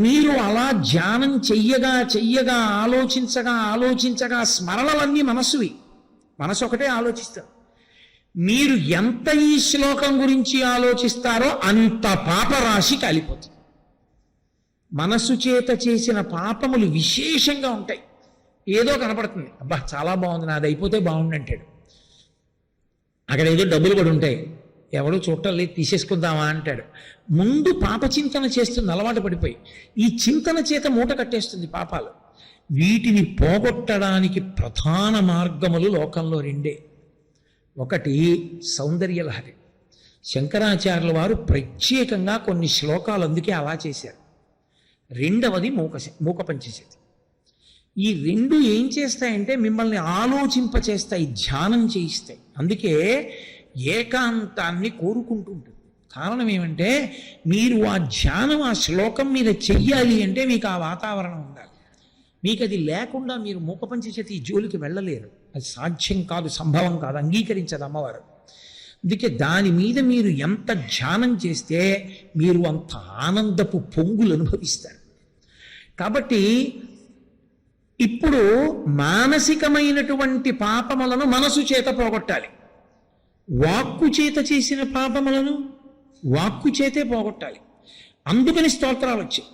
మీరు అలా ధ్యానం చెయ్యగా చెయ్యగా ఆలోచించగా ఆలోచించగా స్మరణలన్నీ మనస్సువి, మనసు ఒకటే ఆలోచిస్తారు. మీరు ఎంత ఈ శ్లోకం గురించి ఆలోచిస్తారో అంత పాపరాశి కాలిపోతుంది. మనస్సు చేత చేసిన పాపములు విశేషంగా ఉంటాయి. ఏదో కనపడుతుంది, అబ్బా చాలా బాగుంది, నాది అయిపోతే బాగుండు అంటాడు. అక్కడ ఏదో డబ్బులు కూడా ఉంటాయి, ఎవడో చూడటం లేదు, తీసేసుకుందామా అంటాడు. ముందు పాప చింతన చేస్తుంది అలవాటు పడిపోయి. ఈ చింతన చేత మూట కట్టేస్తుంది పాపాలు. వీటిని పోగొట్టడానికి ప్రధాన మార్గములు లోకంలో రెండే. ఒకటి సౌందర్యలహరి. శంకరాచార్యుల వారు ప్రత్యేకంగా కొన్ని శ్లోకాలు అందుకే అలా చేశారు. రెండవది మూక పంచశతి. ఈ రెండు ఏం చేస్తాయంటే మిమ్మల్ని ఆలోచింపచేస్తాయి, ధ్యానం చేయిస్తాయి. అందుకే ఏకాంతాన్ని కోరుకుంటూ ఉంటుంది. కారణం ఏమంటే మీరు ఆ ధ్యానం ఆ శ్లోకం మీద చెయ్యాలి అంటే మీకు ఆ వాతావరణం ఉండాలి. మీకు అది లేకుండా మీరు మూక పంచశతి జోలికి వెళ్ళలేరు. అది సాధ్యం కాదు, సంభవం కాదు, అంగీకరించదు అమ్మవారు. అందుకే దాని మీద మీరు ఎంత ధ్యానం చేస్తే మీరు అంత ఆనందపు పొంగులు అనుభవిస్తారు. కాబట్టి ఇప్పుడు మానసికమైనటువంటి పాపములను మనసు చేత పోగొట్టాలి. వాక్కు చేత చేసిన పాపములను వాక్కు చేతే పోగొట్టాలి. అందుకని స్తోత్రాలు వచ్చాయి.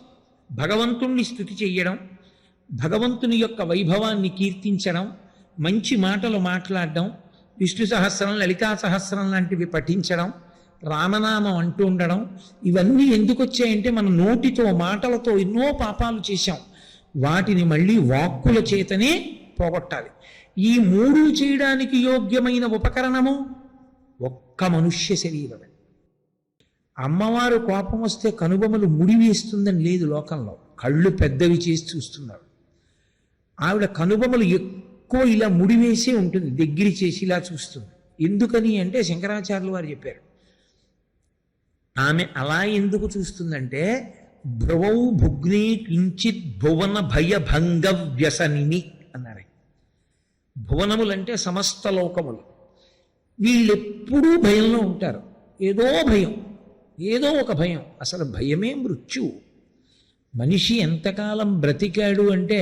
భగవంతుణ్ణి స్తుతి చెయ్యడం, భగవంతుని యొక్క వైభవాన్ని కీర్తించడం, మంచి మాటలు మాట్లాడడం, విష్ణు సహస్రం లలితా సహస్రం లాంటివి పఠించడం, రామనామం అంటూ ఉండడం, ఇవన్నీ ఎందుకు వచ్చాయంటే మన నోటితో మాటలతో ఎన్నో పాపాలు చేశాం. వాటిని మళ్ళీ వాక్కుల చేతనే పోగొట్టాలి. ఈ మూడు చేయడానికి యోగ్యమైన ఉపకరణము ఒక్క మనుష్య శరీరమే. అమ్మవారు కోపం వస్తే కనుబొమలు ముడివేస్తుందని లేదు లోకంలో, కళ్ళు పెద్దవి చేసి చూస్తున్నారు. ఆవిడ కనుబొమలు ఎక్కువ ఇలా ముడివేసే ఉంటుంది, దగ్గర చేసి ఇలా చూస్తుంది. ఎందుకని అంటే శంకరాచార్యులు వారు చెప్పారు. ఆమె అలా ఎందుకు చూస్తుందంటే భ్రువౌ భుగ్నే కించిత్ భువన భయభంగ వ్యసనిని అన్నారు. భువనములంటే సమస్త లోకములు. వీళ్ళెప్పుడూ భయంలో ఉంటారు. ఏదో భయం, ఏదో ఒక భయం. అసలు భయమే మృత్యువు. మనిషి ఎంతకాలం బ్రతికాడు అంటే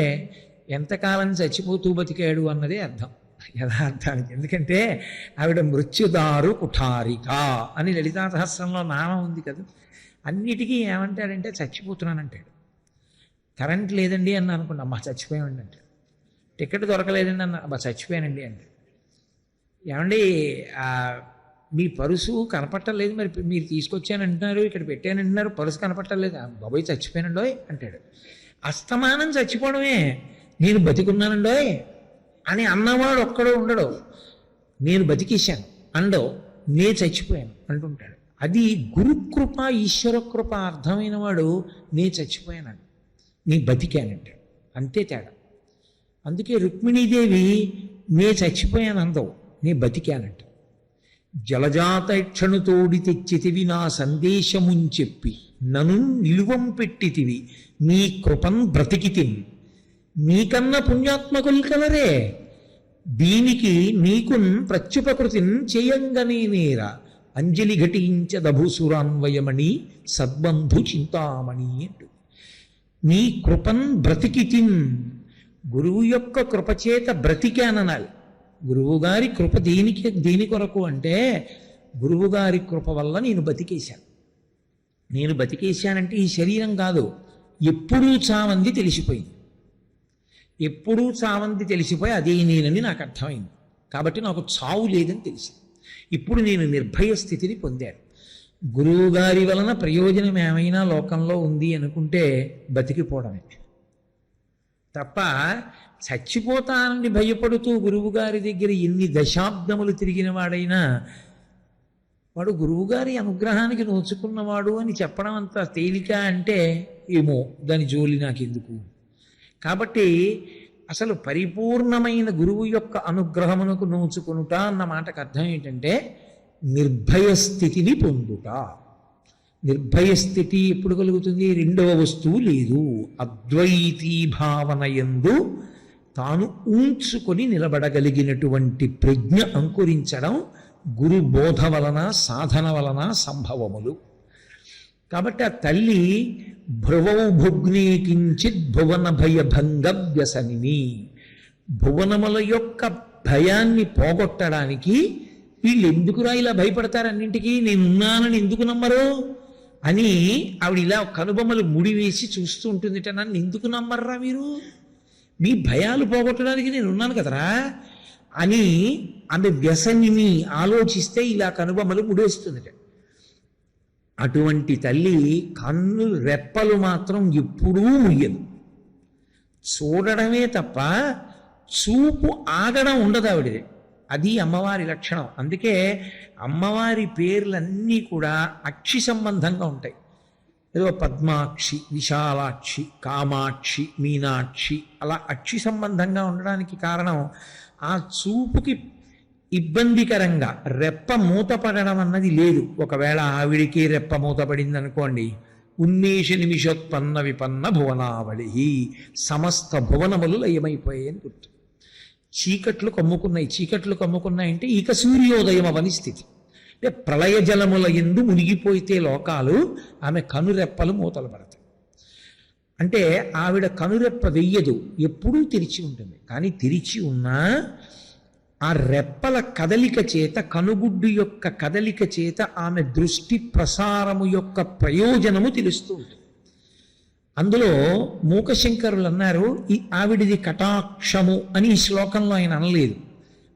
ఎంతకాలం చచ్చిపోతూ బతికాడు అన్నదే అర్థం యథార్థానికి. ఎందుకంటే ఆవిడ మృత్యుదారు కుఠారిక అని లలితా సహస్రంలో నామం ఉంది కదా. అన్నిటికీ ఏమంటాడంటే చచ్చిపోతున్నానంటాడు. కరెంట్ లేదండి అన్న అనుకోండి, అమ్మ చచ్చిపోయామండి అంటాడు. టికెట్ దొరకలేదండి అన్న, అబ్బా చచ్చిపోయానండి అంటే. ఏమండి మీ పరుసు కనపట్టలేదు, మరి మీరు తీసుకొచ్చానంటున్నారు, ఇక్కడ పెట్టానంటున్నారు, పరుసు కనపట్టలేదు, బాబాయ్ చచ్చిపోయానండోయ్ అంటాడు. అస్తమానం చచ్చిపోవడమే. నేను బతికున్నానండోయ్ అని అన్నవాడు ఒక్కడో ఉండడు. నేను బతికేశాను అండో, నే చచ్చిపోయాను అంటుంటాడు. అది గురుకృప ఈశ్వర కృప అర్థమైన వాడు నే చచ్చిపోయానండి, నీ బతికానంటాడు. అంతే తేడా. అందుకే రుక్మిణీదేవి నే చచ్చిపోయాను అందవు, నే బతికానంట. జలజాతక్షణుతోడి తెచ్చితివి నా సందేశముంచెప్పి నను నిలువం పెట్టితివి నీ కృపన్ బ్రతికితిన్ నీకన్న పుణ్యాత్మకులు కలరే దీనికి నీకున్ ప్రత్యుపకృతిన్ చేయంగనే నేరా అంజలి ఘటించదభుసురాన్వయమణి సద్బంధు చింతామణి అంటూ నీ కృపన్ బ్రతికితిన్. గురువు యొక్క కృపచేత బ్రతికాననాలి. గురువుగారి కృప దేని కొరకు అంటే గురువుగారి కృప వల్ల నేను బతికేశాను. నేను బతికేశానంటే ఈ శరీరం కాదు, ఎప్పుడూ చావంది తెలిసిపోయింది. ఎప్పుడూ చావంది తెలిసిపోయి అదే నేనని నాకు అర్థమైంది. కాబట్టి నాకు చావు లేదని తెలిసింది. ఇప్పుడు నేను నిర్భయ స్థితిని పొందాను. గురువుగారి వలన ప్రయోజనం ఏమైనా లోకంలో ఉంది అనుకుంటే బతికిపోవడమే తప్ప, చచ్చిపోతానని భయపడుతూ గురువుగారి దగ్గర ఎన్ని దశాబ్దములు తిరిగిన వాడైనా వాడు గురువుగారి అనుగ్రహానికి నోచుకున్నవాడు అని చెప్పడం అంత తేలిక అంటే ఏమో, దాని జోలి నాకెందుకు. కాబట్టి అసలు పరిపూర్ణమైన గురువు యొక్క అనుగ్రహమునకు నోచుకొనుట అన్న మాటకు అర్థం ఏంటంటే నిర్భయ స్థితిని పొందుట. నిర్భయ స్థితి ఎప్పుడు కలుగుతుంది? రెండవ వస్తువు లేదు, అద్వైతీ భావన యందు తాను ఉంచుకొని నిలబడగలిగినటువంటి ప్రజ్ఞ అంకురించడం గురు బోధ వలన సాధన వలన సంభవములు. కాబట్టి ఆ తల్లి భ్రువౌ భుగ్నే కించిత్ భువన భయభంగ వ్యసనిని, భువనముల యొక్క భయాన్ని పోగొట్టడానికి వీళ్ళు ఎందుకురా ఇలా భయపడతారు అన్నింటికీ, నేనున్నానని ఎందుకు నమ్మరు అని ఆవిడ ఇలా కనుబొమ్మలు ముడివేసి చూస్తూ ఉంటుందిట. నన్ను ఎందుకు నమ్మర్రా మీరు, మీ భయాలు పోగొట్టడానికి నేను ఉన్నాను కదరా అని ఆమె వ్యసనిని ఆలోచిస్తే ఇలా కనుబొమ్మలు ముడేస్తుందిట. అటువంటి తల్లి కన్ను రెప్పలు మాత్రం ఎప్పుడూ ముయ్యదు, చూడడమే తప్ప చూపు ఆగడం ఉండదు ఆవిడది. అది అమ్మవారి లక్షణం. అందుకే అమ్మవారి పేర్లన్నీ కూడా అక్షి సంబంధంగా ఉంటాయి. ఏదో పద్మాక్షి, విశాలాక్షి, కామాక్షి, మీనాక్షి అలా అక్షి సంబంధంగా ఉండడానికి కారణం ఆ చూపుకి ఇబ్బందికరంగా రెప్ప మూతపడడం అన్నది లేదు. ఒకవేళ ఆవిడికి రెప్ప మూతపడింది అనుకోండి, ఉన్మేష నిమిషోత్పన్న విపన్న భువనావళి, సమస్త భువనములు లయమైపోయాయని గుర్తు. చీకట్లు కమ్ముకున్నాయంటే ఇక సూర్యోదయం అవని స్థితి. అంటే ప్రళయ జలముల యందు మునిగిపోయితే లోకాలు, ఆమె కనురెప్పలు మూతలు పడతాయి. అంటే ఆవిడ కనురెప్ప వెయ్యదు, ఎప్పుడూ తెరిచి ఉంటుంది. కానీ తెరిచి ఉన్నా ఆ రెప్పల కదలిక చేత, కనుగుడ్డు యొక్క కదలిక చేత ఆమె దృష్టి ప్రసారము యొక్క ప్రయోజనము తెలుస్తూ ఉంటుంది. అందులో మూకశంకరులు అన్నారు, ఈ ఆవిడిది కటాక్షము అని ఈ శ్లోకంలో ఆయన అనలేదు.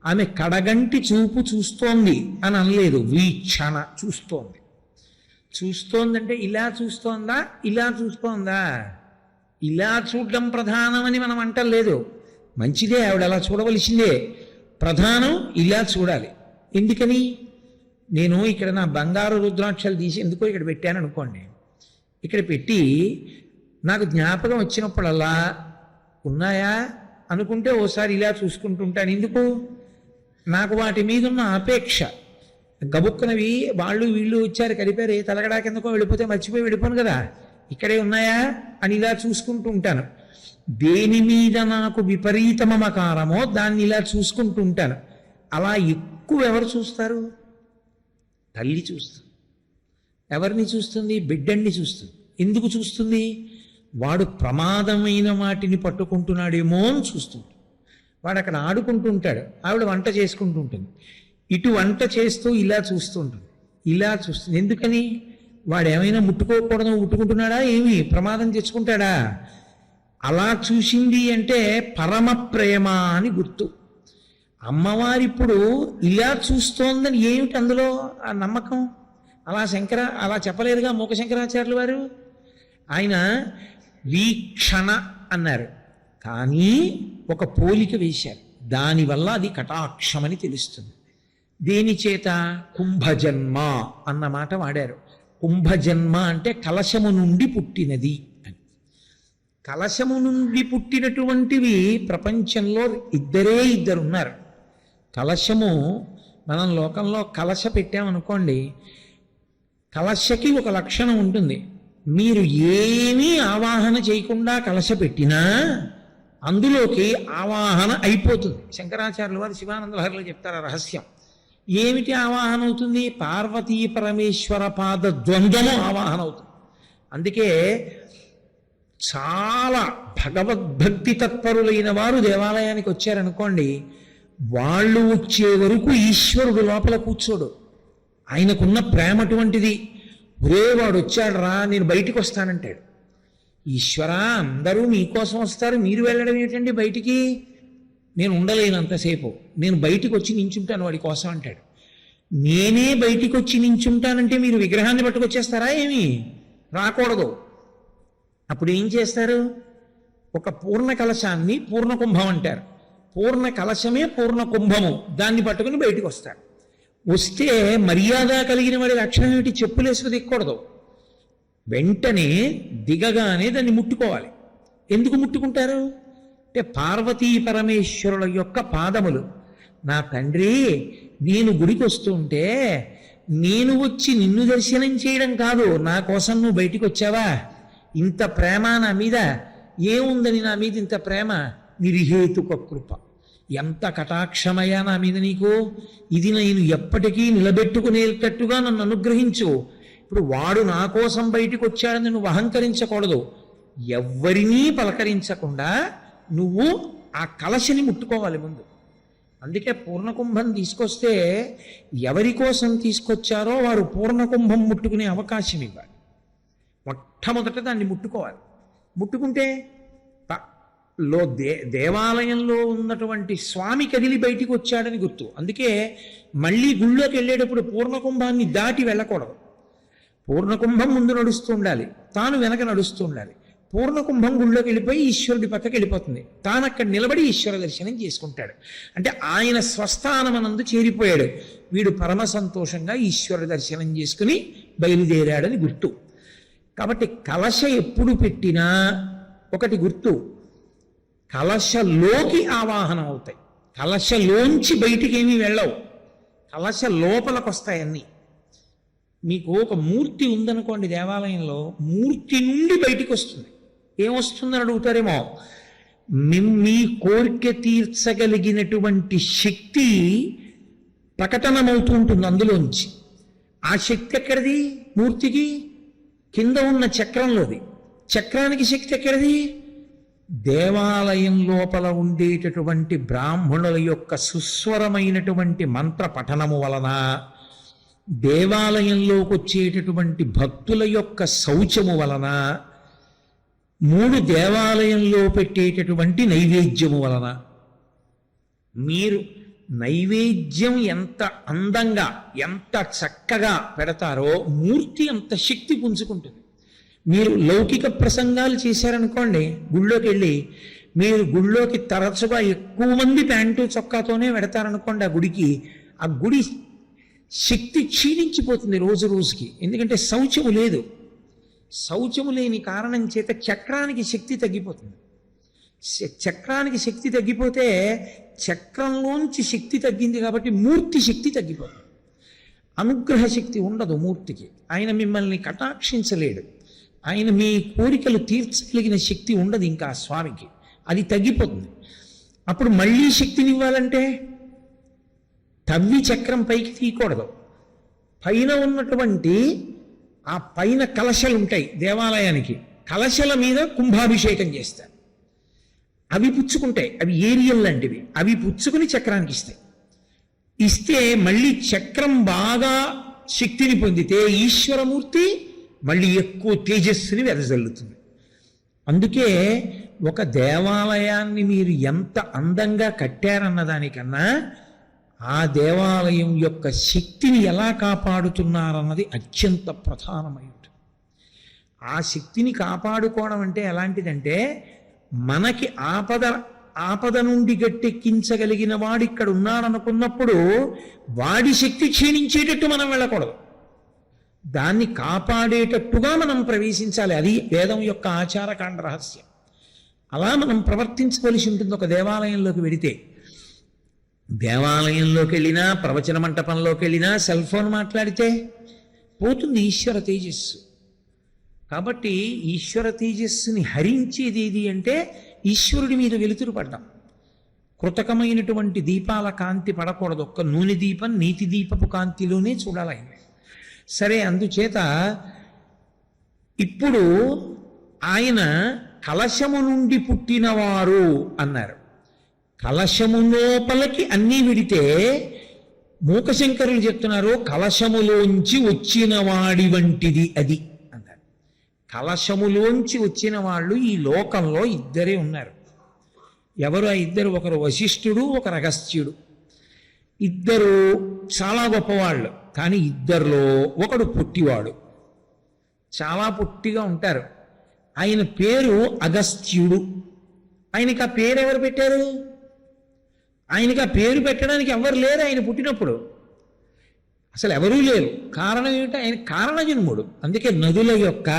ఆమె కడగంటి చూపు చూస్తోంది అని అనలేదు, వీక్షణ చూస్తోంది. చూస్తోందంటే ఇలా చూస్తోందా, ఇలా చూస్తోందా, ఇలా చూడడం ప్రధానమని మనం అంటలేదు. మంచిదే, ఆవిడ అలా చూడవలసిందే. ప్రధానం ఇలా చూడాలి. ఎందుకని, నేను ఇక్కడ నా బంగారు రుద్రాక్షలు తీసి ఎందుకో ఇక్కడ పెట్టాను అనుకోండి, ఇక్కడ పెట్టి నాకు జ్ఞాపకం వచ్చినప్పుడల్లా ఉన్నాయా అనుకుంటే ఓసారి ఇలా చూసుకుంటుంటాను. ఎందుకు, నాకు వాటి మీద ఉన్న అపేక్ష. గబుక్కునవి వాళ్ళు వీళ్ళు వచ్చారు కలిపారు, తలగడా కిందకో వెళ్ళిపోతే మర్చిపోయి వెళ్ళిపోను కదా, ఇక్కడే ఉన్నాయా అని ఇలా చూసుకుంటూ ఉంటాను. దేని మీద నాకు విపరీత మమకారమో దాన్ని ఇలా చూసుకుంటూ ఉంటాను. అలా ఎక్కువ ఎవరు చూస్తారు, తల్లి చూస్తుంది. ఎవరిని చూస్తుంది, బిడ్డన్ని చూస్తుంది. ఎందుకు చూస్తుంది, వాడు ప్రమాదమైన వాటిని పట్టుకుంటున్నాడేమో అని చూస్తుంది. వాడు అక్కడ ఆడుకుంటూ ఉంటాడు, ఆవిడ వంట చేసుకుంటూ ఉంటుంది. ఇటు వంట చేస్తూ ఇలా చూస్తూ ఉంటుంది, ఇలా చూస్తుంది. ఎందుకని, వాడు ఏమైనా ముట్టుకోకూడదు ముట్టుకుంటున్నాడా, ఏమి ప్రమాదం తెచ్చుకుంటాడా. అలా చూసింది అంటే పరమ ప్రేమ అని గుర్తు. అమ్మవారి ఇప్పుడు ఇలా చూస్తోందని ఏమిటి అందులో ఆ నమ్మకం. అలా చెప్పలేరుగా మూక శంకరాచార్యులు వారు. ఆయన వీక్షణ అన్నారు, కానీ ఒక పోలిక వేశారు. దానివల్ల అది కటాక్షమని తెలుస్తుంది. దేని చేత, కుంభజన్మ అన్న మాట వాడారు. కుంభజన్మ అంటే కలశము నుండి పుట్టినది అని. కలశము నుండి పుట్టినటువంటివి ప్రపంచంలో ఇద్దరు ఉన్నారు. కలశము, మనం లోకంలో కలశ పెట్టామనుకోండి, కలశకి ఒక లక్షణం ఉంటుంది. మీరు ఏమీ ఆవాహన చేయకుండా కలశ పెట్టినా అందులోకి ఆవాహన అయిపోతుంది. శంకరాచార్యుల వారు శివానంద లహరిలో చెప్తారు ఆ రహస్యం. ఏమిటి ఆవాహన అవుతుంది, పార్వతీ పరమేశ్వర పాద ద్వంద్వము ఆవాహన అవుతుంది. అందుకే చాలా భగవద్భక్తి తత్పరులైన వారు దేవాలయానికి వచ్చారనుకోండి, వాళ్ళు వచ్చే వరకు ఈశ్వరుడు లోపల కూర్చోడు. ఆయనకున్న ప్రేమ అటువంటిది. ఒరే వాడు వచ్చాడు రా, నేను బయటికి వస్తానంటాడు. ఈశ్వరా, అందరూ మీకోసం వస్తారు, మీరు వెళ్ళడం ఏంటండి బయటికి, నేను ఉండలేనంతసేపు, నేను బయటికి వచ్చి నించుంటాను వాడి కోసం అంటాడు. నేనే బయటికి వచ్చి నించుంటానంటే మీరు విగ్రహాన్ని పట్టుకొచ్చేస్తారా ఏమి, రాకూడదు. అప్పుడు ఏం చేస్తారు, ఒక పూర్ణ కలశాన్ని పూర్ణ కుంభం అంటారు. పూర్ణ కలశమే పూర్ణ కుంభము, దాన్ని పట్టుకుని బయటికి వస్తారు. వస్తే మర్యాద కలిగిన వాడి లక్షణం ఏమిటి, చెప్పులేసుకు దిక్కకూడదు. వెంటనే దిగగానే దాన్ని ముట్టుకోవాలి. ఎందుకు ముట్టుకుంటారు అంటే, పార్వతీ పరమేశ్వరుల యొక్క పాదములు. నా తండ్రి, నేను గుడికి వస్తుంటే నేను వచ్చి నిన్ను దర్శనం చేయడం కాదు, నా కోసం నువ్వు బయటికి వచ్చావా, ఇంత ప్రేమ నా మీద ఏముందని, నా మీద ఇంత ప్రేమ, నిర్హేతుక కృప, ఎంత కటాక్షమయ్యా నా మీద నీకు, ఇది నేను ఎప్పటికీ నిలబెట్టుకునేటట్టుగా నన్ను అనుగ్రహించు. ఇప్పుడు వాడు నా కోసం బయటికి వచ్చాడని నువ్వు అహంకరించకూడదు. ఎవ్వరినీ పలకరించకుండా నువ్వు ఆ కలశని ముట్టుకోవాలి ముందు. అందుకే పూర్ణకుంభం తీసుకొస్తే ఎవరి కోసం తీసుకొచ్చారో వారు పూర్ణకుంభం ముట్టుకునే అవకాశం ఇవ్వాలి. మొట్టమొదట దాన్ని ముట్టుకోవాలి. ముట్టుకుంటే దేవాలయంలో ఉన్నటువంటి స్వామి కదిలి బయటికి వచ్చాడని గుర్తు. అందుకే మళ్ళీ గుళ్ళోకి వెళ్ళేటప్పుడు పూర్ణకుంభాన్ని దాటి వెళ్ళకూడదు. పూర్ణకుంభం ముందు నడుస్తూ ఉండాలి, తాను వెనక నడుస్తూ ఉండాలి. పూర్ణకుంభం గుళ్ళోకి వెళ్ళిపోయి ఈశ్వరుడి పక్కకి వెళ్ళిపోతుంది, తాను అక్కడ నిలబడి ఈశ్వర దర్శనం చేసుకుంటాడు. అంటే ఆయన స్వస్థానమనందు చేరిపోయాడు. వీడు పరమ సంతోషంగా ఈశ్వర దర్శనం చేసుకుని బయలుదేరాడని గుర్తు. కాబట్టి కలశ ఎప్పుడు పెట్టినా ఒకటి గుర్తు, కలశలోకి ఆవాహనం అవుతాయి, కలశలోంచి బయటికి ఏమీ వెళ్ళవు, కలశ లోపలికి వస్తాయన్నీ. మీకు ఒక మూర్తి ఉందనుకోండి దేవాలయంలో, మూర్తి నుండి బయటికి వస్తుంది. ఏమొస్తుందని అడుగుతారేమో, మీ కోరిక తీర్చగలిగినటువంటి శక్తి ప్రకటనమవుతూ ఉంటుంది అందులోంచి. ఆ శక్తి ఎక్కడిది? మూర్తికి కింద ఉన్న చక్రంలోది. చక్రానికి శక్తి ఎక్కడిది? దేవాలయం లోపల ఉండేటటువంటి బ్రాహ్మణుల యొక్క సుస్వరమైనటువంటి మంత్ర పఠనము వలన, దేవాలయంలోకి వచ్చేటటువంటి భక్తుల యొక్క శౌచము వలన, 3 దేవాలయంలో పెట్టేటటువంటి నైవేద్యము వలన. మీరు నైవేద్యం ఎంత అందంగా ఎంత చక్కగా పెడతారో మూర్తి అంత శక్తి పుంజుకుంటుంది. మీరు లౌకిక ప్రసంగాలు చేశారనుకోండి, గుళ్ళోకి వెళ్ళి మీరు గుళ్ళోకి తరచుగా ఎక్కువ మంది ప్యాంటు చొక్కాతోనే పెడతారనుకోండి, ఆ గుడికి, ఆ గుడి శక్తి క్షీణించిపోతుంది రోజు రోజుకి. ఎందుకంటే శౌచము లేదు. శౌచము లేని కారణం చేత చక్రానికి శక్తి తగ్గిపోతుంది. చక్రానికి శక్తి తగ్గిపోతే చక్రంలోంచి శక్తి తగ్గింది కాబట్టి మూర్తి శక్తి తగ్గిపోతుంది. అనుగ్రహ శక్తి ఉండదు మూర్తికి. ఆయన మిమ్మల్ని కటాక్షించలేడు. ఆయన మీ కోరికలు తీర్చగలిగిన శక్తి ఉండదు ఇంకా ఆ స్వామికి. అది తగ్గిపోతుంది. అప్పుడు మళ్ళీ శక్తిని ఇవ్వాలంటే తవ్వి చక్రం పైకి తీయకూడదు. పైన ఉన్నటువంటి ఆ పైన కలశలు ఉంటాయి దేవాలయానికి, కలశల మీద కుంభాభిషేకం చేస్తారు. అవి పుచ్చుకుంటాయి, అవి ఏరియల్ లాంటివి. అవి పుచ్చుకుని చక్రానికి ఇస్తాయి. ఇస్తే మళ్ళీ చక్రం బాగా శక్తిని పొందితే ఈశ్వరమూర్తి మళ్ళీ ఎక్కువ తేజస్సుని వెదజల్లుతుంది. అందుకే ఒక దేవాలయాన్ని మీరు ఎంత అందంగా కట్టారన్న దానికన్నా ఆ దేవాలయం యొక్క శక్తిని ఎలా కాపాడుతున్నారన్నది అత్యంత ప్రధానమై ఉంటుంది. ఆ శక్తిని కాపాడుకోవడం అంటే ఎలాంటిదంటే, మనకి ఆపద నుండి గట్టెక్కించగలిగిన వాడు ఇక్కడ ఉన్నాడనుకున్నప్పుడు వాడి శక్తి క్షీణించేటట్టు మనం వెళ్ళకూడదు. దాన్ని కాపాడేటట్టుగా మనం ప్రవేశించాలి. అది వేదం యొక్క ఆచారకాండ రహస్యం. అలా మనం ప్రవర్తించవలసి ఉంటుంది. ఒక దేవాలయంలోకి వెడితే, దేవాలయంలోకి వెళ్ళినా ప్రవచన మంటపంలోకి వెళ్ళినా సెల్ ఫోన్ మాట్లాడితే పోతుంది ఈశ్వర తేజస్సు. కాబట్టి ఈశ్వర తేజస్సుని హరించేది ఏది అంటే ఈశ్వరుడి మీద వెలుతురు పడ్డాం. కృతకమైనటువంటి దీపాల కాంతి పడకూడదు. ఒక్క నూనె దీపం నీతి దీపపు కాంతిలోనే చూడాలి. సరే, అందుచేత ఇప్పుడు ఆయన కలశము నుండి పుట్టినవారు అన్నారు. కలశము లోపలికి అన్నీ విడితే మూకశంకరులు చెప్తున్నారు, కలశములోంచి వచ్చిన వాడి వంటిది అది అన్నారు. కలశములోంచి వచ్చిన వాళ్ళు ఈ లోకంలో ఇద్దరే ఉన్నారు. ఎవరు ఆ ఇద్దరు? ఒకరు వశిష్ఠుడు, ఒకరు అగస్త్యుడు. ఇద్దరు చాలా గొప్పవాళ్ళు. కానీ ఇద్దరిలో ఒకడు పొట్టివాడు, చాలా పొట్టిగా ఉంటారు. ఆయన పేరు అగస్త్యుడు. ఆయనకి ఆ పేరు ఎవరు పెట్టారు? ఆయనకి ఆ పేరు పెట్టడానికి ఎవరు లేరు. ఆయన పుట్టినప్పుడు అసలు ఎవరూ లేరు. కారణం ఏమిటో? ఆయన కారణజన్ముడు. అందుకే నదుల యొక్క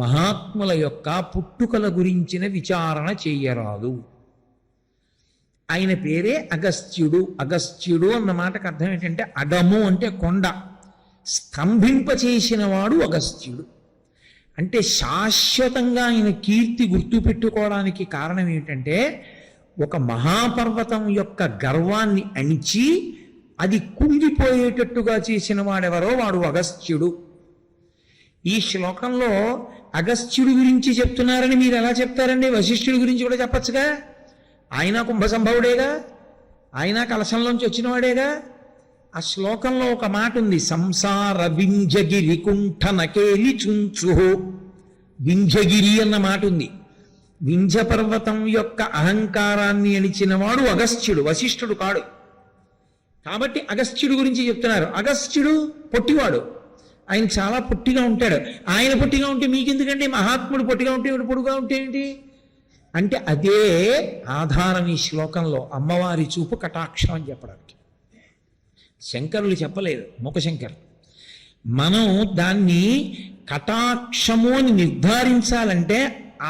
మహాత్ముల యొక్క పుట్టుకల గురించిన విచారణ చెయ్యరాదు. ఆయన పేరే అగస్త్యుడు. అగస్త్యుడు అన్న మాటకు అర్థం ఏంటంటే అగము అంటే కొండ, స్తంభింపచేసిన వాడు అగస్త్యుడు. అంటే శాశ్వతంగా ఆయన కీర్తి గుర్తుపెట్టుకోవడానికి కారణం ఏమిటంటే, ఒక మహాపర్వతం యొక్క గర్వాన్ని అణిచి అది కుంగిపోయేటట్టుగా చేసిన వాడెవరో వాడు అగస్త్యుడు. ఈ శ్లోకంలో అగస్త్యుడి గురించి చెప్తున్నారని మీరు ఎలా చెప్తారండి? వశిష్ఠుడి గురించి కూడా చెప్పచ్చుగా. ఆయన కుంభసంభవుడేగా, ఆయన కలశంలోంచి వచ్చినవాడేగా. ఆ శ్లోకంలో ఒక మాట ఉంది, సంసార వింజగిరి కుంఠనకేలి చుంచు. వింజగిరి అన్న మాట ఉంది. వింజ పర్వతం యొక్క అహంకారాన్ని అణిచినవాడు అగస్త్యుడు, వశిష్ఠుడు కాడు. కాబట్టి అగస్త్యుడి గురించి చెప్తున్నారు. అగస్త్యుడు పొట్టివాడు, ఆయన చాలా పొట్టిగా ఉంటాడు. ఆయన పొట్టిగా ఉంటే మీకెందుకండి? మహాత్ముడు పొట్టిగా ఉంటే పొడుగా ఉంటే ఏంటి అంటే అదే ఆధారం ఈ శ్లోకంలో. అమ్మవారి చూపు కటాక్షం అని చెప్పడానికి శంకరులు చెప్పలేదు, ముఖశంకరులు. మనం దాన్ని కటాక్షము అని నిర్ధారించాలంటే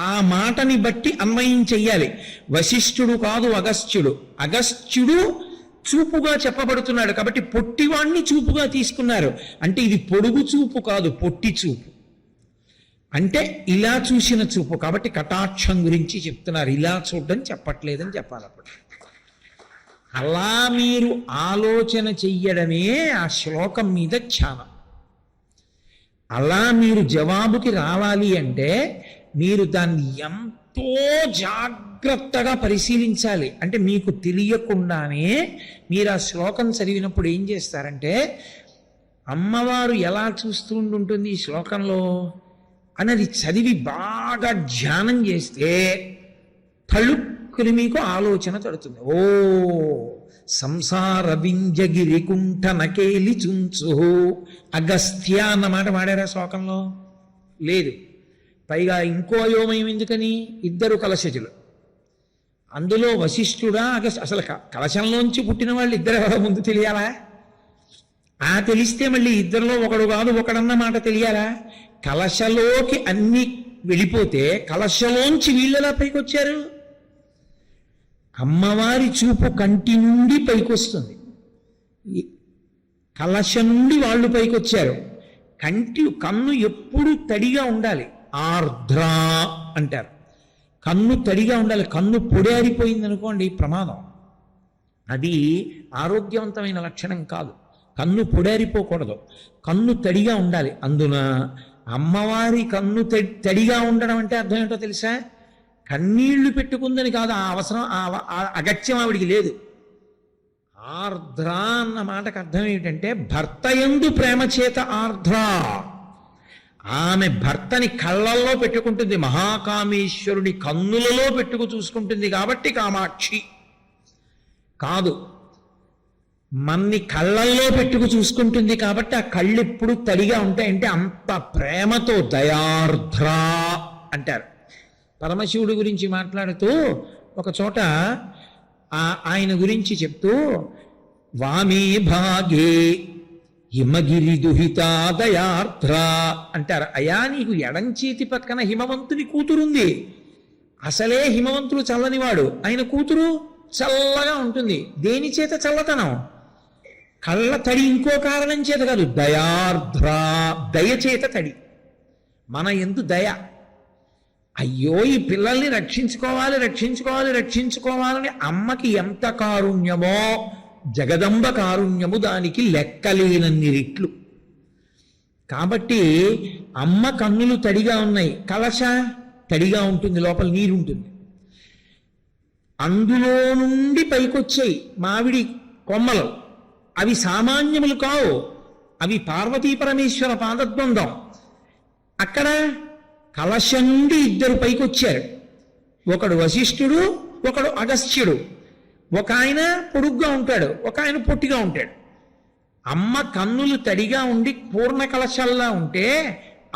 ఆ మాటని బట్టి అన్వయం చెయ్యాలి. వశిష్ఠుడు కాదు అగస్త్యుడు. అగస్త్యుడు చూపుగా చెప్పబడుతున్నాడు కాబట్టి పొట్టివాణ్ణి చూపుగా తీసుకున్నారు. అంటే ఇది పొడుగు చూపు కాదు, పొట్టి చూపు. అంటే ఇలా చూసిన చూపు కాబట్టి కటాక్షం గురించి చెప్తున్నారు. ఇలా చూడడం చెప్పట్లేదని చెప్పాలి. అప్పుడు అలా మీరు ఆలోచన చెయ్యడమే ఆ శ్లోకం మీద ధ్యానం. అలా మీరు జవాబుకి రావాలి అంటే మీరు దాన్ని ఎంతో జాగ్రత్తగా పరిశీలించాలి. అంటే మీకు తెలియకుండానే మీరు ఆ శ్లోకం చదివినప్పుడు ఏం చేస్తారంటే, అమ్మవారు ఎలా చూస్తూ ఉంటుంది ఈ శ్లోకంలో అన్నది చదివి బాగా ధ్యానం చేస్తే తళుక్కుని మీకు ఆలోచన తడుతుంది. ఓ సంసార వింజగిరి కుంఠనకేలి చుంచు అగస్త్య అన్నమాట వాడారా శ్లోకంలో? లేదు. పైగా ఇంకో అయోమయం ఎందుకని? ఇద్దరు కలశజులు, అందులో వశిష్ఠుడా అసలు కలశంలోంచి పుట్టిన వాళ్ళు ఇద్దరు ముందు తెలియాలా? తెలిస్తే మళ్ళీ ఇద్దరిలో ఒకడు కాదు ఒకడన్న మాట తెలియాలా? కలశలోకి అన్ని వెళ్ళిపోతే కలశలోంచి వీళ్ళెలా పైకి వచ్చారు? అమ్మవారి చూపు కంటి నుండి పైకి వస్తుంది, కలశ నుండి వాళ్ళు పైకి వచ్చారు. కన్ను ఎప్పుడు తడిగా ఉండాలి, ఆర్ద్ర అంటారు. కన్ను తడిగా ఉండాలి. కన్ను పొడారిపోయింది అనుకోండి ప్రమాదం. అది ఆరోగ్యవంతమైన లక్షణం కాదు. కన్ను పొడారిపోకూడదు, కన్ను తడిగా ఉండాలి. అందున అమ్మవారి కన్ను తడిగా ఉండడం అంటే అర్థం ఏంటో తెలుసా? కన్నీళ్లు పెట్టుకుందని కాదు, ఆ అవసరం అగత్యం ఆవిడికి లేదు. ఆర్ద్ర అన్న మాటకు అర్థం ఏమిటంటే భర్త యందు ప్రేమ చేత ఆర్ద్ర. ఆమె భర్తని కళ్ళల్లో పెట్టుకుంటుంది, మహాకామేశ్వరుని కన్నులలో పెట్టుకు చూసుకుంటుంది కాబట్టి కామాక్షి కాదు. మన్ని కళ్ళల్లో పెట్టుకు చూసుకుంటుంది కాబట్టి ఆ కళ్ళు ఎప్పుడు తడిగా ఉంటాయంటే అంత ప్రేమతో దయార్ద్ర అంటారు. పరమశివుడి గురించి మాట్లాడుతూ ఒక చోట ఆయన గురించి చెప్తూ వామే భాగే హిమగిరి దుహితా దయార్ద్ర అంటారు. అయా నీకు ఎడంచేతి పక్కన హిమవంతుని కూతురుంది. అసలే హిమవంతుడు చల్లనివాడు, ఆయన కూతురు చల్లగా ఉంటుంది. దేని చేత చల్లతనం? కళ్ళ తడి ఇంకో కారణం చేత కాదు, దయార్ద్ర దయచేత తడి. మన ఎందు దయ. అయ్యో ఈ పిల్లల్ని రక్షించుకోవాలని అమ్మకి ఎంత కారుణ్యమో, జగదంబ కారుణ్యము దానికి లెక్కలేనన్ని రెట్లు. కాబట్టి అమ్మ కన్నులు తడిగా ఉన్నాయి, కలశ తడిగా ఉంటుంది, లోపల నీరుంటుంది. అందులో నుండి పైకొచ్చాయి మామిడి కొమ్మలు. అవి సామాన్యములు కావు, అవి పార్వతీ పరమేశ్వర పాదద్వందం. అక్కడ కలశ నుండి ఇద్దరు పైకొచ్చారు. ఒకడు వశిష్ఠుడు, ఒకడు అగస్త్యుడు. ఒక ఆయన పొడుగ్గా ఉంటాడు, ఒక ఆయన పొట్టిగా ఉంటాడు. అమ్మ కన్నులు తడిగా ఉండి పూర్ణ కలశల్లా ఉంటే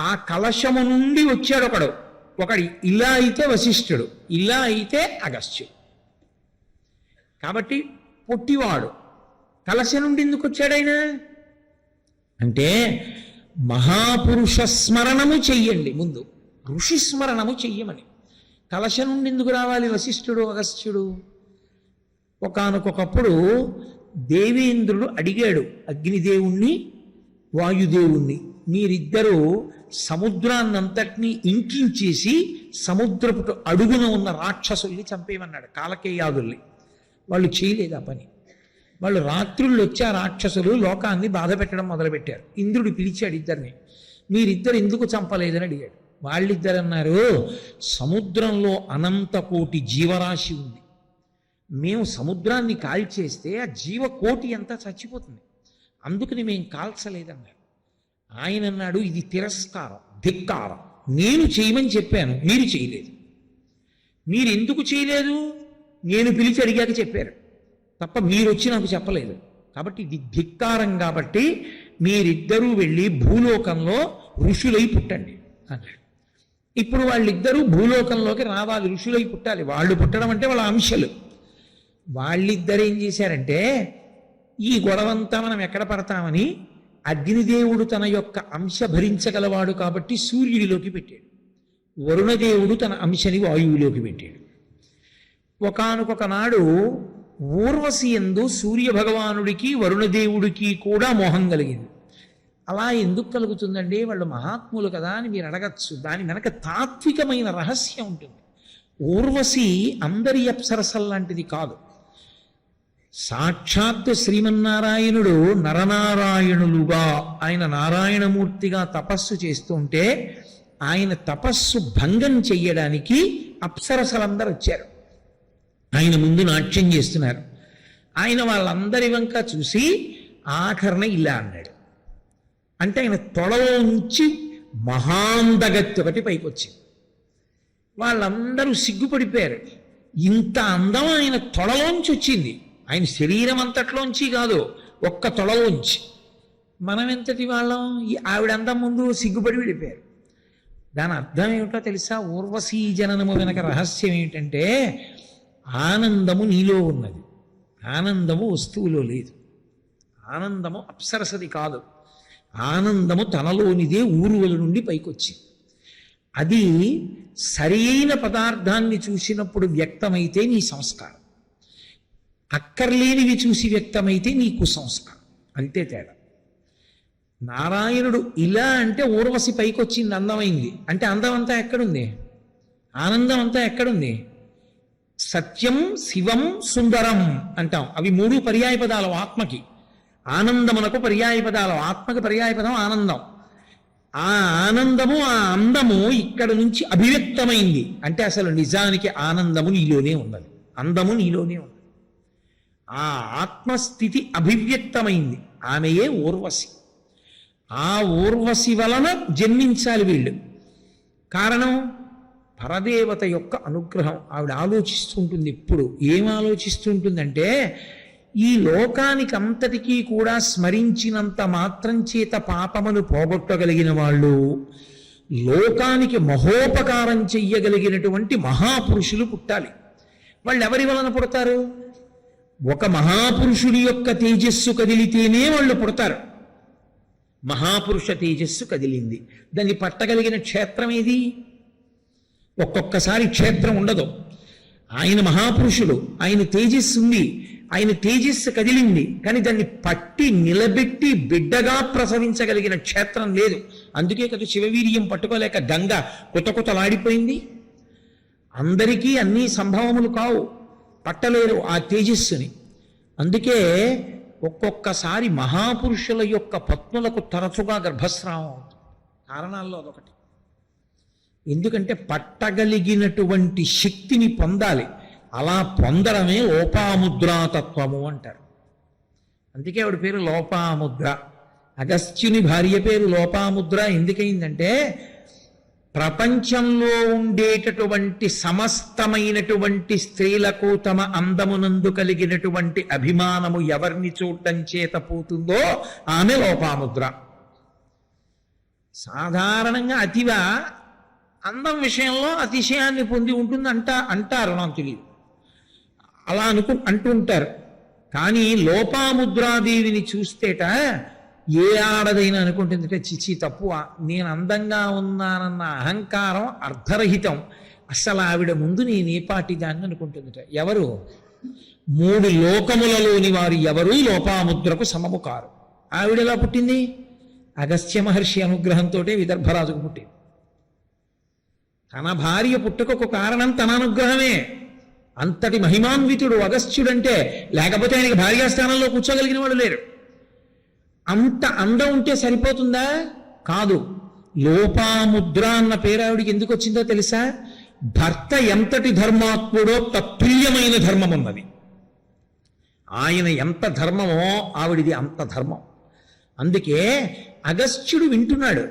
ఆ కలశము నుండి వచ్చాడు ఒకడు ఇలా అయితే వశిష్ఠుడు, ఇలా అయితే అగస్త్యుడు. కాబట్టి పొట్టివాడు కలశ నుండి ఎందుకు వచ్చాడైనా అంటే మహాపురుష స్మరణము చెయ్యండి ముందు, ఋషి స్మరణము చెయ్యమని. కలశ నుండి ఎందుకు రావాలి వశిష్ఠుడు అగస్త్యుడు? ఒకానొకప్పుడు దేవేంద్రుడు అడిగాడు అగ్నిదేవుణ్ణి వాయుదేవుణ్ణి, మీరిద్దరూ సముద్రాన్నంతటినీ ఇంకించేసి సముద్రపు అడుగున ఉన్న రాక్షసుల్ని చంపేయమన్నాడు, కాలకేయాదుల్ని. వాళ్ళు చేయలేదు ఆ పని. వాళ్ళు రాత్రుళ్ళు వచ్చి ఆ రాక్షసులు లోకాన్ని బాధ పెట్టడం మొదలుపెట్టారు. ఇంద్రుడు పిలిచాడు ఇద్దరిని, మీరిద్దరు ఎందుకు చంపలేదని అడిగాడు. వాళ్ళిద్దరు అన్నారు, సముద్రంలో అనంత కోటి జీవరాశి ఉంది, మేము సముద్రాన్ని కాల్చేస్తే ఆ జీవకోటి అంతా చచ్చిపోతుంది, అందుకని మేము కాల్చలేదన్నారు. ఆయన అన్నాడు, ఇది తిరస్కారం, ధిక్కారం, నేను చేయమని చెప్పాను, మీరు చేయలేదు. మీరు ఎందుకు చేయలేదు? నేను పిలిచి అడిగాక చెప్పారు తప్ప మీరు వచ్చి నాకు చెప్పలేదు, కాబట్టి ఇది ధిక్కారం, కాబట్టి మీరిద్దరూ వెళ్ళి భూలోకంలో ఋషులై పుట్టండి అన్నాడు. ఇప్పుడు వాళ్ళిద్దరూ భూలోకంలోకి రావాలి, ఋషులై పుట్టాలి. వాళ్ళు పుట్టడం అంటే వాళ్ళ అంశలు. వాళ్ళిద్దరు ఏం చేశారంటే, ఈ గొడవంతా మనం ఎక్కడ పడతామని అగ్నిదేవుడు తన యొక్క అంశ భరించగలవాడు కాబట్టి సూర్యుడిలోకి పెట్టాడు, వరుణదేవుడు తన అంశని వాయువులోకి పెట్టాడు. ఒకానొక నాడు ఊర్వశి యందు సూర్యభగవానుడికి వరుణదేవుడికి కూడా మోహం కలిగింది. అలా ఎందుకు కలుగుతుందండి, వాళ్ళు మహాత్ములు కదా అని మీరు అడగచ్చు. దాని వెనక తాత్వికమైన రహస్యం ఉంటుంది. ఊర్వశి అందరి అప్సరసల్ లాంటిది కాదు. సాక్షాత్ శ్రీమన్నారాయణుడు నరనారాయణులుగా ఆయన నారాయణమూర్తిగా తపస్సు చేస్తుంటే ఆయన తపస్సు భంగం చెయ్యడానికి అప్సరసలందరూ వచ్చారు. ఆయన ముందు నాట్యం చేస్తున్నారు. ఆయన వాళ్ళందరి వంక చూసి ఆఖరణ ఇలా అన్నాడు. అంటే ఆయన తొడలోంచి మహాందగత్తి ఒకటి పైకి వచ్చింది. వాళ్ళందరూ సిగ్గుపడిపోయారు. ఇంత అందం ఆయన తొడలోంచి వచ్చింది, ఆయన శరీరం అంతట్లోంచి కాదు, ఒక్క తొడలోంచి. మనం ఎంతటి వాళ్ళం, ఆవిడ అందం ముందు సిగ్గుపడి వెళ్ళిపోయారు. దాని అర్థం ఏమిటో తెలుసా? ఊర్వశీ జననము వెనక రహస్యం ఏమిటంటే, ఆనందము నీలో ఉన్నది, ఆనందము వస్తువులో లేదు. ఆనందము అప్సరసది కాదు, ఆనందము తనలోనిదే ఊరువల నుండి పైకొచ్చింది. అది సరి అయిన పదార్థాన్ని చూసినప్పుడు వ్యక్తమైతే నీ సంస్కారం, అక్కర్లేనివి చూసి వ్యక్తమైతే నీ కుసంస్కారం, అంతే తేడా. నారాయణుడు ఇలా అంటే ఊర్వశి పైకొచ్చింది, అందమైంది అంటే అందం అంతా ఎక్కడుంది? ఆనందం అంతా ఎక్కడుంది? సత్యం, శివం, సుందరం అంటాం, అవి మూడు పర్యాయ పదాలు ఆత్మకి. ఆనందమునకు పర్యాయ పదాలు, ఆత్మకి పర్యాయ పదం ఆనందం. ఆ ఆనందము, ఆ అందము ఇక్కడ నుంచి అభివ్యక్తమైంది అంటే అసలు నిజానికి ఆనందము నీలోనే ఉన్నది, అందము నీలోనే ఉన్నది. ఆ ఆత్మస్థితి అభివ్యక్తమైంది, ఆమెయే ఊర్వశి. ఆ ఊర్వశి వలన జన్మించాలి వీళ్ళు. కారణం పరదేవత యొక్క అనుగ్రహం. ఆవిడ ఆలోచిస్తుంటుంది, ఇప్పుడు ఏం ఆలోచిస్తుంటుందంటే, ఈ లోకానికి అంతటికీ కూడా స్మరించినంత మాత్రం చేత పాపమును పోగొట్టగలిగిన వాళ్ళు, లోకానికి మహోపకారం చెయ్యగలిగినటువంటి మహాపురుషులు పుట్టాలి. వాళ్ళు ఎవరి వలన పుడతారు? ఒక మహాపురుషుడి యొక్క తేజస్సు కదిలితేనే వాళ్ళు పుడతారు. మహాపురుష తేజస్సు కదిలింది, దాన్ని పట్టగలిగిన క్షేత్రం ఏది? ఒక్కొక్కసారి క్షేత్రం ఉండదు. ఆయన మహాపురుషుడు, ఆయన తేజస్సు ఉంది, ఆయన తేజస్సు కదిలింది, కానీ దాన్ని పట్టి నిలబెట్టి బిడ్డగా ప్రసవించగలిగిన క్షేత్రం లేదు. అందుకే కదా శివవీర్యం పట్టుకోలేక గంగ కుతకుతలాడిపోయింది. అందరికీ అన్ని సంభవములు కావు, పట్టలేరు ఆ తేజస్సుని. అందుకే ఒక్కొక్కసారి మహాపురుషుల యొక్క పత్నులకు తరచుగా గర్భస్రావం అవుతుంది. కారణాల్లో అదొకటి. ఎందుకంటే పట్టగలిగినటువంటి శక్తిని పొందాలి, అలా పొందడమే లోపాముద్రాతత్వము అంటారు. అందుకే ఆవిడ పేరు లోపాముద్ర. అగస్త్యుని భార్య పేరు లోపాముద్ర ఎందుకయిందంటే, ప్రపంచంలో ఉండేటటువంటి సమస్తమైనటువంటి స్త్రీలకు తమ అందమునందు కలిగినటువంటి అభిమానము ఎవరిని చూడటం చేత పోతుందో ఆమె లోపాముద్ర. సాధారణంగా అతివ అందం విషయంలో అతిశయాన్ని పొంది ఉంటుంది అంటారు, నాకు తెలియదు, అలా అంటూ ఉంటారు. కానీ లోపాముద్రాదేవిని చూస్తేట ఏ ఆడదైనా అనుకుంటుందంటే, చిచి తప్పు, నేను అందంగా ఉన్నానన్న అహంకారం అర్ధరహితం, అసలు ఆవిడ ముందు నేను ఏ పాటి దాన్ని అనుకుంటుందట. ఎవరు? మూడు లోకములలోని వారు ఎవరూ లోపాముద్రకు సమము కారు. ఆవిడ ఎలా పుట్టింది? అగస్త్య మహర్షి అనుగ్రహంతో విదర్భరాజుకు పుట్టింది. తన భార్య పుట్టుకకు కారణం తన అనుగ్రహమే. అంతటి మహిమాన్వితుడు అగస్త్యుడంటే, లేకపోతే ఆయనకి భార్యాస్థానంలో కూర్చోగలిగిన వాడు లేరు. అంత అందం ఉంటే సరిపోతుందా? కాదు. లోపాముద్ర అన్న పేరు ఆవిడికి ఎందుకు వచ్చిందో తెలుసా? భర్త ఎంతటి ధర్మాత్ముడో తత్తుల్యమైన ధర్మం ఉన్నది. ఆయన ఎంత ధర్మమో ఆవిడిది అంత ధర్మం. అందుకే అగస్త్యుడు వింటున్నాడు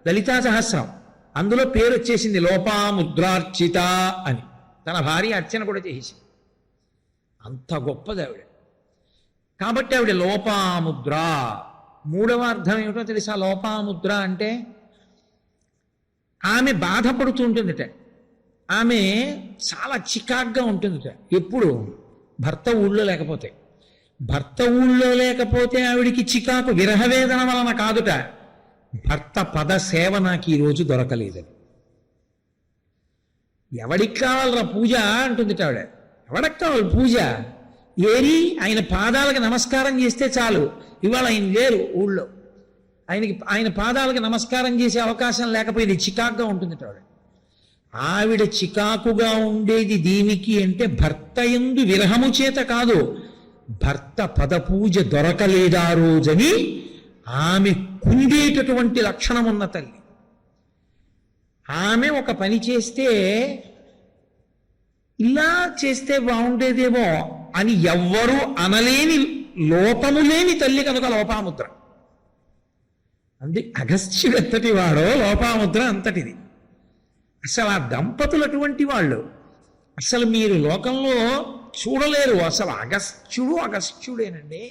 లలితా సహస్రం, అందులో పేరు వచ్చేసింది లోపాముద్రార్చిత అని. తన భార్య అర్చన కూడా చేసేసింది. అంత గొప్పది ఆవిడ. కాబట్టి ఆవిడ లోపాముద్ర. మూడవ అర్థం ఏమిటో తెలుసా? లోపాముద్ర అంటే ఆమె బాధపడుతూ ఉంటుందిట. ఆమె చాలా చికాగ్గా ఉంటుందిట. ఎప్పుడు? భర్త ఊళ్ళో లేకపోతే. భర్త ఊళ్ళో లేకపోతే ఆవిడికి చికాకు విరహవేదన వలన కాదుట, భర్త పద సేవ నాకు ఈరోజు దొరకలేదని. ఎవడికి కావాలరా పూజ అంటుంది ఆవిడ. ఎవడికి కావాలి పూజ? ఏరి ఆయన పాదాలకు నమస్కారం చేస్తే చాలు. ఇవాళ ఆయన లేరు ఊళ్ళో, ఆయన పాదాలకు నమస్కారం చేసే అవకాశం లేకపోయింది, చికాకుగా ఉంటుంది ఆవిడ. ఆవిడ చికాకుగా ఉండేది దీనికి అంటే భర్త యందు విరహము చేత కాదు, భర్త పదపూజ దొరకలేదా రోజని ఆమె కుండేటటువంటి లక్షణం ఉన్న తల్లి. ఆమె ఒక పని చేస్తే ఇలా చేస్తే బాగుండేదేమో అని ఎవ్వరూ అనలేని లోపము లేని తల్లి కనుక లోపాముద్ర. అగస్త్యుడు ఎంతటి వాడో లోపాముద్ర అంతటిది. అసలు ఆ దంపతులు అటువంటి వాళ్ళు అసలు మీరు లోకంలో చూడలేరు. అసలు అగస్త్యుడేనండి,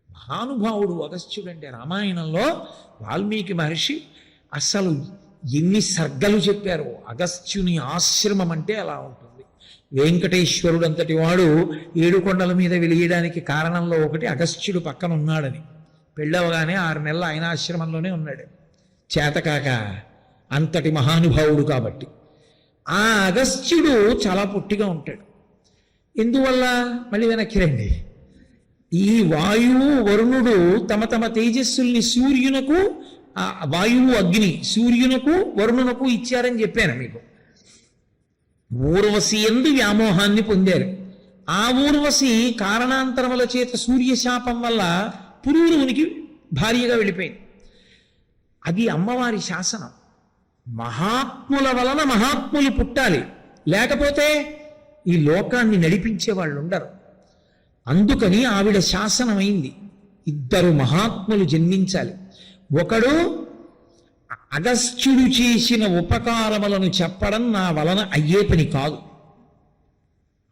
మహానుభావుడు అగస్త్యుడు అంటే. రామాయణంలో వాల్మీకి మహర్షి అసలు ఎన్ని సర్గలు చెప్పారు. అగస్త్యుని ఆశ్రమం అంటే అలా ఉంటుంది. వెంకటేశ్వరుడు అంతటి వాడు 7 కొండల మీద వెలియడానికి కారణంలో ఒకటి అగస్త్యుడు పక్కన ఉన్నాడని. పెళ్ళవగానే 6 నెలలు ఆయన ఆశ్రమంలోనే ఉన్నాడు, చేతకాక. అంతటి మహానుభావుడు కాబట్టి. ఆ అగస్త్యుడు చాలా పొట్టిగా ఉంటాడు. ఎందువల్ల? మళ్ళీ వెనక్కి రండి. ఈ వాయువు వరుణుడు తమ తమ తేజస్సుల్ని సూర్యునకు, వాయువు అగ్ని సూర్యునకు వరుణునకు ఇచ్చారని చెప్పాను మీకు. ఊర్వశి యందు వ్యామోహాన్ని పొందారు. ఆ ఊర్వశి కారణాంతరముల చేత సూర్యశాపం వల్ల పురూరువునికి భార్యగా వెళ్ళిపోయింది. అది అమ్మవారి శాసనం. మహాత్ముల వలన మహాత్ములు పుట్టాలి, లేకపోతే ఈ లోకాన్ని నడిపించే వాళ్ళు ఉండరు. అందుకని ఆవిడ శాసనమైంది, 2 మహాత్ములు జన్మించాలి. ఒకడు అగస్త్యుడు చేసిన ఉపకారములను చెప్పడం నా వలన అయ్యే పని కాదు,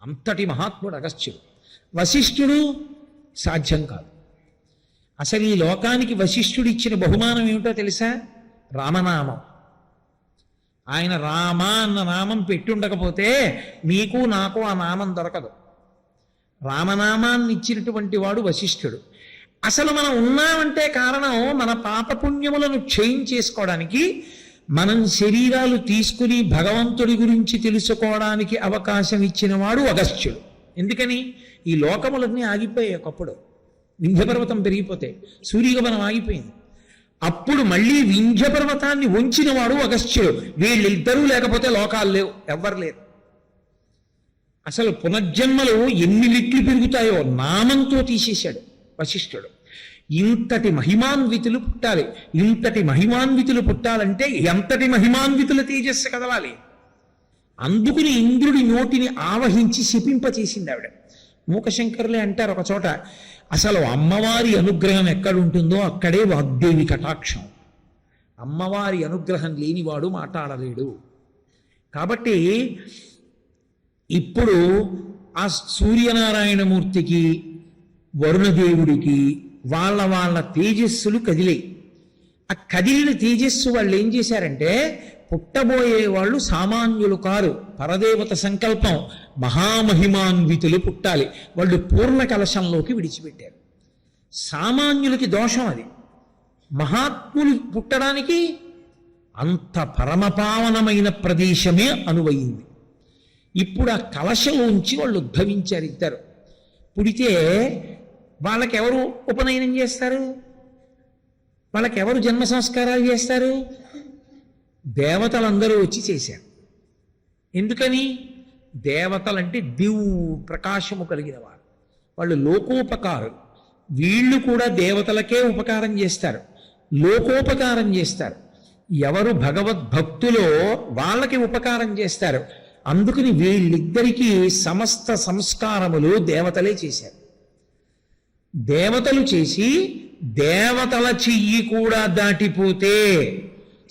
అంతటి మహాత్ముడు అగస్త్యుడు. వశిష్ఠుడు సాధ్యం కాదు. అసలు ఈ లోకానికి వశిష్ఠుడు ఇచ్చిన బహుమానం ఏమిటో తెలుసా? రామనామం. ఆయన రామ అన్న నామం పెట్టుండకపోతే నీకు నాకు ఆ నామం దొరకదు. రామనామాన్ని ఇచ్చినటువంటి వాడు వశిష్ఠుడు. అసలు మనం ఉన్నామంటే కారణం మన పాపపుణ్యములను క్షయించేసుకోవడానికి, మనం శరీరాలు తీసుకుని భగవంతుడి గురించి తెలుసుకోవడానికి అవకాశం ఇచ్చిన వాడు అగస్త్యుడు. ఎందుకని? ఈ లోకములన్నీ ఆగిపోయాయి ఒకప్పుడు. వింధ్యపర్వతం పెరిగిపోతే సూర్యగమనం ఆగిపోయింది. అప్పుడు మళ్ళీ వింధ్యపర్వతాన్ని వంచిన వాడు అగస్త్యుడు. వీళ్ళిద్దరూ లేకపోతే లోకాలు లేవు, ఎవ్వరు లేరు. అసలు పునర్జన్మలు ఎన్ని లిట్లు పెరుగుతాయో నామంతో తీసేశాడు వశిష్ఠుడు. ఇంతటి మహిమాన్వితులు పుట్టాలి. ఇంతటి మహిమాన్వితులు పుట్టాలంటే ఎంతటి మహిమాన్వితుల తేజస్సు కదలాలి. అందుకుని ఇంద్రుడి నోటిని ఆవహించి శపింపచేసింది ఆవిడ. మూకశంకరులే అంటారు ఒక చోట, అసలు అమ్మవారి అనుగ్రహం ఎక్కడుంటుందో అక్కడే వాగ్దేవి కటాక్షం. అమ్మవారి అనుగ్రహం లేనివాడు మాట్లాడలేడు. కాబట్టి ఇప్పుడు ఆ సూర్యనారాయణమూర్తికి వరుణదేవుడికి వాళ్ళ తేజస్సులు కదిలే. ఆ కదిలిన తేజస్సు వాళ్ళు ఏం చేశారంటే, పుట్టబోయే వాళ్ళు సామాన్యులు కారు, పరదేవత సంకల్పం, మహామహిమాన్వితులు పుట్టాలి. వాళ్ళు పూర్ణ కలశంలోకి విడిచిపెట్టారు. సామాన్యులకి దోషం అది. మహాత్ములు పుట్టడానికి అంత పరమపావనమైన ప్రదేశమే అనువయింది. ఇప్పుడు ఆ కలశలోంచి వాళ్ళు ఉద్భవించారు ఇద్దరు. పుడితే వాళ్ళకెవరు ఉపనయనం చేస్తారు? వాళ్ళకెవరు జన్మ సంస్కారాలు చేస్తారు? దేవతలందరూ వచ్చి చేశారు. ఎందుకని? దేవతలంటే దివ్ ప్రకాశము కలిగిన వారు, వాళ్ళు లోకోపకారు. వీళ్ళు కూడా దేవతలకే ఉపకారం చేస్తారు, లోకోపకారం చేస్తారు. ఎవరు భగవద్భక్తులో వాళ్ళకి ఉపకారం చేస్తారు. అందుకని వీళ్ళిద్దరికీ సమస్త సంస్కారములు దేవతలే చేశారు. దేవతలు చేసి దేవతల చెయ్యి కూడా దాటిపోతే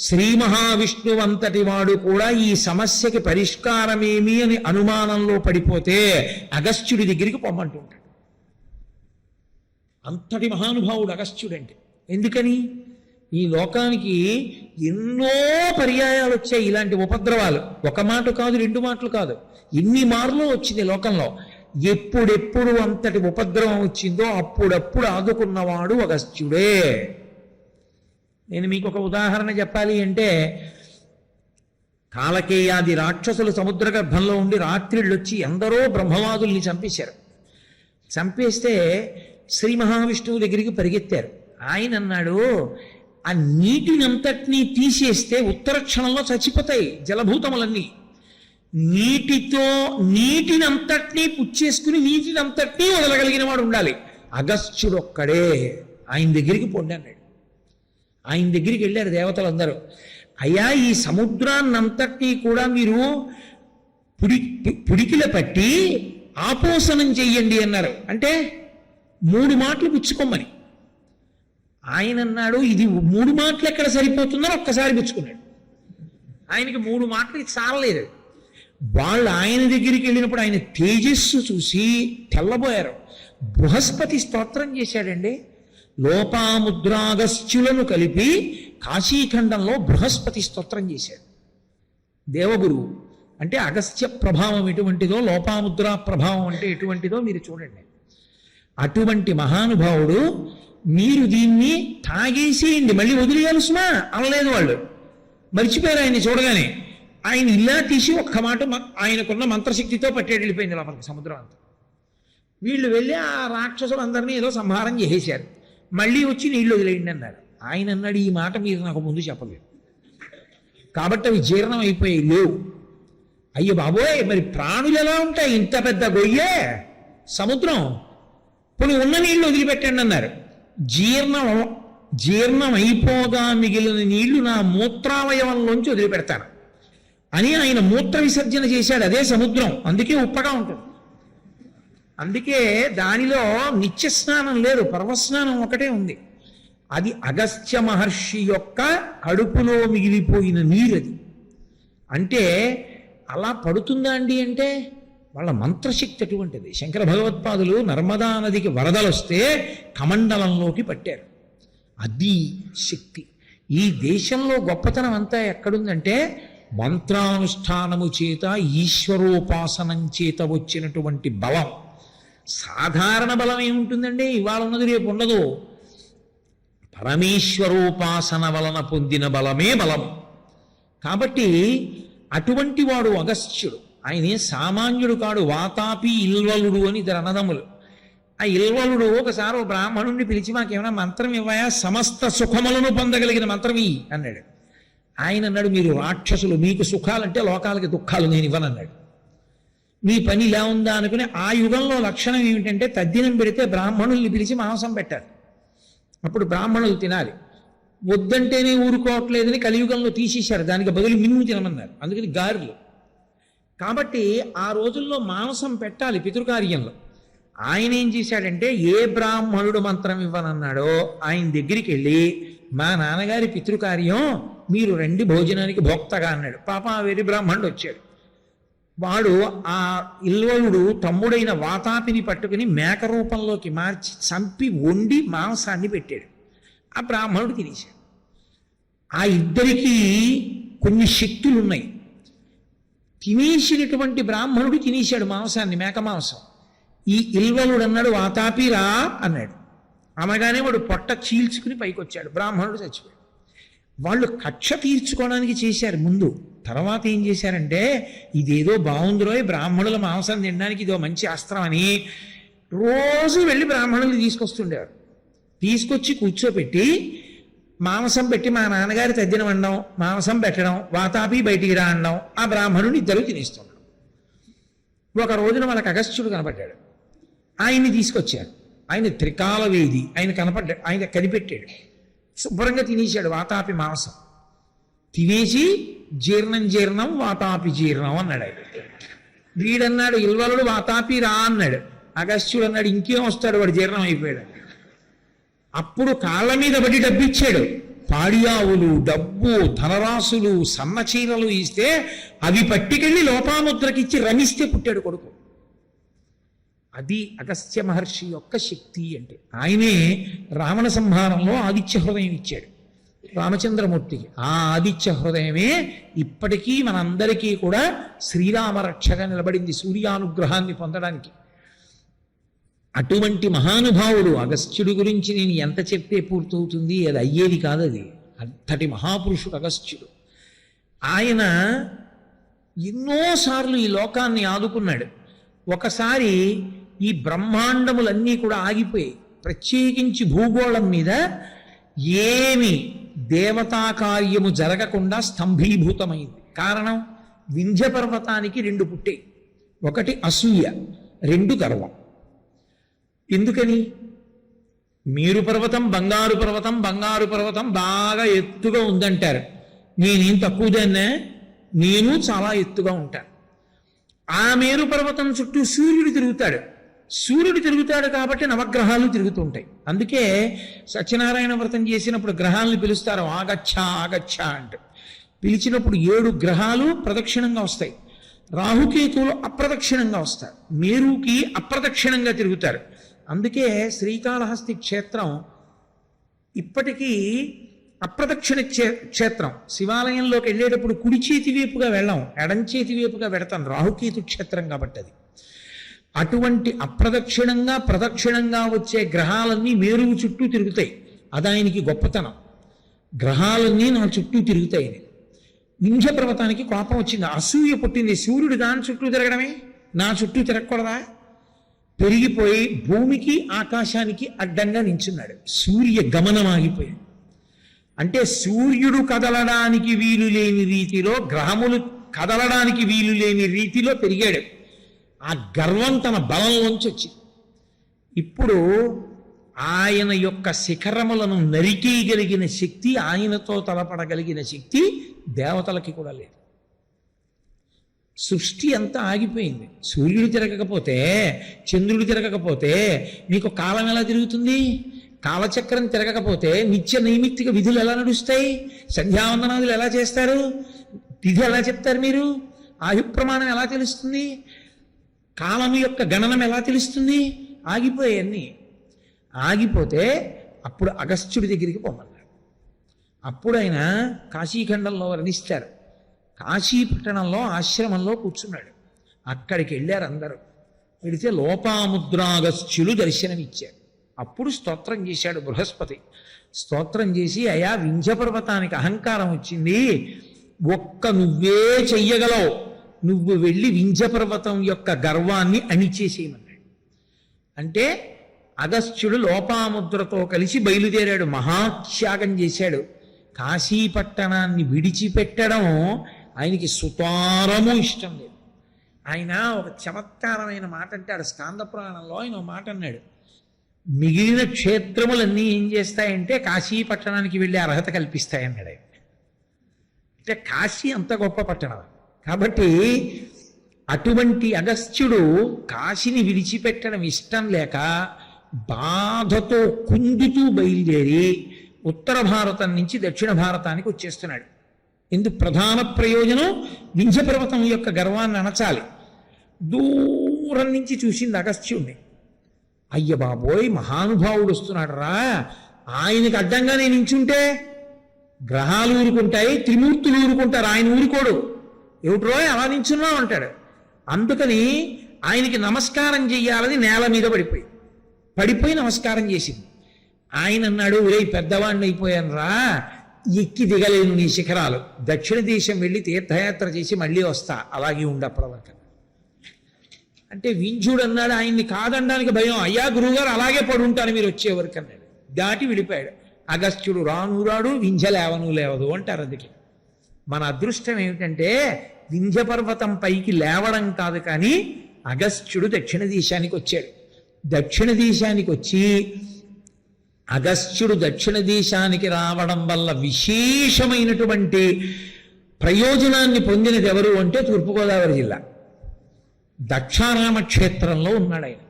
శ్రీ మహావిష్ణువు అంతటి వాడు కూడా ఈ సమస్యకి పరిష్కారమేమి అని అనుమానంలో పడిపోతే అగస్త్యుడి దగ్గరికి పొమ్మంటుంటాడు. అంతటి మహానుభావుడు అగస్త్యుడంటే. ఎందుకని? ఈ లోకానికి ఎన్నో పర్యాయాలు వచ్చాయి ఇలాంటి ఉపద్రవాలు. ఒక మాట కాదు, రెండు మాటలు కాదు, ఎన్ని మార్లు వచ్చింది లోకంలో. ఎప్పుడెప్పుడు అంతటి ఉపద్రవం వచ్చిందో అప్పుడప్పుడు ఆదుకున్నవాడు అగస్త్యుడే. నేను మీకు ఒక ఉదాహరణ చెప్పాలి అంటే, కాలకేయాది రాక్షసులు సముద్ర గర్భంలో ఉండి రాత్రిళ్ళు వచ్చి ఎందరో బ్రహ్మవాదుల్ని చంపేశారు. చంపేస్తే శ్రీ మహావిష్ణువు దగ్గరికి పరిగెత్తారు. ఆయన అన్నాడు, ఆ నీటినంతటినీ తీసేస్తే ఉత్తర క్షణంలో చచ్చిపోతాయి జలభూతములన్నీ. నీటినంతటినీ పుచ్చేసుకుని నీటినంతటినీ వదలగలిగిన వాడు ఉండాలి. అగస్త్యుడు ఒక్కడే. ఆయన దగ్గరికి పొండి అన్నాడు. ఆయన దగ్గరికి వెళ్ళారు దేవతలందరూ. అయ్యా, ఈ సముద్రాన్నంతటినీ కూడా మీరు పుడికిల పట్టి ఆపోసనం చెయ్యండి అన్నారు. అంటే 3 మాటలు పుచ్చుకోమని. ఆయన అన్నాడు, ఇది 3 మాటలు ఎక్కడ సరిపోతుందని ఒక్కసారి పుచ్చుకున్నాడు. ఆయనకి 3 మాటలు చాలలేదు. వాళ్ళు ఆయన దగ్గరికి వెళ్ళినప్పుడు ఆయన తేజస్సు చూసి తెల్లబోయారు. బృహస్పతి స్తోత్రం చేశాడండి. లోపాముద్రాగస్త్యులను కలిపి కాశీఖండంలో బృహస్పతి స్తోత్రం చేశాడు దేవగురువు. అంటే అగస్త్య ప్రభావం ఎటువంటిదో, లోపాముద్రా ప్రభావం అంటే ఎటువంటిదో మీరు చూడండి. అటువంటి మహానుభావుడు, మీరు దీన్ని తాగేసేయండి, మళ్ళీ వదిలేయాలి సుమా అనలేదు వాళ్ళు. మర్చిపోయారు ఆయన్ని చూడగానే. ఆయన ఇలా తీసి ఒక్క మాట ఆయనకున్న మంత్రశక్తితో పట్టేడు వెళ్ళిపోయింది లోపలికి సముద్రం అంతా. వీళ్ళు వెళ్ళి ఆ రాక్షసులందరినీ ఏదో సంహారం చేసేశారు. మళ్ళీ వచ్చి నీళ్ళు వదిలేయండి అన్నారు. ఆయన అన్నాడు, ఈ మాట మీరు నాకు ముందు చెప్పలేదు కాబట్టి అవి జీర్ణం అయిపోయి లేవు. అయ్యో బాబోయ్, మరి ప్రాణులు ఎలా ఉంటాయి? ఇంత పెద్ద గొయ్యే సముద్రం, కొన్ని ఉన్న నీళ్లు వదిలిపెట్టండి అన్నారు. జీర్ణం అయిపోగా మిగిలిన నీళ్లు నా మూత్రావయవంలోంచి వదిలిపెడతాను అని ఆయన మూత్ర విసర్జన చేశాడు. అదే సముద్రం, అందుకే ఉప్పగా ఉంటుంది. అందుకే దానిలో నిత్య స్నానం లేదు, పర్వస్నానం ఒకటే ఉంది. అది అగస్త్య మహర్షి యొక్క కడుపులో మిగిలిపోయిన నీరది. అంటే అలా పడుతుందా అండి అంటే వాళ్ళ మంత్రశక్తి అటువంటిది. శంకర భగవత్పాదులు నర్మదా నదికి వరదలు వస్తే కమండలంలోకి పట్టారు. అది శక్తి. ఈ దేశంలో గొప్పతనం అంతా ఎక్కడుందంటే మంత్రానుష్ఠానము చేత, ఈశ్వరోపాసనం చేత వచ్చినటువంటి బలం. సాధారణ బలం ఏముంటుందండి? ఇవాళ ఉన్నది రేపు ఉండదు. పరమేశ్వరోపాసన వలన పొందిన బలమే బలము. కాబట్టి అటువంటి వాడు అగస్త్యుడు. ఆయన సామాన్యుడు కాడు. వాతాపి ఇల్వలుడు అని ఇద్దరు అన్నదమ్ములు. ఆ ఇల్వలుడు ఒకసారి ఓ బ్రాహ్మణుడిని పిలిచి, మాకేమైనా మంత్రం ఇవ్వయా, సమస్త సుఖములను పొందగలిగిన మంత్రం ఇయ్యి అన్నాడు. ఆయన అన్నాడు, మీరు రాక్షసులు, మీకు సుఖాలంటే లోకాలకి దుఃఖాలు నేను ఇవ్వనన్నాడు. మీ పని ఇలా ఉందా అనుకుని, ఆ యుగంలో లక్షణం ఏమిటంటే తద్దినం పెడితే బ్రాహ్మణుల్ని పిలిచి మాంసం పెట్టారు. అప్పుడు బ్రాహ్మణులు తినాలి. వద్దంటేనే ఊరుకోవట్లేదని కలియుగంలో తీసేశారు. దానికి బదులు మినుము తినమన్నారు. అందుకని గారెలు. కాబట్టి ఆ రోజుల్లో మాంసం పెట్టాలి పితృకార్యంలో. ఆయన ఏం చేశాడంటే, ఏ బ్రాహ్మణుడు మంత్రం ఇవ్వనన్నాడో ఆయన దగ్గరికి వెళ్ళి, మా నాన్నగారి పితృకార్యం, మీరు రండి భోజనానికి భోక్తగా అన్నాడు. పాప వేరే బ్రాహ్మణుడు వచ్చాడు. వాడు ఆ ఇల్వలుడు తమ్ముడైన వాతాపిని పట్టుకుని మేక రూపంలోకి మార్చి చంపి వండి మాంసాన్ని పెట్టాడు. ఆ బ్రాహ్మణుడు తినేశాడు. ఆ ఇద్దరికీ కొన్ని శక్తులు ఉన్నాయి. తినేసినటువంటి బ్రాహ్మణుడు తినేశాడు మాంసాన్ని, మేక మాంసం. ఈ ఇల్వలుడు అన్నాడు, వాతాపిరా అన్నాడు. అనగానే వాడు పొట్ట చీల్చుకుని పైకి వచ్చాడు. బ్రాహ్మణుడు చచ్చిపోయాడు. వాళ్ళు కక్ష తీర్చుకోవడానికి చేశారు ముందు. తర్వాత ఏం చేశారంటే, ఇదేదో బాగుందిరో, బ్రాహ్మణుల మాంసం తినడానికి ఇదో మంచి అస్త్రం అని రోజు వెళ్ళి బ్రాహ్మణులు తీసుకొస్తుండేవారు. తీసుకొచ్చి కూర్చోపెట్టి మాంసం పెట్టి, మా నాన్నగారి తద్దినం అనడం, మాంసం పెట్టడం, వాతాపి బయటికి రా అనడం, ఆ బ్రాహ్మణుని ఇద్దరు తినేస్తున్నాడు. ఒక రోజున వాళ్ళకి అగస్త్యుడు కనపడ్డాడు. ఆయన్ని తీసుకొచ్చారు. ఆయన త్రికాలవేది. ఆయన కనిపెట్టాడు. శుభ్రంగా తినేశాడు వాతాపి మాంసం. తినేసి జీర్ణం జీర్ణం వాతాపి జీర్ణం అన్నాడు ఆయన. వీడన్నాడు ఇల్వలుడు వాతాపి రా అన్నాడు. అగస్త్యుడు అన్నాడు ఇంకేం వస్తాడు, వాడు జీర్ణం అయిపోయాడు. అప్పుడు కాళ్ళ మీద పడి డబ్బిచ్చాడు. పాడియావులు, డబ్బు, ధనరాశులు, సన్నచీరలు ఇస్తే అవి పట్టుకెళ్ళి లోపాముద్రకిచ్చి రమిస్తే పుట్టాడు కొడుకు. అది అగస్త్య మహర్షి యొక్క శక్తి అంటే. ఆయనే రావణ సంహారంలో ఆదిత్య హృదయం ఇచ్చాడు రామచంద్రమూర్తికి. ఆ ఆదిత్య హృదయమే ఇప్పటికీ మనందరికీ కూడా శ్రీరామ రక్షగా నిలబడింది సూర్యానుగ్రహాన్ని పొందడానికి. అటువంటి మహానుభావుడు అగస్త్యుడి గురించి నేను ఎంత చెప్తే పూర్తవుతుంది, అది అయ్యేది కాదు. అది అంతటి మహాపురుషుడు అగస్త్యుడు. ఆయన ఎన్నోసార్లు ఈ లోకాన్ని ఆదుకున్నాడు. ఒకసారి ఈ బ్రహ్మాండములన్నీ కూడా ఆగిపోయాయి. ప్రత్యేకించి భూగోళం మీద ఏమి దేవతా కార్యము జరగకుండా స్తంభీభూతమైంది. కారణం, వింధ్య పర్వతానికి 2 పుట్టాయి. ఒకటి అసూయ, 2 గర్వం. ఎందుకని? మేరు పర్వతం బంగారు పర్వతం, బంగారు పర్వతం బాగా ఎత్తుగా ఉందంటారు. నేనేం తక్కువదాన్నే, నేను చాలా ఎత్తుగా ఉంటాను. ఆ మేరు పర్వతం చుట్టూ సూర్యుడు తిరుగుతాడు. సూర్యుడు తిరుగుతాడు కాబట్టి నవగ్రహాలు తిరుగుతూ ఉంటాయి. అందుకే సత్యనారాయణ వ్రతం చేసినప్పుడు గ్రహాలను పిలుస్తారు ఆగచ్చ ఆగచ్చ అంటే. పిలిచినప్పుడు 7 గ్రహాలు ప్రదక్షిణంగా వస్తాయి. రాహుకేతువులు అప్రదక్షిణంగా వస్తారు. మేరుకి అప్రదక్షిణంగా తిరుగుతారు. అందుకే శ్రీకాళహస్తి క్షేత్రం ఇప్పటికీ అప్రదక్షిణ క్షేత్రం. శివాలయంలోకి వెళ్ళేటప్పుడు కుడి చేతి వైపుగా వెళ్ళాం, ఎడం చేతి వైపుగా వెడతాం. రాహుకేతు క్షేత్రం కాబట్టి అది. అటువంటి అప్రదక్షిణంగా ప్రదక్షిణంగా వచ్చే గ్రహాలన్నీ మేరువు చుట్టూ తిరుగుతాయి. అది ఆయనకి గొప్పతనం. గ్రహాలన్నీ నా చుట్టూ తిరుగుతాయి. వింధ్య పర్వతానికి కోపం వచ్చింది, అసూయ పుట్టింది. సూర్యుడు దాని చుట్టూ తిరగడమే, నా చుట్టూ తిరగకూడదా? పెరిగిపోయి భూమికి ఆకాశానికి అడ్డంగా నించున్నాడు. సూర్య గమనం ఆగిపోయాడు. అంటే సూర్యుడు కదలడానికి వీలు లేని రీతిలో, గ్రహములు కదలడానికి వీలు లేని రీతిలో పెరిగాడు. ఆ గర్వం తన బలంలోంచి వచ్చింది. ఇప్పుడు ఆయన యొక్క శిఖరములను నరికేయగలిగిన శక్తి, ఆయనతో తలపడగలిగిన శక్తి దేవతలకి కూడా లేదు. సృష్టి అంతా ఆగిపోయింది. సూర్యుడు తిరగకపోతే, చంద్రుడు తిరగకపోతే నీకు కాలం ఎలా తిరుగుతుంది? కాలచక్రం తిరగకపోతే నిత్య నైమిత్తిక విధులు ఎలా నడుస్తాయి? సంధ్యావందనాదులు ఎలా చేస్తారు? తిథి ఎలా చెప్తారు మీరు? ఆయు ప్రమాణం ఎలా తెలుస్తుంది? కాలం యొక్క గణనం ఎలా తెలుస్తుంది? ఆగిపోయాయన్నీ. ఆగిపోతే అప్పుడు అగస్త్యుడి దగ్గరికి పోమన్నాడు. అప్పుడు ఆయన కాశీఖండంలో వర్ణిస్తారు. కాశీపట్టణంలో ఆశ్రమంలో కూర్చున్నాడు. అక్కడికి వెళ్ళారు అందరూ. వెళితే లోపాముద్రాగస్త్యులు దర్శనమిచ్చాడు. అప్పుడు స్తోత్రం చేశాడు బృహస్పతి. స్తోత్రం చేసి, అయా వింధ్య పర్వతానికి అహంకారం వచ్చింది, ఒక్క నువ్వే చెయ్యగలవు, నువ్వు వెళ్ళి వింధ్య పర్వతం యొక్క గర్వాన్ని అణిచేసేయమన్నాడు. అంటే అగస్త్యుడు లోపాముద్రతో కలిసి బయలుదేరాడు. మహాత్యాగం చేశాడు. కాశీపట్టణాన్ని విడిచిపెట్టడం ఆయనకి సుతారము ఇష్టం లేదు. ఆయన ఒక చమత్కారమైన మాట అంటాడు స్కాంద పురాణంలో. ఆయన ఒక మాట అన్నాడు, మిగిలిన క్షేత్రములన్నీ ఏం చేస్తాయంటే కాశీపట్టణానికి వెళ్ళే అర్హత కల్పిస్తాయన్నాడు ఆయన. అంటే కాశీ అంత గొప్ప పట్టణం కాబట్టి అటువంటి అగస్త్యుడు కాశీని విడిచిపెట్టడం ఇష్టం లేక బాధతో కుందుతూ బయలుదేరి ఉత్తర భారతం నుంచి దక్షిణ భారతానికి వచ్చేస్తున్నాడు. ఇందుకు ప్రధాన ప్రయోజనం వింధ్య పర్వతం యొక్క గర్వాన్ని అణచాలి. దూరం నుంచి చూసింది అగస్త్యుడిని. అయ్య బాబోయ్, మహానుభావుడు వస్తున్నాడు రా, ఆయనకి అడ్డంగా నేను నించుంటే గ్రహాలు ఊరుకుంటాయి, త్రిమూర్తులు ఊరుకుంటారు, ఆయన ఊరుకోడు. ఏమిట్రో అలా నించున్నావు అంటాడు. అందుకని ఆయనకి నమస్కారం చెయ్యాలని నేల మీద పడిపోయి నమస్కారం చేసింది. ఆయన అన్నాడు, ఒరే పెద్దవాడిని అయిపోయాను రా, ఎక్కి దిగలేను నీ శిఖరాలు, దక్షిణ దేశం వెళ్ళి తీర్థయాత్ర చేసి మళ్ళీ వస్తా, అలాగే ఉండప్పటివరకు. అంటే వింధ్యుడు అన్నాడు, ఆయన్ని కాదనడానికి భయం, అయ్యా గురువుగారు అలాగే పడుంటాను మీరు వచ్చేవరకు అన్నాడు. దాటి విడిపోయాడు. అగస్త్యుడు రాను రాడు, వింధ్య లేవను లేవదు అంటారు. అందుకే మన అదృష్టం ఏమిటంటే వింధ్య పర్వతం పైకి లేవడం కాదు, కానీ అగస్త్యుడు దక్షిణ దేశానికి వచ్చాడు. దక్షిణ దేశానికి వచ్చి అగస్త్యుడు దక్షిణ దేశానికి రావడం వల్ల విశేషమైనటువంటి ప్రయోజనాన్ని పొందినది ఎవరు అంటే తూర్పుగోదావరి జిల్లా దక్షారామ క్షేత్రంలో ఉన్నాడు ఆయన.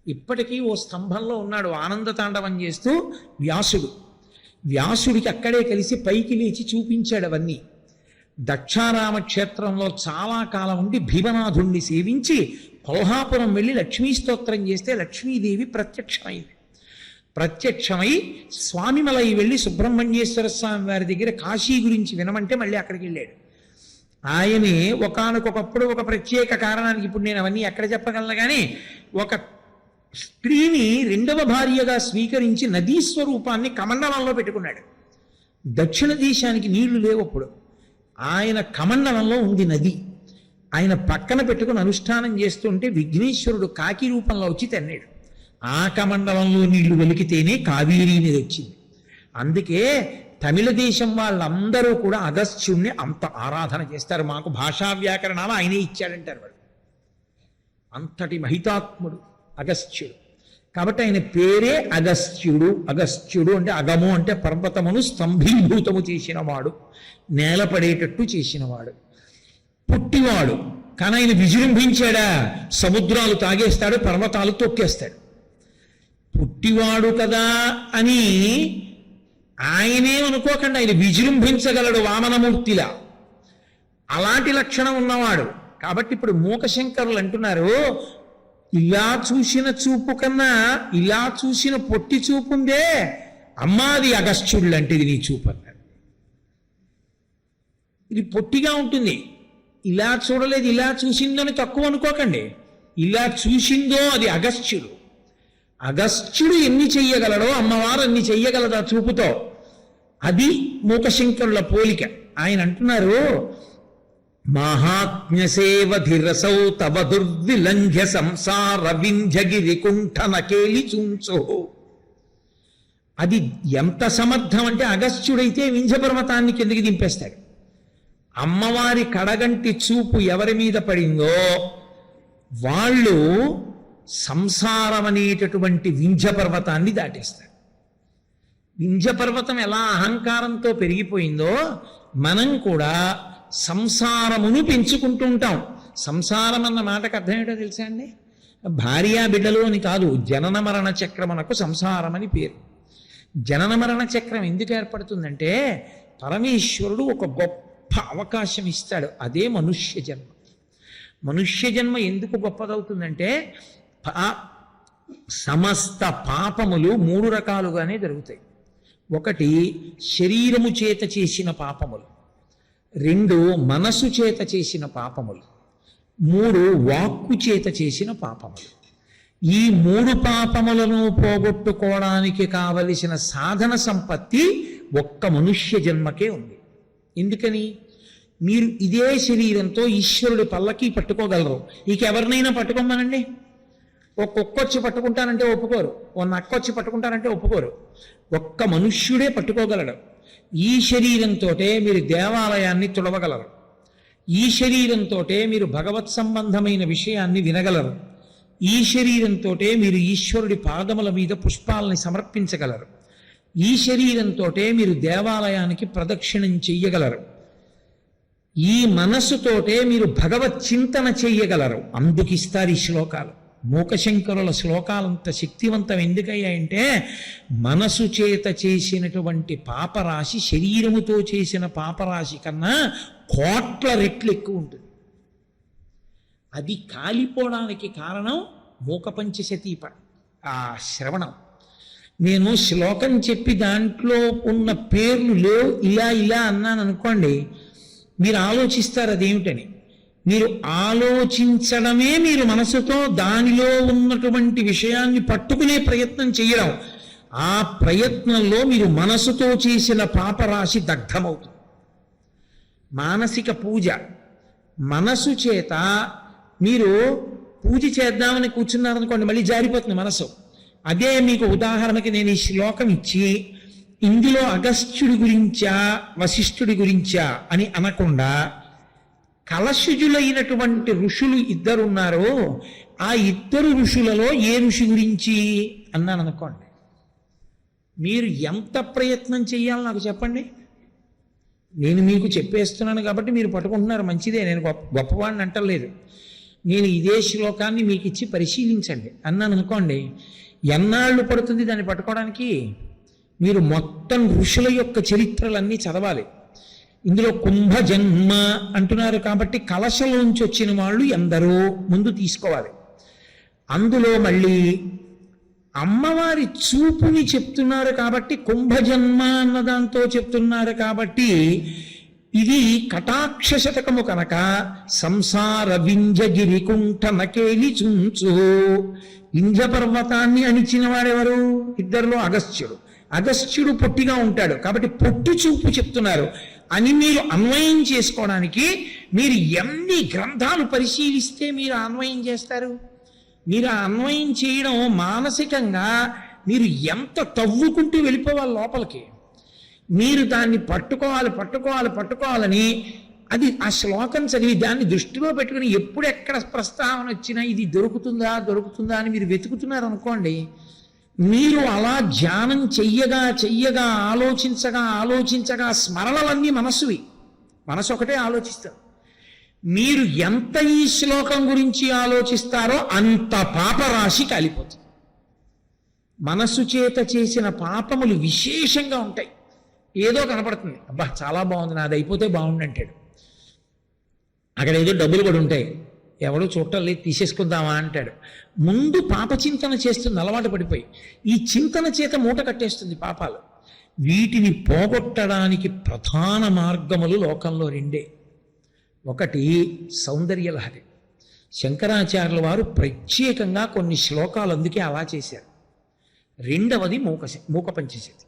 ఇప్పటికీ ఓ స్తంభంలో ఉన్నాడు ఆనంద తాండవం చేస్తూ వ్యాసుడికి అక్కడే కలిసి పైకి లేచి చూపించాడు అవన్నీ. దక్షారామ క్షేత్రంలో చాలా కాలం ఉండి భీమనాథుణ్ణి సేవించి కొల్హాపురం వెళ్ళి లక్ష్మీ స్తోత్రం చేస్తే లక్ష్మీదేవి ప్రత్యక్షమై స్వామిమలై వెళ్ళి సుబ్రహ్మణ్యేశ్వర స్వామి వారి దగ్గర కాశీ గురించి వినమంటే మళ్ళీ అక్కడికి వెళ్ళాడు. ఆయనే ఒకానొకప్పుడు ఒక ప్రత్యేక కారణానికి, ఇప్పుడు నేను అవన్నీ ఎక్కడ చెప్పగలను కానీ, ఒక స్త్రీని రెండవ భార్యగా స్వీకరించి నదీ స్వరూపాన్ని కమండలంలో పెట్టుకున్నాడు. దక్షిణ దేశానికి నీళ్లు లేవు అప్పుడు. ఆయన కమండలంలో ఉంది నది. ఆయన పక్కన పెట్టుకుని అనుష్ఠానం చేస్తుంటే విఘ్నేశ్వరుడు కాకి రూపంలో వచ్చి తన్నాడు. ఆ కమండలంలో నీళ్లు వెలికితేనే కావేరీ నది వచ్చింది. అందుకే తమిళ దేశం వాళ్ళందరూ కూడా అగస్త్యుణ్ణి అంత ఆరాధన చేస్తారు. మాకు భాషా వ్యాకరణాలు ఆయనే ఇచ్చాడంటారు వాడు. అంతటి మహితాత్ముడు అగస్త్యుడు. కాబట్టి ఆయన పేరే అగస్త్యుడు. అగస్త్యుడు అంటే అగము అంటే పర్వతమును స్తంభీభూతము చేసినవాడు, నేలపడేటట్టు చేసినవాడు, పుట్టివాడు. కానీ ఆయన విజృంభించాడా? సముద్రాలు తాగేస్తాడు, పర్వతాలు తొక్కేస్తాడు. పుట్టివాడు కదా అని ఆయనే అనుకోకుండా ఆయన విజృంభించగలడు వామనమూర్తిలా. అలాంటి లక్షణం ఉన్నవాడు. కాబట్టి ఇప్పుడు మూకశంకరులు అంటున్నారు, ఇలా చూసిన చూపు కన్నా ఇలా చూసిన పొట్టి చూపు ఉందే అమ్మాది అగస్త్యుడు లాంటిది నీ చూపు అన్నాడు. ఇది పొట్టిగా ఉంటుంది. ఇలా చూడలేదు, ఇలా చూసిందని తక్కువ అనుకోకండి. ఇలా చూసిందో అది అగస్త్యుడు. అగస్త్యుడు ఎన్ని చెయ్యగలడో అమ్మవారు అన్ని చెయ్యగలదా చూపుతో. అది మూకశంకరుల పోలిక. ఆయన అంటున్నారు, మహాత్మ్యసేవధిరసౌ తవ దుర్విలంఘ్య సంసార వింధ్యగిరి కుంఠన కేలి చూంచో. అది ఎంత సమర్థం అంటే అగస్త్యుడైతే వింధ్య పర్వతాన్ని కిందకి దింపేస్తాడు. అమ్మవారి కడగంటి చూపు ఎవరి మీద పడిందో వాళ్ళు సంసారం అనేటటువంటి వింధ్య పర్వతాన్ని దాటేస్తారు. వింధ్య పర్వతం ఎలా అహంకారంతో పెరిగిపోయిందో మనం కూడా సంసారమును పెంచుకుంటూ ఉంటాం. సంసారం అన్న మాటకు అర్థం ఏంటో తెలుసా అండి? భార్యా బిడ్డలు అని కాదు, జనన మరణ చక్రమునకు సంసారం అని పేరు. జనన మరణ చక్రం ఎందుకు ఏర్పడుతుందంటే పరమేశ్వరుడు ఒక గొప్ప అవకాశం ఇస్తాడు. అదే మనుష్య జన్మ. మనుష్య జన్మ ఎందుకు గొప్పదవుతుందంటే సమస్త పాపములు 3 రకాలుగానే జరుగుతాయి. ఒకటి శరీరము చేత చేసిన పాపములు, 2 మనసు చేత చేసిన పాపములు, 3 వాక్కు చేత చేసిన పాపములు. ఈ 3 పాపములను పోగొట్టుకోవడానికి కావలసిన సాధన సంపత్తి ఒక్క మనుష్య జన్మకే ఉంది. ఎందుకని? మీరు ఇదే శరీరంతో ఈశ్వరుడి పల్లకి పట్టుకోగలరు. ఇక ఎవరినైనా పట్టుకోమనండి. ఓ కుక్కొచ్చి పట్టుకుంటానంటే ఒప్పుకోరు, ఓ నక్కొచ్చి పట్టుకుంటానంటే ఒప్పుకోరు. ఒక్క మనుష్యుడే పట్టుకోగలడు. ఈ శరీరంతో మీరు దేవాలయాన్ని తుడవగలరు. ఈ శరీరంతో మీరు భగవత్ సంబంధమైన విషయాన్ని వినగలరు. ఈ శరీరంతో మీరు ఈశ్వరుడి పాదముల మీద పుష్పాలని సమర్పించగలరు. ఈ శరీరంతో మీరు దేవాలయానికి ప్రదక్షిణం చెయ్యగలరు. ఈ మనస్సుతోటే మీరు భగవత్ చింతన చెయ్యగలరు. అందుకిస్తారు ఈ శ్లోకాలు. మూకశంకరుల శ్లోకాలంత శక్తివంతం ఎందుకయ్యాయంటే మనసు చేత చేసినటువంటి పాపరాశి శరీరముతో చేసిన పాపరాశి కన్నా 1,000,000 రెట్లు ఎక్కువ ఉంటుంది. అది కాలిపోవడానికి కారణం మూకపంచశతీ ఆ శ్రవణం. నేను శ్లోకం చెప్పి దాంట్లో ఉన్న పేర్లు లేవు ఇలా ఇలా అన్నాను అనుకోండి, మీరు ఆలోచిస్తారు అదేమిటని. మీరు ఆలోచించడమే మీరు మనసుతో దానిలో ఉన్నటువంటి విషయాన్ని పట్టుకునే ప్రయత్నం చేయడం. ఆ ప్రయత్నంలో మీరు మనసుతో చేసిన పాపరాశి దగ్ధమవుతుంది. మానసిక పూజ, మనసు చేత మీరు పూజ చేద్దామని కూర్చున్నారనుకోండి, మళ్ళీ జారిపోతుంది మనసు. అదే మీకు ఉదాహరణకి నేను ఈ శ్లోకం ఇచ్చి ఇందులో అగస్త్యుడి గురించా వశిష్ఠుడి గురించా అని అనకుండా కలశుజులైనటువంటి ఋషులు 2 ఉన్నారు, ఆ 2 ఋషులలో ఏ ఋషి గురించి అన్నాను అనుకోండి, మీరు ఎంత ప్రయత్నం చేయాలో నాకు చెప్పండి. నేను మీకు చెప్పేస్తున్నాను కాబట్టి మీరు పట్టుకుంటున్నారు, మంచిదే, నేను గొప్పవాడిని అంటలేదు. నేను ఇదే శ్లోకాన్ని మీకు ఇచ్చి పరిశీలించండి అన్నాను అనుకోండి, ఎన్నాళ్ళు పడుతుంది దాన్ని పట్టుకోవడానికి? మీరు మొత్తం ఋషుల యొక్క చరిత్రలన్నీ చదవాలి. ఇందులో కుంభజన్మ అంటున్నారు కాబట్టి కలశలోంచి వచ్చిన వాళ్ళు ఎందరో ముందు తీసుకోవాలి. అందులో మళ్ళీ అమ్మవారి చూపుని చెప్తున్నారు కాబట్టి కుంభజన్మ అన్న దాంతో చెప్తున్నారు కాబట్టి ఇది కటాక్ష శతకము కనుక సంసార వింజగిరి కుంఠ నకేలి చుంచు. వింజ పర్వతాన్ని అణిచిన వాడెవరు? ఇద్దరిలో అగస్త్యుడు. అగస్త్యుడు పొట్టిగా ఉంటాడు కాబట్టి పొట్టి చూపు చెప్తున్నారు అని మీరు అన్వయం చేసుకోవడానికి మీరు ఎన్ని గ్రంథాలు పరిశీలిస్తే మీరు అన్వయం చేస్తారు? మీరు ఆ అన్వయం చేయడం మానసికంగా మీరు ఎంత తవ్వుకుంటూ వెళ్ళిపోవాలి లోపలికి. మీరు దాన్ని పట్టుకోవాలని అది ఆ శ్లోకం చదివి దాన్ని దృష్టిలో పెట్టుకుని ఎప్పుడు ఎక్కడ ప్రస్తావన వచ్చినా ఇది దొరుకుతుందా అని మీరు వెతుకుతున్నారు అనుకోండి, మీరు అలా ధ్యానం చెయ్యగా ఆలోచించగా స్మరణలన్నీ మనసు ఒకటే ఆలోచిస్తారు. మీరు ఎంత ఈ శ్లోకం గురించి ఆలోచిస్తారో అంత పాపరాశి కాలిపోతుంది. మనసు చేత చేసిన పాపములు విశేషంగా ఉంటాయి. ఏదో కనపడుతుంది, అబ్బా చాలా బాగుంది, నాది అయిపోతే బాగుండు అంటాడు. అక్కడ ఏదో డబ్బులు కూడా ఉంటాయి, ఎవడో చూడటం లేదు, తీసేసుకుందామా అంటాడు. ముందు పాప చింతన చేస్తుంది అలవాటు పడిపోయి. ఈ చింతన చేత మూట కట్టేస్తుంది పాపాలు. వీటిని పోగొట్టడానికి ప్రధాన మార్గములు లోకంలో రెండే. ఒకటి సౌందర్యలహరి. శంకరాచార్యుల వారు ప్రత్యేకంగా కొన్ని శ్లోకాలు అందుకే అలా చేశారు. రెండవది మూక పంచశతి.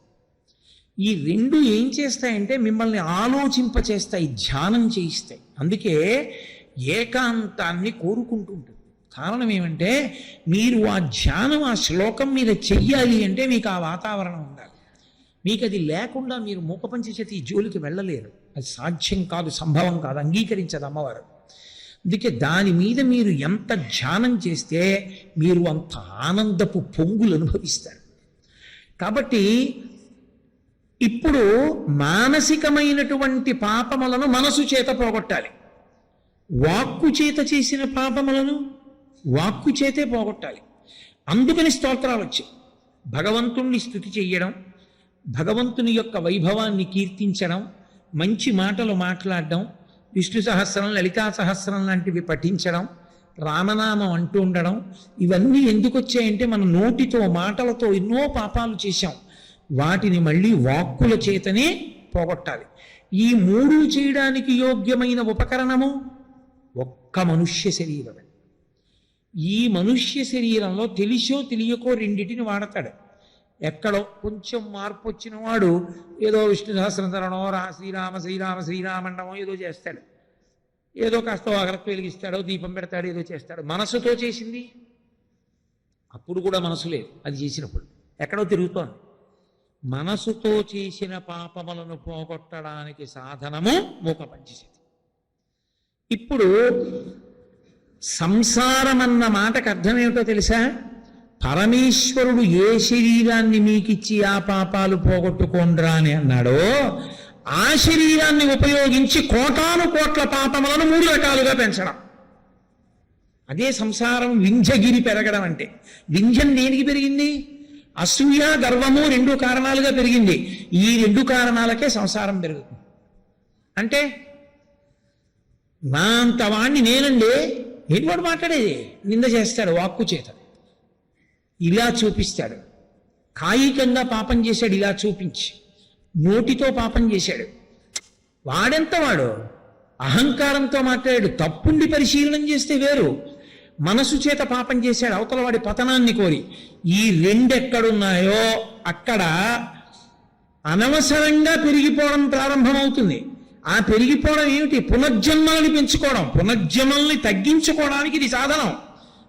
ఈ రెండు ఏం చేస్తాయంటే మిమ్మల్ని ఆలోచింపచేస్తాయి, ధ్యానం చేయిస్తాయి. అందుకే ఏకాంతాన్ని కోరుకుంటూ ఉంటుంది. కారణం ఏమంటే మీరు ఆ ధ్యానం ఆ శ్లోకం మీద చెయ్యాలి అంటే మీకు ఆ వాతావరణం ఉండాలి. మీకు అది లేకుండా మీరు మూక పంచశతి జోలికి వెళ్ళలేరు. అది సాధ్యం కాదు, సంభవం కాదు, అంగీకరించదు అమ్మవారు. అందుకే దాని మీద మీరు ఎంత ధ్యానం చేస్తే మీరు అంత ఆనందపు పొంగులు అనుభవిస్తారు. కాబట్టి ఇప్పుడు మానసికమైనటువంటి పాపములను మనసు చేత పోగొట్టాలి. వాక్కు చేత చేసిన పాపములను వాక్కు చేతే పోగొట్టాలి. అందుకని స్తోత్రాలు వచ్చాయి. భగవంతుణ్ణి స్తుతి చెయ్యడం, భగవంతుని యొక్క వైభవాన్ని కీర్తించడం, మంచి మాటలు మాట్లాడడం, విష్ణు సహస్రం, లలితా సహస్రం లాంటివి పఠించడం, రామనామం అంటూ ఉండడం, ఇవన్నీ ఎందుకు వచ్చాయంటే మన నోటితో మాటలతో ఎన్నో పాపాలు చేశాం. వాటిని మళ్ళీ వాక్కుల చేతనే పోగొట్టాలి. ఈ మూడు చేయడానికి యోగ్యమైన ఉపకరణము ఒక్క మనుష్య శరీరమే. ఈ మనుష్య శరీరంలో తెలిసో తెలియకో రెండిటిని వాడతాడు. ఎక్కడో కొంచెం మార్పు వచ్చిన వాడు ఏదో విష్ణు సహస్రం తరణో శ్రీరామ ఏదో చేస్తాడు, ఏదో కాస్త అగరత్తు వెలిగిస్తాడో దీపం పెడతాడు, ఏదో చేస్తాడు. మనసుతో చేసింది అప్పుడు కూడా మనసు లేదు, అది చేసినప్పుడు ఎక్కడో తిరుగుతోంది. మనసుతో చేసిన పాపములను పోగొట్టడానికి సాధనము మూక పంచశతి. ఇప్పుడు సంసారం అన్న మాటకు అర్థం ఏమిటో తెలుసా? పరమేశ్వరుడు ఏ శరీరాన్ని మీకిచ్చి ఆ పాపాలు పోగొట్టుకోండ్రా అని అన్నాడో ఆ శరీరాన్ని ఉపయోగించి కోటాను కోట్ల పాపములను 3 రకాలుగా పెంచడం. అదే సంసారం వింజగిరి పెరగడం అంటే. వింజం దేనికి పెరిగింది? అసూయ గర్వము 2 కారణాలుగా పెరిగింది. ఈ 2 కారణాలకే సంసారం పెరుగుతుంది. అంటే నా అంత వాణ్ణి నేనండి, ఏంటి వాడు మాట్లాడేది? నింద చేస్తాడు వాక్కు చేత, ఇలా చూపిస్తాడు. కాయికంగా పాపం చేశాడు, ఇలా చూపించి. నోటితో పాపం చేశాడు, వాడెంత వాడు అహంకారంతో మాట్లాడాడు. తప్పుండి పరిశీలన చేస్తే వేరు. మనసు చేత పాపం చేశాడు, అవతల వాడి పతనాన్ని కోరి. ఈ 2 ఎక్కడున్నాయో అక్కడ అనవసరంగా పెరిగిపోవడం ప్రారంభమవుతుంది. ఆ పెరిగిపోవడం ఏమిటి? పునర్జన్మల్ని పెంచుకోవడం, పునర్జన్మల్ని తగ్గించుకోవడానికి ఇది సాధనం.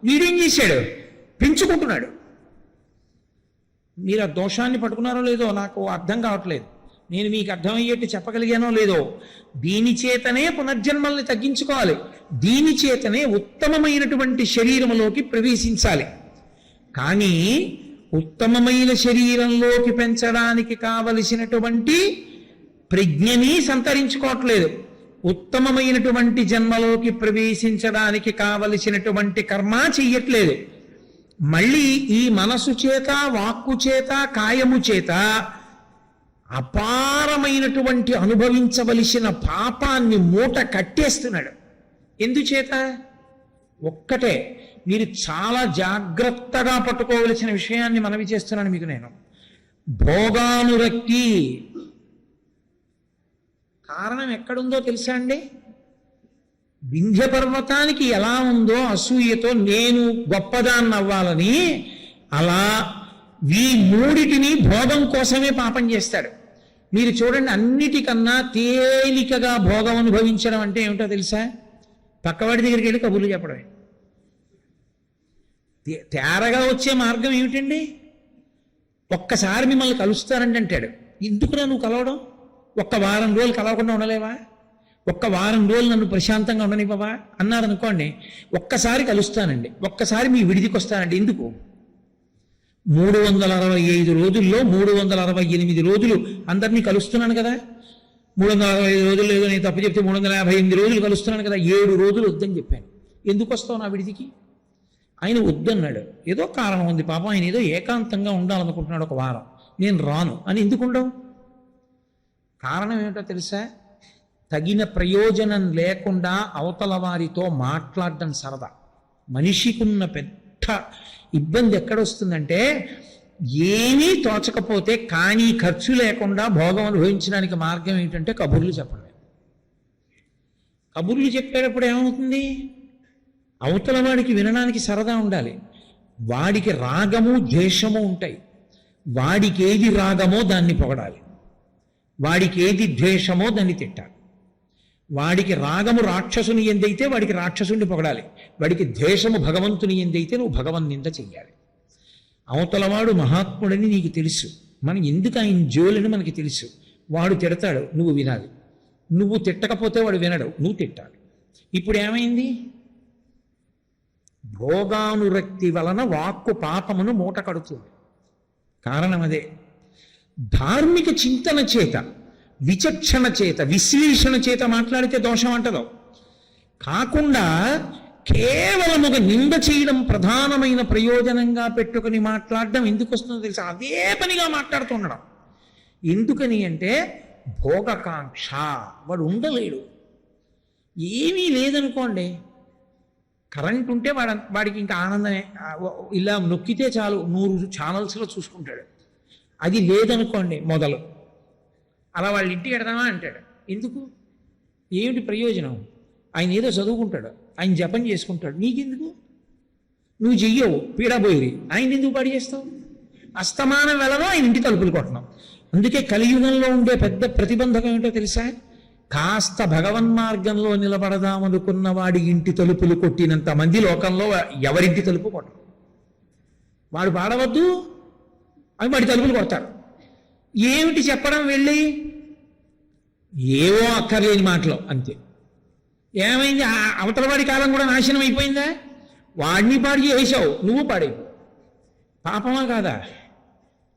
వీడేం చేశాడు? పెంచుకుంటున్నాడు. మీరు ఆ దోషాన్ని పట్టుకున్నారో లేదో నాకు అర్థం కావట్లేదు. నేను మీకు అర్థమయ్యేట్టు చెప్పగలిగానో లేదో. దీని చేతనే పునర్జన్మల్ని తగ్గించుకోవాలి, దీని చేతనే ఉత్తమమైనటువంటి శరీరములోకి ప్రవేశించాలి. కానీ ఉత్తమమైన శరీరంలోకి పెంచడానికి కావలసినటువంటి ప్రజ్ఞని సంతరించుకోవట్లేదు, ఉత్తమమైనటువంటి జన్మలోకి ప్రవేశించడానికి కావలసినటువంటి కర్మ చెయ్యట్లేదు. మళ్ళీ ఈ మనసు చేత, వాక్కు చేత, కాయము చేత అపారమైనటువంటి అనుభవించవలసిన పాపాన్ని మూట కట్టేస్తున్నాడు. ఎందుచేత? ఒక్కటే, మీరు చాలా జాగ్రత్తగా పట్టుకోవలసిన విషయాన్ని మనవి చేస్తున్నాను మీకు నేను. భోగానురక్తి కారణం ఎక్కడుందో తెలుసా అండి? వింధ్య పర్వతానికి ఎలా ఉందో అసూయతో నేను గొప్పదాన్ని అవ్వాలని, అలా ఈ మూడిటిని భోగం కోసమే పాపం చేస్తాడు. మీరు చూడండి, అన్నిటికన్నా తేలికగా భోగం అనుభవించడం అంటే ఏమిటో తెలుసా? పక్కవాడి దగ్గరికి వెళ్ళి కబుర్లు చెప్పడమే. తేరగా వచ్చే మార్గం ఏమిటండి? ఒక్కసారి మిమ్మల్ని కలుస్తానండి అంటాడు. ఎందుకురా నువ్వు కలవడం? ఒక్క వారం రోజులు కలవకుండా ఉండలేవా? ఒక్క వారం రోజులు నన్ను ప్రశాంతంగా ఉండనివ్వవా అన్నారు అనుకోండి, ఒక్కసారి కలుస్తానండి, ఒక్కసారి మీ విడిదికి వస్తానండి. ఎందుకు? 365 రోజుల్లో 368 రోజులు అందరినీ కలుస్తున్నాను కదా. 365 రోజులు లేదో నేను తప్పు చెప్తే 358 రోజులు కలుస్తున్నాను కదా. 7 రోజులు వద్దని చెప్పాను. ఎందుకు వస్తావు నా విడిదికి? ఆయన వద్దన్నాడు. ఏదో కారణం ఉంది పాపం, ఆయన ఏదో ఏకాంతంగా ఉండాలనుకుంటున్నాడు ఒక వారం, నేను రాను అని. ఎందుకు ఉండవు? కారణం ఏమిటో తెలుసా? తగిన ప్రయోజనం లేకుండా అవతల వారితో మాట్లాడడం సరదా. మనిషికున్న పెద్ద ఇబ్బంది ఎక్కడొస్తుందంటే, ఏమీ తోచకపోతే కానీ ఖర్చు లేకుండా భోగం అనుభవించడానికి మార్గం ఏంటంటే కబుర్లు చెప్పడమే. కబుర్లు చెప్పేటప్పుడు ఏమవుతుంది? అవతల వాడికి వినడానికి సరదా ఉండాలి. వాడికి రాగము ద్వేషము ఉంటాయి. వాడికి ఏది రాగమో దాన్ని పొగడాలి, వాడికి ఏది ద్వేషమో దాన్ని తిట్టాలి. వాడికి రాగము రాక్షసుని ఎందైతే వాడికి రాక్షసుని పొగడాలి, వాడికి ద్వేషము భగవంతుని ఎందైతే నువ్వు భగవన్ నింద చెయ్యాలి. అవతలవాడు మహాత్ముడని నీకు తెలుసు, మనం ఎందుకు ఆయన జోలని మనకి తెలుసు. వాడు తిడతాడు, నువ్వు వినాలి. నువ్వు తిట్టకపోతే వాడు వినడు, నువ్వు తిట్టాలి. ఇప్పుడు ఏమైంది? భోగానురక్తి వలన వాక్కు పాపమును మూట కడుతుంది. కారణం అదే. ధార్మిక చింతన చేత, విచక్షణ చేత, విశ్లేషణ చేత మాట్లాడితే దోషం అంటదో కాకుండా కేవలం ఒక నింద చేయడం ప్రధానమైన ప్రయోజనంగా పెట్టుకుని మాట్లాడడం ఎందుకు వస్తుందో తెలుసా? అదే పనిగా మాట్లాడుతుండడం. ఎందుకని అంటే భోగకాంక్ష. వాడు ఉండలేడు. ఏమీ లేదనుకోండి, కరెంట్ ఉంటే వాడికి ఇంకా ఆనందమే. ఇలా నొక్కితే చాలు 100 ఛానల్స్లో చూసుకుంటాడు. అది లేదనుకోండి మొదలు, అలా వాళ్ళ ఇంటికి ఎడదామా అంటాడు. ఎందుకు? ఏమిటి ప్రయోజనం? ఆయన ఏదో చదువుకుంటాడు, ఆయన జపం చేసుకుంటాడు, నీకెందుకు? నువ్వు చెయ్యవు, పీడబోయి ఆయన ఎందుకు పాడి చేస్తావు? అస్తమానం వెళ్ళడం, ఆయన ఇంటి తలుపులు కొట్టడం. అందుకే కలియుగంలో ఉండే పెద్ద ప్రతిబంధకం ఏంటో తెలుసా? కాస్త భగవన్మార్గంలో నిలబడదామనుకున్న వాడి ఇంటి తలుపులు కొట్టినంత మంది లోకంలో ఎవరింటి తలుపు కొట్టరు. వాడు పాడవద్దు, అవి వాడి తలుపులు కొడతారు. ఏమిటి చెప్పడం? వెళ్ళి ఏవో అక్కర్లేని మాటలు అంతే. ఏమైంది? అవతలవాడి కాలం కూడా నాశనం అయిపోయిందా? వాడిని పాడు చేసావు, నువ్వు పాడేవు. పాపమా కాదా?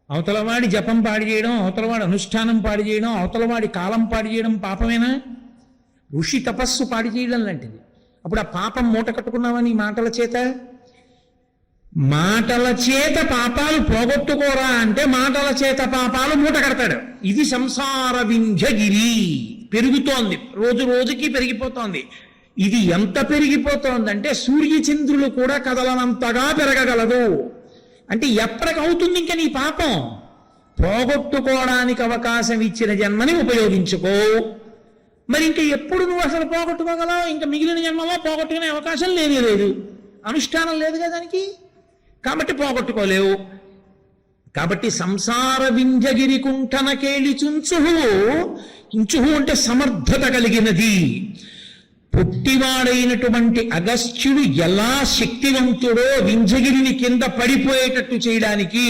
అవతలవాడి జపం పాడు చేయడం, అవతలవాడి అనుష్ఠానం పాడు చేయడం, అవతలవాడి కాలం పాడు చేయడం పాపమేనా? ఋషి తపస్సు పాడు చేయడం లాంటిది. అప్పుడు ఆ పాపం మూట కట్టుకున్నావని మాటల చేత. మాటల చేత పాపాలు పోగొట్టుకోరా అంటే మాటల చేత పాపాలు మూట కడతాడు. ఇది సంసార వింధ్యగిరి. పెరుగుతోంది, రోజు రోజుకి పెరిగిపోతోంది. ఇది ఎంత పెరిగిపోతోందంటే సూర్యచంద్రులు కూడా కదలనంతగా పెరగగలదు. అంటే ఎప్పటికవుతుంది ఇంకా నీ పాపం? పోగొట్టుకోవడానికి అవకాశం ఇచ్చిన జన్మని ఉపయోగించుకో. మరి ఇంకా ఎప్పుడు నువ్వు అసలు పోగొట్టుకోగలవు? ఇంకా మిగిలిన జన్మలో పోగొట్టుకునే అవకాశం లేనే లేదు. అనుష్ఠానం లేదుగా దానికి, కాబట్టి పోగొట్టుకోలేవు. కాబట్టి సంసార వింధ్యగిరి కుంఠన కేళి చుంచుహు. చుంచుహు అంటే సమర్థత కలిగినది. పొట్టివాడైనటువంటి అగస్త్యుడు ఎలా శక్తివంతుడో వింధ్యగిరిని కింద పడిపోయేటట్టు చేయడానికి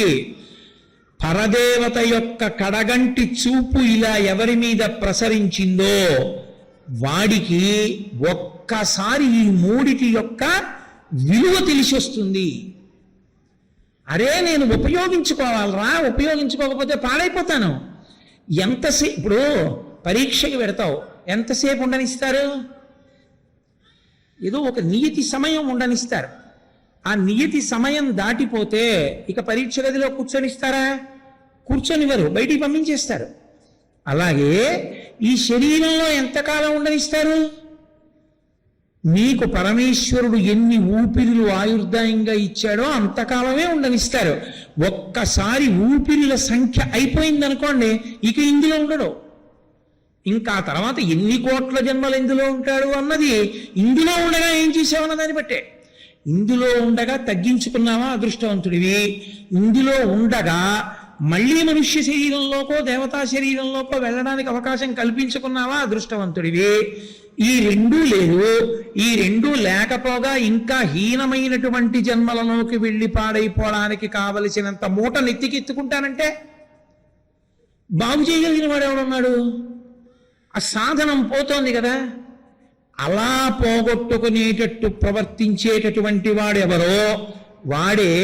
పరదేవత యొక్క కడగంటి చూపు ఇలా ఎవరి మీద ప్రసరించిందో వాడికి ఒక్కసారి ఈ మూడిటి యొక్క విలువ తెలిసి వస్తుంది. అరే నేను ఉపయోగించుకోవాలరా, ఉపయోగించుకోకపోతే పాడైపోతాను. ఎంతసేపు ఇప్పుడు పరీక్షకి పెడతావు, ఎంతసేపు ఉండనిస్తారు? ఏదో ఒక నియతి సమయం ఉండనిస్తారు. ఆ నియతి సమయం దాటిపోతే ఇక పరీక్ష గదిలో కూర్చొనిస్తారా? కూర్చొనివ్వరు, బయటికి పంపించేస్తారు. అలాగే ఈ శరీరంలో ఎంతకాలం ఉండనిస్తారు? నీకు పరమేశ్వరుడు ఎన్ని ఊపిరులు ఆయుర్దాయంగా ఇచ్చాడో అంతకాలమే ఉండనిస్తారు. ఒక్కసారి ఊపిరిల సంఖ్య అయిపోయిందనుకోండి, ఇక ఇందులో ఉండడు. ఇంకా తర్వాత ఎన్ని కోట్ల జన్మలు ఇందులో ఉంటాడు అన్నది ఇందులో ఉండగా ఏం చేసావన్న దాన్ని బట్టే. ఇందులో ఉండగా తగ్గించుకున్నావా అదృష్టవంతుడివి. ఇందులో ఉండగా మళ్ళీ మనుష్య శరీరంలోకో దేవతా శరీరంలోకో వెళ్ళడానికి అవకాశం కల్పించుకున్నావా అదృష్టవంతుడివి. ఈ రెండూ లేదు. ఈ రెండూ లేకపోగా ఇంకా హీనమైనటువంటి జన్మలలోకి వెళ్ళి పాడైపోవడానికి కావలసినంత మూట నెత్తికెత్తుకుంటానంటే బాగు చేయగలిగిన వాడు ఎవడున్నాడు? ఆ సాధనం పోతోంది కదా. అలా పోగొట్టుకునేటట్టు ప్రవర్తించేటటువంటి వాడెవరో వాడే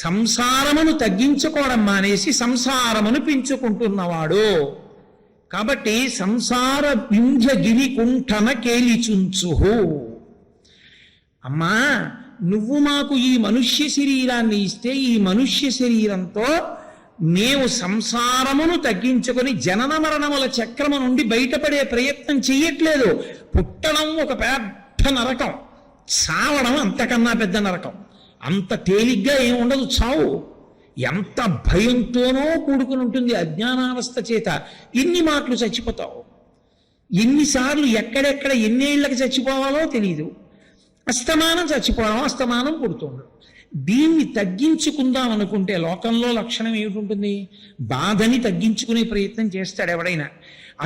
సంసారమును తగ్గించుకోవడం మానేసి సంసారమును పెంచుకుంటున్నవాడు. కాబట్టి సంసార వింధ్యగిరి కుంఠన కేలిచుంచుహు. అమ్మా, నువ్వు మాకు ఈ మనుష్య శరీరాన్ని ఇస్తే ఈ మనుష్య శరీరంతో మేము సంసారమును తగ్గించుకొని జనన మరణముల చక్రము నుండి బయటపడే ప్రయత్నం చెయ్యట్లేదు. పుట్టడం ఒక పెద్ద నరకం, చావడం అంతకన్నా పెద్ద నరకం. అంత తేలిగ్గా ఏముండదు చావు. ఎంత భయంతోనో కూడుకుని ఉంటుంది అజ్ఞానావస్థ చేత. ఎన్ని మాటలు చచ్చిపోతావు, ఎన్నిసార్లు ఎక్కడెక్కడ ఎన్నేళ్లకు చచ్చిపోవాలో తెలియదు. అస్తమానం చచ్చిపోవడం, అస్తమానం పుడుతుండడం. దీన్ని తగ్గించుకుందాం అనుకుంటే లోకంలో లక్షణం ఏమిటి? బాధని తగ్గించుకునే ప్రయత్నం చేస్తాడు ఎవడైనా.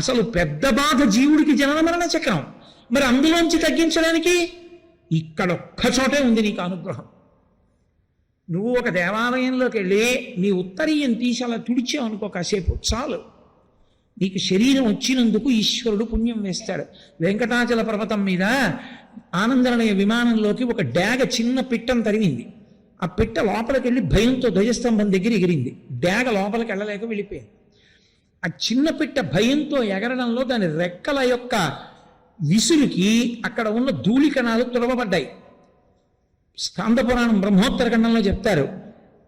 అసలు పెద్ద బాధ జీవుడికి జనన మరణ చక్రం. మరి అందులోంచి తగ్గించడానికి ఇక్కడొక్క చోటే ఉంది నీకు అనుగ్రహం. నువ్వు ఒక దేవాలయంలోకి వెళ్ళి నీ ఉత్తరీయం తీసి అలా తుడిచావు అనుకో, కాసేపు చాలు. నీకు శరీరం వచ్చినందుకు ఈశ్వరుడు పుణ్యం వేస్తాడు. వెంకటాచల పర్వతం మీద ఆనందనీయ విమానంలోకి ఒక డాగ చిన్న పిట్టను తరిగింది. ఆ పిట్ట లోపలికి వెళ్ళి భయంతో ధ్వజస్తంభం దగ్గర ఎగిరింది. డాగ లోపలికి వెళ్ళలేక వెళ్ళిపోయింది. ఆ చిన్న పిట్ట భయంతో ఎగరడంలో దాని రెక్కల యొక్క విసురుకి అక్కడ ఉన్న ధూళికణాలు తుడవబడ్డాయి. స్కాందపురాణం బ్రహ్మోత్తర ఖండంలో చెప్తారు,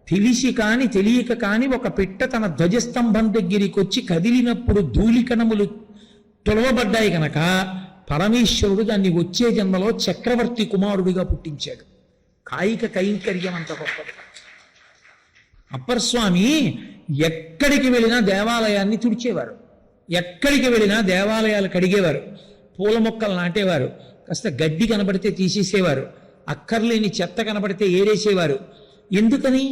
తెలిసి కాని తెలియక కాని ఒక పిట్ట తన ధ్వజస్తంభం దగ్గరికి వచ్చి కదిలినప్పుడు ధూళికణములు తొలవబడ్డాయి కనుక పరమేశ్వరుడు దాన్ని వచ్చే జన్మలో చక్రవర్తి కుమారుడిగా పుట్టించాడు. కాయిక కైంకర్యం అంత గొప్పది. అప్పర్ స్వామి ఎక్కడికి వెళ్ళినా దేవాలయాన్ని తుడిచేవారు, ఎక్కడికి వెళ్ళినా దేవాలయాలు కడిగేవారు, పూల మొక్కలు నాటేవారు, కాస్త గడ్డి కనబడితే తీసేసేవారు, అక్కర్లేని చెత్త కనబడితే ఏరేసేవారు. ఎందుకని?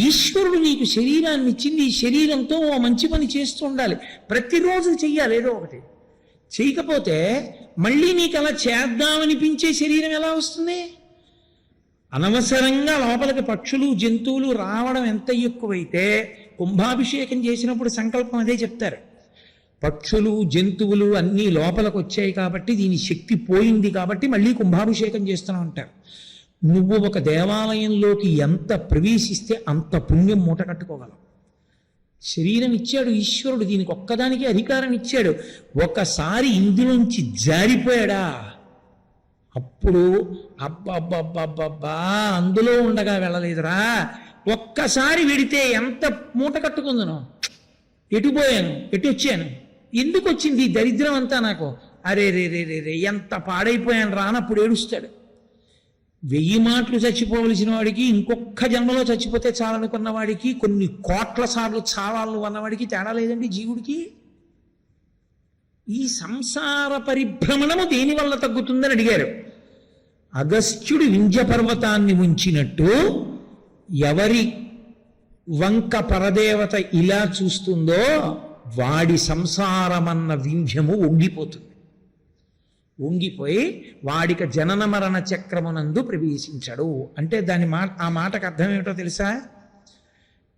ఈశ్వరుడు నీకు శరీరాన్ని ఇచ్చింది, ఈ శరీరంతో ఓ మంచి పని చేస్తూ ఉండాలి. ప్రతిరోజు చెయ్యాలి ఏదో ఒకటి. చేయకపోతే మళ్ళీ నీకు అలా చేద్దామనిపించే శరీరం ఎలా వస్తుంది? అనవసరంగా లోపలికి పక్షులు జంతువులు రావడం ఎంత ఎక్కువైతే కుంభాభిషేకం చేసినప్పుడు సంకల్పం అదే చెప్తారు. పక్షులు జంతువులు అన్నీ లోపలికి వచ్చాయి కాబట్టి దీని శక్తి పోయింది కాబట్టి మళ్ళీ కుంభాభిషేకం చేస్తూనే ఉంటారు. నువ్వు ఒక దేవాలయంలోకి ఎంత ప్రవేశిస్తే అంత పుణ్యం మూట కట్టుకోగలవు. శరీరం ఇచ్చాడు ఈశ్వరుడు, దీనికి ఒక్కదానికి అధికారం ఇచ్చాడు. ఒకసారి ఇందులోంచి జారిపోయాడా అప్పుడు అబ్బబ్బబ్బబ్బబ్బా అందులో ఉండగా వెళ్ళలేదురా, ఒక్కసారి వెడితే ఎంత మూట కట్టుకుందను. ఎటు పోయాను, ఎటు వచ్చాను, ఎందుకు వచ్చింది ఈ దరిద్రం అంతా నాకు, అరే రే రే రే రే ఎంత పాడైపోయాను రానప్పుడు ఏడుస్తాడు. 1000 మాటలు చచ్చిపోవలసిన వాడికి ఇంకొక జన్మలో చచ్చిపోతే చాలనుకున్న వాడికి కొన్ని కోట్ల సార్లు చావాలను అన్నవాడికి తేడా లేదండి జీవుడికి. ఈ సంసార పరిభ్రమణము దేనివల్ల తగ్గుతుందని అడిగారు. అగస్త్యుడు వింధ్య పర్వతాన్ని ఉంచినట్టు ఎవరి వంక పరదేవత ఇలా చూస్తుందో వాడి సంసారమన్న వింధ్యము వంగిపోతుంది. వంగిపోయి వాడిక జనన మరణ చక్రమునందు ప్రవేశించాడు. అంటే ఆ మాటకు అర్థం ఏమిటో తెలుసా?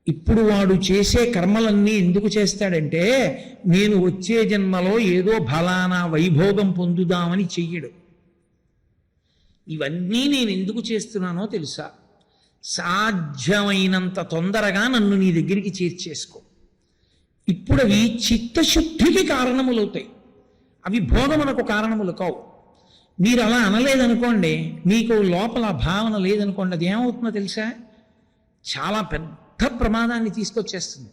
ఇప్పుడు వాడు చేసే కర్మలన్నీ ఎందుకు చేస్తాడంటే నేను వచ్చే జన్మలో ఏదో ఫలానా వైభోగం పొందుదామని చెయ్యడు. ఇవన్నీ నేను ఎందుకు చేస్తున్నానో తెలుసా? సాధ్యమైనంత తొందరగా నన్ను నీ దగ్గరికి చేర్చేసుకో. ఇప్పుడు అవి చిత్తశుద్ధికి కారణములవుతాయి, అవి భోగమునకు కారణములు కావు. మీరు అలా అనలేదనుకోండి, మీకు లోపల భావన లేదనుకోండి, అది ఏమవుతుందో తెలుసా? చాలా పెద్ద ప్రమాదాన్ని తీసుకొచ్చేస్తుంది.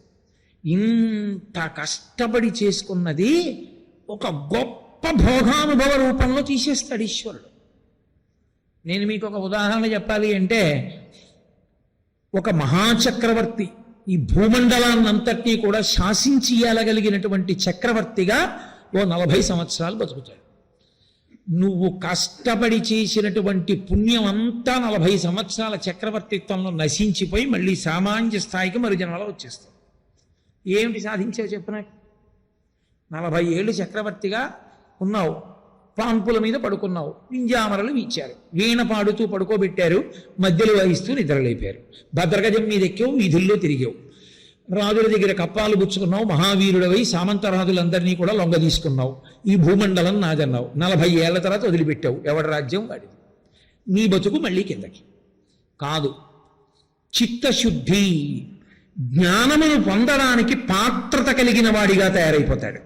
ఇంత కష్టపడి చేసుకున్నది ఒక గొప్ప భోగానుభవ రూపంలో తీసేస్తాడు ఈశ్వరుడు. నేను మీకు ఒక ఉదాహరణ చెప్పాలి అంటే, ఒక మహాచక్రవర్తి ఈ భూమండలాన్నంతటినీ కూడా శాసించి ఇయ్యగలిగినటువంటి చక్రవర్తిగా ఓ 40 సంవత్సరాలు బతుకుతాడు. నువ్వు కష్టపడి చేసినటువంటి పుణ్యం అంతా 40 సంవత్సరాల చక్రవర్తిత్వంలో నశించిపోయి మళ్ళీ సామాన్య స్థాయికి మరి జన్మలో వచ్చేస్తావు. ఏమిటి సాధించావు చెప్పు నాకు? 40 ఏళ్ళు చక్రవర్తిగా ఉన్నావు, పాంపుల మీద పడుకున్నావు, వింజామరలు వీచారు, వీణ పాడుతూ పడుకోబెట్టారు, మధ్యలో వాయిస్తూ నిద్రలేపారు, భద్రగజం మీద ఎక్కావు, వీధుల్లో తిరిగావు, రాజుల దగ్గర కప్పాలు పుచ్చుకున్నావు, మహావీరుడవై సామంతరాజులందరినీ కూడా లొంగ తీసుకున్నావు, ఈ భూమండలం నాదన్నావు. 40 ఏళ్ల తర్వాత వదిలిపెట్టావు, ఎవడి రాజ్యం వాడిది. నీ బతుకు మళ్ళీ కిందకి కాదు. చిత్తశుద్ధి, జ్ఞానమును పొందడానికి పాత్రత కలిగిన వాడిగా తయారైపోతాడు.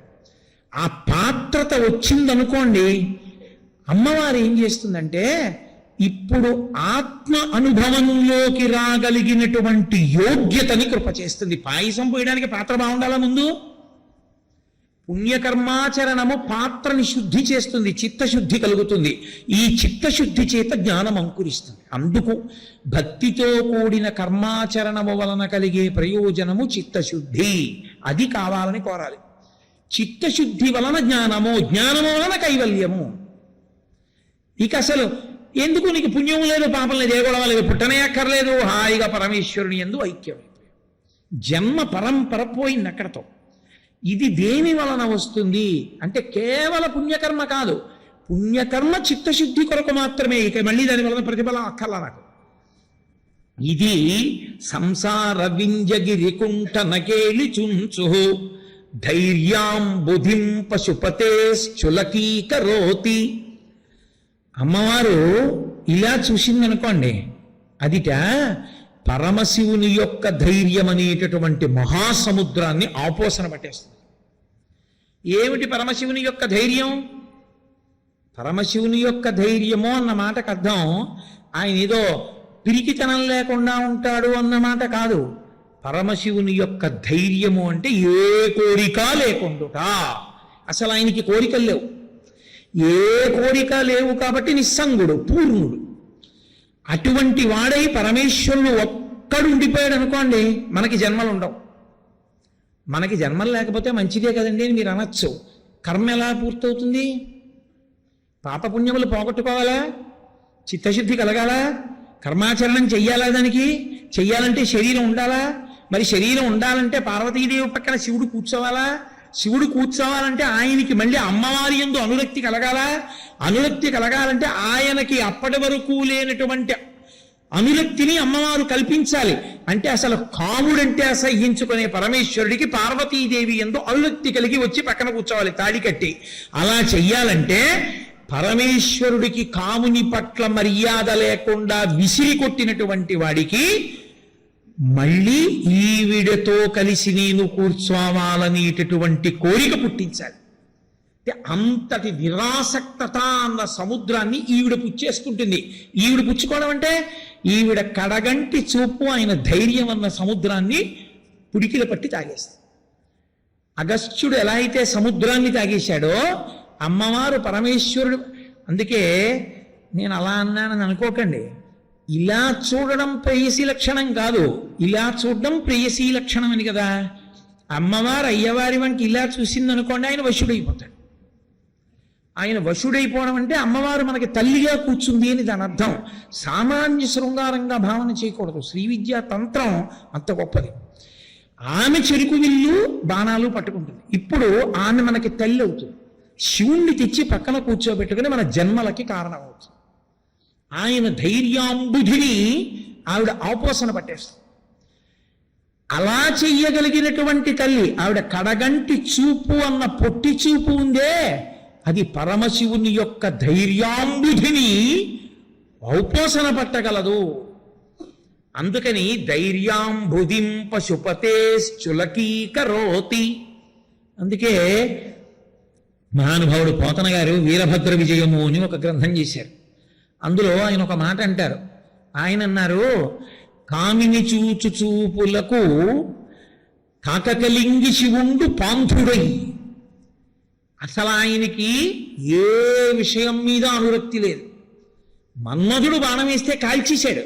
ఆ పాత్రత వచ్చిందనుకోండి, అమ్మవారు ఏం చేస్తుందంటే, ఇప్పుడు ఆత్మ అనుభవంలోకి రాగలిగినటువంటి యోగ్యతని కృప చేస్తుంది. పాయసం పోయడానికి పాత్ర బాగుండాలా ముందు? పుణ్యకర్మాచరణము పాత్రని శుద్ధి చేస్తుంది, చిత్తశుద్ధి కలుగుతుంది. ఈ చిత్తశుద్ధి చేత జ్ఞానం అంకురిస్తుంది. అందుకు భక్తితో కూడిన కర్మాచరణము వలన కలిగే ప్రయోజనము చిత్తశుద్ధి. అది కావాలని కోరాలి. చిత్తశుద్ధి వలన జ్ఞానము, జ్ఞానము వలన కైవల్యము. ఇక అసలు ఎందుకు నీకు పుణ్యం లేదు, పాపం లేదు, ఏ గొడవ లేదు, పుట్టనే అక్కర్లేదు, హాయిగా పరమేశ్వరుని యందు ఐక్యమైపోయి జన్మ పరంపర పోయింది అక్కడతో. ఇది దేని వలన వస్తుంది అంటే కేవల పుణ్యకర్మ కాదు, పుణ్యకర్మ చిత్తశుద్ధి కొరకు మాత్రమే. ఇక మళ్ళీ దాని వలన ప్రతిఫలం అక్కర్లా నాకు. ఇది సంసార వింజగిరి కుంఠ నకేలి చుంచు ధైర్యాం బుధిం పశుపతే చులకీకరోతి. అమ్మవారు ఇలా చూసిందనుకోండి, అదిట పరమశివుని యొక్క ధైర్యం అనేటటువంటి మహాసముద్రాన్ని ఆపోసన పట్టేస్తుంది. ఏమిటి పరమశివుని యొక్క ధైర్యం? పరమశివుని యొక్క ధైర్యము అన్న మాటకు అర్థం ఆయన ఏదో పిరికితనం లేకుండా ఉంటాడు అన్న మాట కాదు. పరమశివుని యొక్క ధైర్యము అంటే ఏ కోరిక లేకుండుట. అసలు ఆయనకి కోరికలు లేవు, ఏ కోరిక లేవు కాబట్టి నిస్సంగుడు, పూర్ణుడు. అటువంటి వాడై పరమేశ్వరుడు ఒక్కడు ఉండిపోయాడు అనుకోండి, మనకి జన్మలు ఉండవు. మనకి జన్మలు లేకపోతే మంచిదే కదండి అని మీరు అనొచ్చు. కర్మ ఎలా పూర్తవుతుంది? పాపపుణ్యములు పోగొట్టుకోవాలా, చిత్తశుద్ధి కలగాలా, కర్మాచరణం చెయ్యాలా, దానికి చెయ్యాలంటే శరీరం ఉండాలా. మరి శరీరం ఉండాలంటే పార్వతీదేవి పక్కన శివుడు కూర్చోవాలా. శివుడు కూర్చోవాలంటే ఆయనకి మళ్ళీ అమ్మవారి యందు అనురక్తి కలగాలా. అనురక్తి కలగాలంటే ఆయనకి అప్పటి వరకు లేనటువంటి అనురక్తిని అమ్మవారు కల్పించాలి. అంటే అసలు కాముడంటే అసహ్యించుకునే పరమేశ్వరుడికి పార్వతీదేవి యందు అనురక్తి కలిగి వచ్చి పక్కన కూర్చోవాలి తాడి కట్టి. అలా చెయ్యాలంటే పరమేశ్వరుడికి కాముని పట్ల మర్యాద లేకుండా విసిరి కొట్టినటువంటి వాడికి మళ్ళీ ఈవిడతో కలిసి నేను కూర్చోవాలనేటటువంటి కోరిక పుట్టించాలి. అంటే అంతటి నిరాసక్తత అన్న సముద్రాన్ని ఈవిడ పుచ్చేసుకుంటుంది. ఈవిడ పుచ్చుకోవడం అంటే ఈవిడ కడగంటి చూపు ఆయన ధైర్యం అన్న సముద్రాన్ని పుడికిల పట్టి తాగేస్తుంది. అగస్త్యుడు ఎలా అయితే సముద్రాన్ని తాగేశాడో అమ్మవారు పరమేశ్వరుడు. అందుకే నేను అలా అన్నానని అనుకోకండి. ఇలా చూడడం ప్రేయసీ లక్షణం కాదు, ఇలా చూడడం ప్రేయసీ లక్షణం అని కదా. అమ్మవారు అయ్యవారి వంటి ఇలా చూసిందనుకోండి, ఆయన వశుడైపోతాడు. ఆయన వశుడైపోవడం అంటే అమ్మవారు మనకి తల్లిగా కూర్చుంది అని దాని అర్థం. సామాన్య శృంగారంగా భావన చేయకూడదు. శ్రీ విద్యా తంత్రం అంత గొప్పది. ఆమె చెరుకు విల్లు బాణాలు పట్టుకుంటుంది. ఇప్పుడు ఆమె మనకి తల్లి అవుతుంది. శివుణ్ణి తెచ్చి పక్కన కూర్చోబెట్టుకుని మన జన్మలకి కారణం అవుతుంది. ఆయన ధైర్యాంబుధిని ఆవిడ ఆపోసన పట్టేస్తుంది. అలా చెయ్యగలిగినటువంటి తల్లి ఆవిడ కడగంటి చూపు అన్న పొట్టి చూపు ఉందే, అది పరమశివుని యొక్క ధైర్యాంబుధిని ఔపోసన పట్టగలదు. అందుకని ధైర్యాంబుధిం పశుపతే చులకీకరోతి. అందుకే మహానుభావుడు పోతన గారు వీరభద్ర విజయము అని ఒక గ్రంథం చేశారు. అందులో ఆయన ఒక మాట అంటారు. ఆయన అన్నారు, కామిని చూచు చూపులకు కాకకలింగి శివుండు పాంధుడై. అసలు ఆయనకి ఏ విషయం మీద అనురక్తి లేదు. మన్మధుడు బాణం వేస్తే కాల్చేశాడు.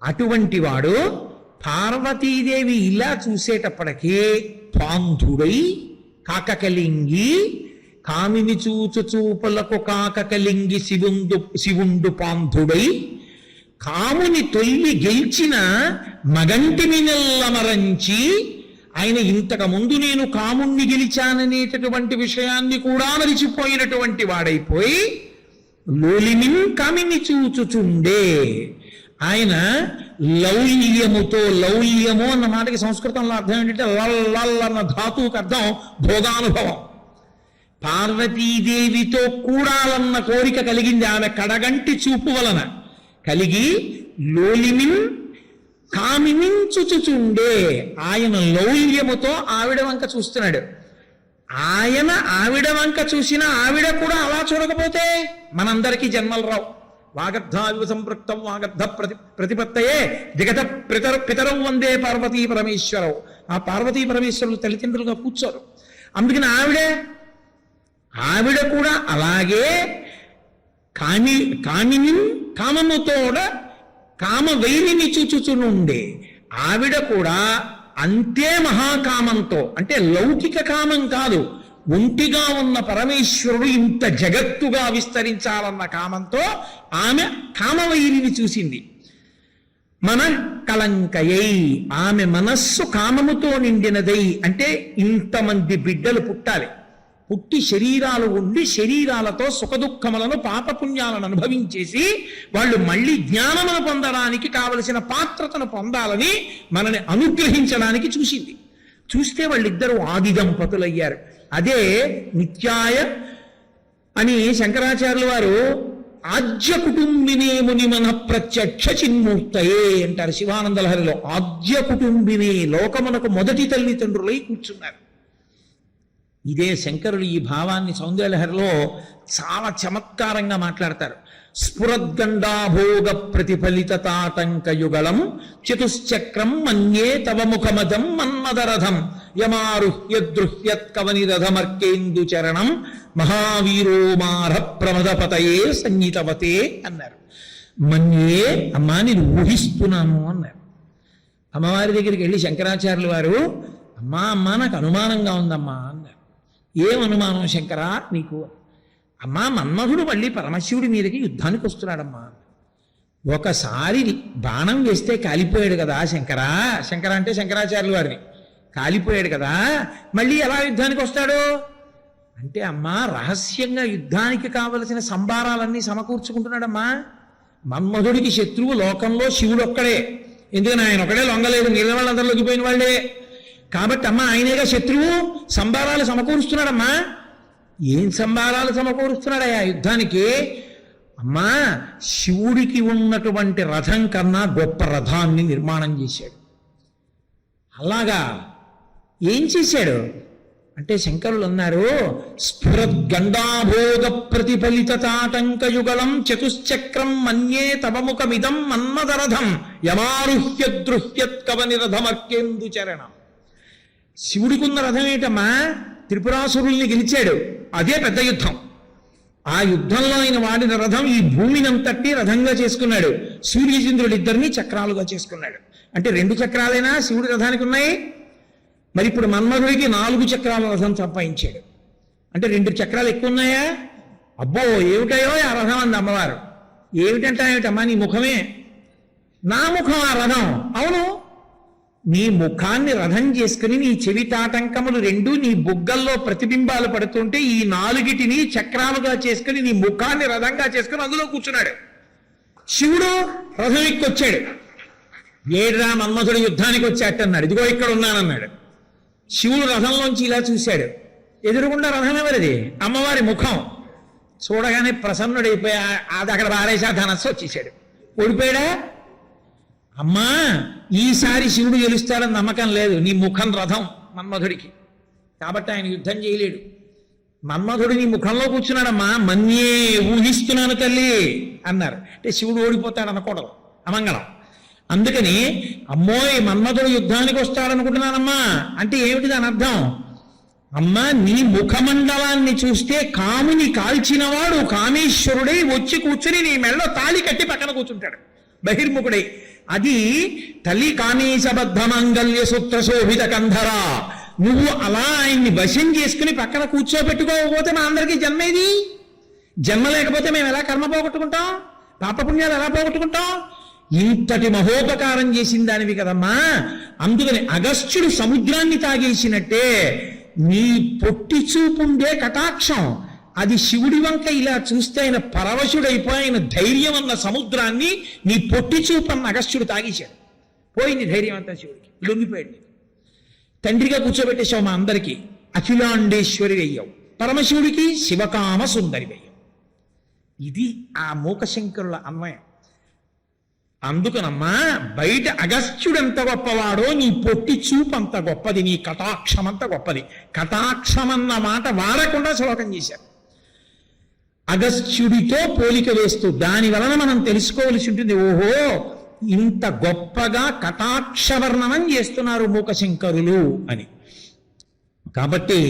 అటువంటి వాడు పార్వతీదేవి ఇలా చూసేటప్పటికీ పాంధుడై కాకకలింగి, కామిని చూచు చూపులకు కాకకలింగి శివుండు పాంధుడై, కాముని తొల్లి గెలిచిన మగంటిని నెల్లమరంచి, ఆయన ఇంతకు ముందు నేను కాముణ్ణి గెలిచాననేటటువంటి విషయాన్ని కూడా మరిచిపోయినటువంటి వాడైపోయి లోలిమిన్ కామిని చూచుచుండే. ఆయన లౌల్యముతో, లౌల్యము అన్న మాటకి సంస్కృతంలో అర్థం ఏంటంటే లల్ అన్న ధాతువుకి అర్థం భోగానుభవం. పార్వతీదేవితో కూడాలన్న కోరిక కలిగింది ఆమె కడగంటి చూపు వలన కలిగి. లోలిమిన్ కామినించుచుచుండే, ఆయన లౌల్యముతో ఆవిడ వంక చూస్తున్నాడు. ఆయన ఆవిడ వంక చూసిన ఆవిడ కూడా అలా చూడకపోతే మనందరికీ జన్మలు రావు. వాగర్ధావివ సంపృక్తం వాగర్ధ ప్రతిపత్తయే జగత పితరం వందే పార్వతీ పరమేశ్వరవు. ఆ పార్వతీ పరమేశ్వరులు తల్లిదండ్రులుగా కూర్చోరు. అందుకని ఆవిడ కూడా అలాగే కామిని కామముతోడ కామ వైరిని చూచుచునుండే. ఆవిడ కూడా అంతే మహాకామంతో, అంటే లౌకిక కామం కాదు, ఒంటిగా ఉన్న పరమేశ్వరుడు ఇంత జగత్తుగా విస్తరించాలన్న కామంతో ఆమె కామవైరిని చూసింది. మన కలంకయై, ఆమె మనస్సు కామముతో నిండినదై, అంటే ఇంతమంది బిడ్డలు పుట్టాలి, పుట్టి శరీరాలు ఉండి శరీరాలతో సుఖదుఖములను పాపపుణ్యాలను అనుభవించేసి వాళ్ళు మళ్ళీ జ్ఞానమును పొందడానికి కావలసిన పాత్రతను పొందాలని మనని అనుగ్రహించడానికి చూసింది. చూస్తే వాళ్ళిద్దరూ ఆది దంపతులయ్యారు. అదే నిత్యాయ అని శంకరాచార్యుల వారు ఆద్య కుటుంబినే ముని మన ప్రత్యక్ష చిన్మూర్తయే అంటారు శివానందలహరిలో. ఆద్య కుటుంబినే, లోకమునకు మొదటి తల్లిదండ్రులై కూర్చున్నారు. ఇదే శంకరులు ఈ భావాన్ని సౌందర్యలహరిలో చాలా చమత్కారంగా మాట్లాడతారు. స్ఫురద్గండాభోగ ప్రతిఫలిత తాటంక యుగళం చతుశ్చక్రం మన్యే తవ ముఖమదం మన్మదరథం యమారుహ్యద్రుహ్యత్ కవనిరథమర్కేందు చరణం మహావీరోమార ప్రమదపతయే సంగీతవతే అన్నారు. మన్యే, అమ్మా నేను ఊహిస్తున్నాను అన్నారు. అమ్మవారి దగ్గరికి వెళ్ళి శంకరాచార్యుల వారు, అమ్మా నాకు అనుమానంగా ఉందమ్మా అన్నారు. ఏం అనుమానం శంకరా నీకు? అమ్మా మన్మధుడు మళ్ళీ పరమశివుడి మీదకి యుద్ధానికి వస్తున్నాడమ్మా. ఒకసారి బాణం వేస్తే కాలిపోయాడు కదా శంకర అంటే శంకరాచార్యుల వారిని, కాలిపోయాడు కదా, మళ్ళీ ఎలా యుద్ధానికి వస్తాడు అంటే, అమ్మా రహస్యంగా యుద్ధానికి కావలసిన సంభారాలన్నీ సమకూర్చుకుంటున్నాడమ్మా. మన్మధుడికి శత్రువు లోకంలో శివుడు ఒక్కడే, ఎందుకని ఆయన ఒకడే లొంగలేదు, మిగిలిన వాళ్ళందరూ లొంగిపోయిన వాళ్ళే కాబట్టి అమ్మ ఆయనేగా శత్రువు, సంభారాలు సమకూరుస్తున్నాడమ్మా. ఏం సంభారాలు సమకూరుస్తున్నాడయ్యా యుద్ధానికి? అమ్మా శివుడికి ఉన్నటువంటి రథం కన్నా గొప్ప రథాన్ని నిర్మాణం చేశాడు. అలాగా ఏం చేశాడు అంటే శంకరులు అన్నారు, స్ఫురద్గండాభోగ ప్రతిఫలిత తాటంక యుగళం చతుశ్చక్రం మన్యే తవముఖమిదం మన్మదరథం యమారుహ్యద్రుహ్యత్ కవనిరథమర్కేందు చరణం. శివుడికున్న రథం ఏంటమ్మా? త్రిపురాసురుల్ని గెలిచాడు, అదే పెద్ద యుద్ధం. ఆ యుద్ధంలో ఆయన వాడిన రథం ఈ భూమినంతటి రథంగా చేసుకున్నాడు. సూర్యచంద్రుడు ఇద్దరిని చక్రాలుగా చేసుకున్నాడు. అంటే 2 చక్రాలైనా శివుడి రథానికి ఉన్నాయి. మరి ఇప్పుడు మన్మధుడికి 4 చక్రాల రథం సంపాదించాడు. అంటే 2 చక్రాలు ఎక్కువ ఉన్నాయా? అబ్బో ఏమిటయో ఆ రథం అంది అమ్మవారు. ఏమిటంటా నీ ముఖమే. నా ముఖం ఆ రథం. అవును, నీ ముఖాన్ని రథం చేసుకుని నీ చెవి తాటంకములు 2 నీ బుగ్గల్లో ప్రతిబింబాలు పడుతుంటే ఈ 4టిని చక్రాలుగా చేసుకుని నీ ముఖాన్ని రథంగా చేసుకుని అందులో కూర్చున్నాడు. శివుడు రథం ఎక్కొచ్చాడు. ఏడ్రా మన్మధుడు యుద్ధానికి వచ్చాటన్నాడు. ఇదిగో ఇక్కడ ఉన్నానన్నాడు. శివుడు రథంలోంచి ఇలా చూశాడు. ఎదురుగుండా రథం ఎవరిది? అమ్మవారి ముఖం. చూడగానే ప్రసన్నుడైపోయి అది అక్కడ పారేసా ధనస్సు వచ్చేసాడు. ఓడిపోయాడా? అమ్మా ఈసారి శివుడు గెలుస్తాడని నమ్మకం లేదు, నీ ముఖం రథం మన్మధుడికి, కాబట్టి ఆయన యుద్ధం చేయలేడు. మన్మధుడు నీ ముఖంలో కూర్చున్నాడమ్మా, మన్యే ఊహిస్తున్నాను తల్లి అన్నారు. అంటే శివుడు ఓడిపోతాడు అనకూడదు, అమంగళం. అందుకని అమ్మోయ్ మన్మధుడు యుద్ధానికి వస్తాడనుకుంటున్నానమ్మా అంటే ఏమిటి దాని అర్థం? అమ్మా నీ ముఖమండలాన్ని చూస్తే కాముని కాల్చినవాడు కామేశ్వరుడై వచ్చి కూర్చుని నీ మెళ్ళలో తాళి కట్టి పక్కన కూర్చుంటాడు బహిర్ముఖుడై. అది తల్లి కామేశబద్ధ మాంగళ్య సూత్ర శోభిత కంధరా. నువ్వు అలా ఆయన్ని వశం చేసుకుని పక్కన కూర్చోబెట్టుకోకపోతే మా అందరికీ జన్మేది. జన్మ లేకపోతే మేము ఎలా కర్మ పోగొట్టుకుంటాం, పాపపుణ్యాలు ఎలా పోగొట్టుకుంటాం? ఇంతటి మహోపకారం చేసిన దానివి కదమ్మా. అందుకని అగస్త్యుడు సముద్రాన్ని తాగేసినట్టే నీ పొట్టి చూపుండే కటాక్షం అది శివుడి వంక ఇలా చూస్తే ఆయన పరవశుడైపోయి ఆయన ధైర్యం అన్న సముద్రాన్ని నీ పొట్టి చూపు అన్న అగస్త్యుడు తాగేశాడు. పోయింది ధైర్యం అంతా శివుడికి, లొంగిపోయాడు. తండ్రిగా కూర్చోబెట్టేశావు మా అందరికీ, అఖిలాండేశ్వరి అయ్యావు. పరమశివుడికి శివకామ సుందరి అయ్యావు. ఇది ఆ మూకశంకరుల అన్వయం. అందుకనమ్మా బయట అగస్త్యుడు ఎంత గొప్పవాడో నీ పొట్టి చూపు అంత గొప్పది, నీ కటాక్షం అంత గొప్పది. కటాక్షమన్న మాట వాడకుండా శ్లోకం చేశారు. అగస్త్యుడితో పోలిక వేస్తూ దాని వలన మనం తెలుసుకోవలసి ఉంటుంది, ఓహో ఇంత గొప్పగా కటాక్షవర్ణనం చేస్తున్నారు మూకశంకరులు అని. కాబట్టి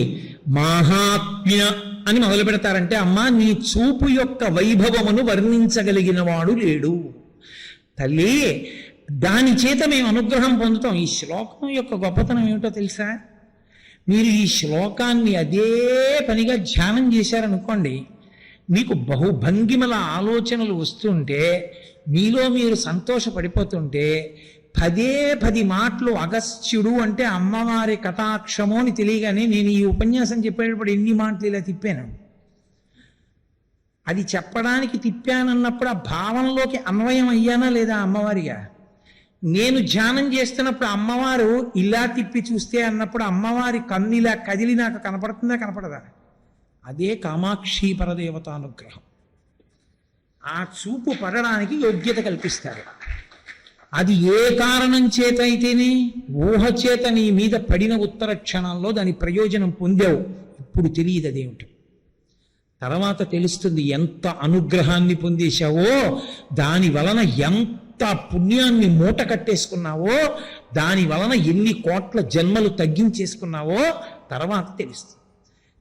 మహాత్మ్య అని మొదలు పెడతారంటే అమ్మా నీ చూపు యొక్క వైభవమును వర్ణించగలిగిన వాడు లేడు తల్లి. దాని చేత మేము అనుగ్రహం పొందుతాం. ఈ శ్లోకం యొక్క గొప్పతనం ఏమిటో తెలుసా? మీరు ఈ శ్లోకాన్ని అదే పనిగా ధ్యానం చేశారనుకోండి, మీకు బహుభంగిమల ఆలోచనలు వస్తుంటే మీలో మీరు సంతోషపడిపోతుంటే 10 మాటలు అగస్త్యుడు అంటే అమ్మవారి కటాక్షము అని తెలియగానే నేను ఈ ఉపన్యాసం చెప్పేటప్పుడు ఎన్ని మాటలు ఇలా తిప్పాను. అది చెప్పడానికి తిప్పానన్నప్పుడు ఆ భావంలోకి అన్వయం అయ్యానా లేదా అమ్మవారిగా? నేను ధ్యానం చేస్తున్నప్పుడు అమ్మవారు ఇలా తిప్పి చూస్తే అన్నప్పుడు అమ్మవారి కన్ను ఇలా కదిలి నాకు కనపడుతుందా కనపడదా? అదే కామాక్షి పరదేవతానుగ్రహం. ఆ చూపు పడడానికి యోగ్యత కల్పిస్తారు. అది ఏ కారణం చేత అయితేనే ఊహ చేత నీ మీద పడిన ఉత్తర క్షణంలో దాని ప్రయోజనం పొందావు. ఇప్పుడు తెలియదు అదేమిటి, తర్వాత తెలుస్తుంది. ఎంత అనుగ్రహాన్ని పొందేశావో, దాని వలన ఎంత పుణ్యాన్ని మూట కట్టేసుకున్నావో, దాని వలన ఎన్ని కోట్ల జన్మలు తగ్గించేసుకున్నావో తర్వాత తెలుస్తుంది.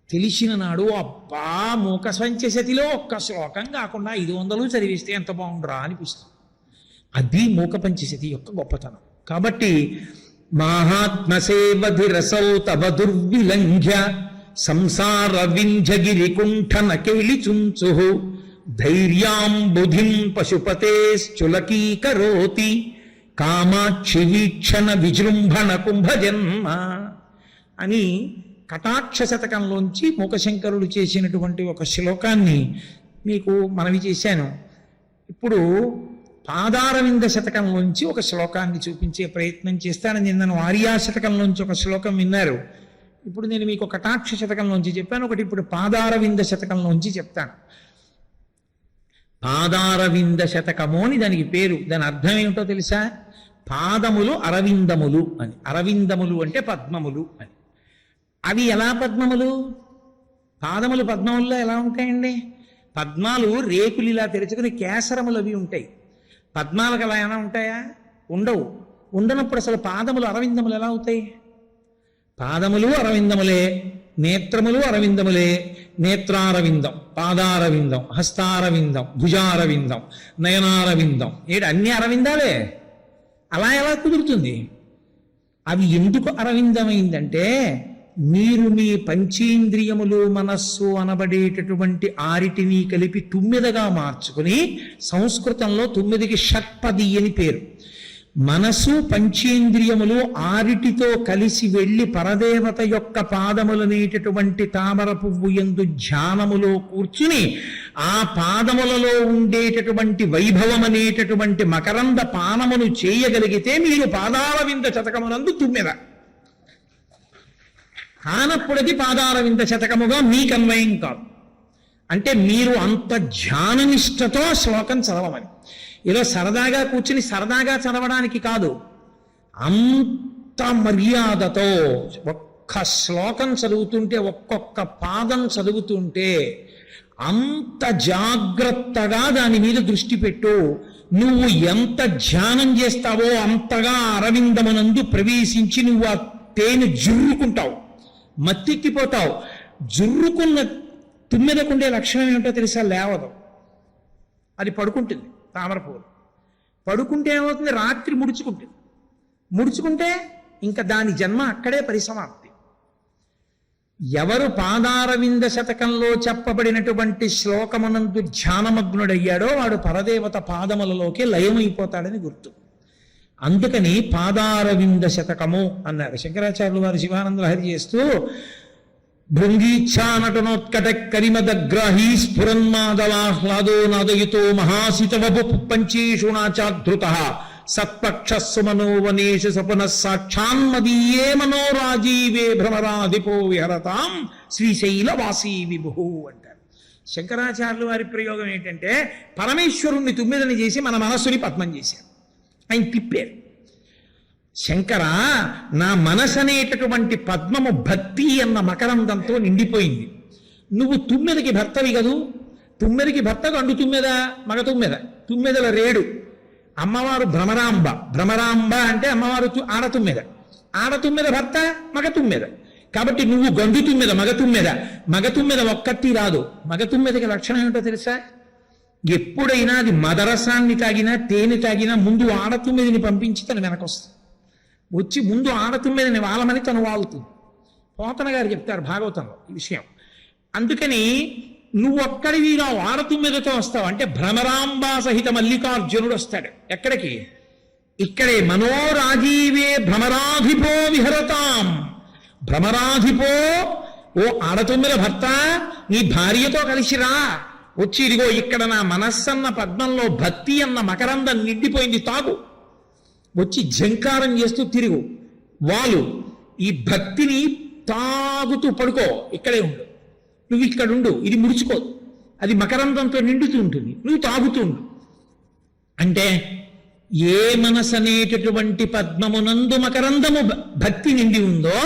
తెలిసిన నాడు అబ్బా మూక సంచశతిలో ఒక్క శ్లోకం కాకుండా 500 చదివిస్తే ఎంత బాగుండ్రా అనిపిస్తుంది. అది మూక పంచశతి యొక్క గొప్పతనం. కాబట్టి మహాత్మసేవధిరసౌ తవ దుర్విలంఘ్య సంసార వింధ్యగిరి కుంఠన కేళిచుంచు ధైర్యాం బుధిం పశుపతేశ్చులకీకరోతి కామాక్షి వీక్షణ విజృంభణ కుంభజన్మ అని కటాక్ష శతకంలోంచి మూకశంకరుడు చేసినటువంటి ఒక శ్లోకాన్ని మీకు మనవి చేశాను. ఇప్పుడు పాదారవింద శతకంలోంచి ఒక శ్లోకాన్ని చూపించే ప్రయత్నం చేస్తాను. నిన్న ఆర్యా శతకంలోంచి ఒక శ్లోకం విన్నారు. ఇప్పుడు నేను మీకు కటాక్ష శతకంలోంచి చెప్పాను, ఒకటి ఇప్పుడు పాదారవింద శతకంలోంచి చెప్తాను. పాదారవింద శతకము అని దానికి పేరు. దాని అర్థం ఏమిటో తెలుసా? పాదములు అరవిందములు అని. అరవిందములు అంటే పద్మములు అని. అవి ఎలా పద్మములు? పాదములు పద్మముల్లో ఎలా ఉంటాయండి? పద్మాలు రేకులు ఇలా తెరుచుకుని కేసరములు అవి ఉంటాయి. పద్మాలకు అలా ఏమైనా ఉంటాయా? ఉండవు. ఉండనప్పుడు అసలు పాదములు అరవిందములు ఎలా అవుతాయి? పాదములు అరవిందములే, నేత్రములు అరవిందములే. నేత్రారవిందం, పాదారవిందం, హస్తారవిందం, భుజారవిందం, నయనారవిందం. అన్ని అరవిందాలే. అలా ఎలా కుదురుతుంది? అవి ఎందుకు అరవిందమైందంటే మీరు మీ పంచేంద్రియములు మనస్సు అనబడేటటువంటి ఆరిటిని కలిపి 9గా మార్చుకుని, సంస్కృతంలో 9కి షట్పది అని పేరు. మనసు పంచేంద్రియములు ఆరిటితో కలిసి వెళ్ళి పరదేవత యొక్క పాదములనేటటువంటి తామర పువ్వు యందు ధ్యానములో కూర్చుని ఆ పాదములలో ఉండేటటువంటి వైభవం అనేటటువంటి మకరంద పానమును చేయగలిగితే మీరు పాదారవింద శతకమునందు 9. కానప్పుడది పాదారవింద శతకముగా మీకు అన్వయం కాదు. అంటే మీరు అంత ధ్యాననిష్టతో శ్లోకం చదవమని. ఇలా సరదాగా కూర్చుని సరదాగా చదవడానికి కాదు, అంత మర్యాదతో ఒక్క శ్లోకం చదువుతుంటే, ఒక్కొక్క పాదం చదువుతుంటే అంత జాగ్రత్తగా దాని మీద దృష్టి పెట్టు. నువ్వు ఎంత ధ్యానం చేస్తావో అంతగా అరవిందమునందు ప్రవేశించి నువ్వు ఆ తేనె జుర్రుకుంటావు, మత్తెక్కిపోతావు. జుర్రుకున్న తుమ్మెదకుండే లక్షణం ఏమిటో తెలుసా? లేవదు, అది పడుకుంటుంది. తామరపూలు పడుకుంటే ఏమవుతుంది? రాత్రి ముడుచుకుంటుంది. ముడుచుకుంటే ఇంకా దాని జన్మ అక్కడే పరిసమాప్తి. ఎవరు పాదారవింద శతకంలో చెప్పబడినటువంటి శ్లోకమునందు ధ్యానమగ్నుడయ్యాడో వాడు పరదేవత పాదములలోకి లయమైపోతాడని గుర్తు. అందుకని పాదారవింద శతకము అన్నారు శంకరాచార్యులు వారు. శివానంద లహరి చేస్తూ భృంగీచ్ఛానటనోత్కట కరిమదగ్రాహీ స్ఫురన్మాదలాహ్లాదో నాదయుతో మహాసితవపు పంచేషు నాచాధృత సత్పక్షస్సు మనోవనేషు సపున సాక్షాన్మదీయే మనోరాజీవే భ్రమరాధిపో విహరతాం శ్రీశైలవాసీ విభు అంటారు. శంకరాచార్యుల వారి ప్రయోగం ఏంటంటే పరమేశ్వరుణ్ణి తుమ్మెదని చేసి మన మనస్సుని పద్మం చేశారు. ఆయన తిప్పారు. శంకర, నా మనసు అనేటటువంటి పద్మము భక్తి అన్న మకరందంతో నిండిపోయింది. నువ్వు తుమ్మెదకి భర్తవి కదూ. తుమ్మెదకి భర్త గండు తుమ్మెద, మగ తుమ్మెద, తుమ్మెదల రేడు. అమ్మవారు భ్రమరాంబ. భ్రమరాంబ అంటే అమ్మవారు ఆడతుమ్మెద. ఆడతుమ్మెద భర్త మగ తుమ్మెద. కాబట్టి నువ్వు గండు తుమ్మెద, మగ తుమ్మెద. మగ తుమ్మెద ఒక్కటి రాదు. మగ తుమ్మెదకి లక్షణం ఏమిటో తెలుసా? ఎప్పుడైనా అది మదరసాన్ని తాగినా తేనె తాగినా ముందు ఆడతుమ్మెదని పంపించి తను వెనకొస్తుంది. వచ్చి ముందు ఆడతుమ్మెదని వాళ్ళమని తను వాళ్తుంది. పోతన గారు చెప్తారు భాగవతంలో ఈ విషయం. అందుకని నువ్వు ఒక్కడివి రావు, ఆడతుమ్మెదతో వస్తావు. అంటే భ్రమరాంబా సహిత మల్లికార్జునుడు వస్తాడు. ఎక్కడికి? ఇక్కడే. మనోరాజీవే భ్రమరాధిపో విహరతాం. భ్రమరాధిపో, ఓ ఆడతుమ్మెద భర్త, నీ భార్యతో కలిసి రా. వచ్చి ఇదిగో ఇక్కడ నా మనస్సన్న పద్మంలో భక్తి అన్న మకరందం నిండిపోయింది, తాగు. వచ్చి ఝంకారం చేస్తూ తిరుగు. వాళ్ళు ఈ భక్తిని తాగుతూ పడుకో, ఇక్కడే ఉండు. నువ్వు ఇక్కడ ఉండు, ఇది ముడుచుకోదు, అది మకరందంతో నిండుతూ ఉంటుంది, నువ్వు తాగుతూ ఉండు. అంటే ఏ మనసు అనేటటువంటి పద్మమునందు మకరందము భక్తి నిండి ఉందో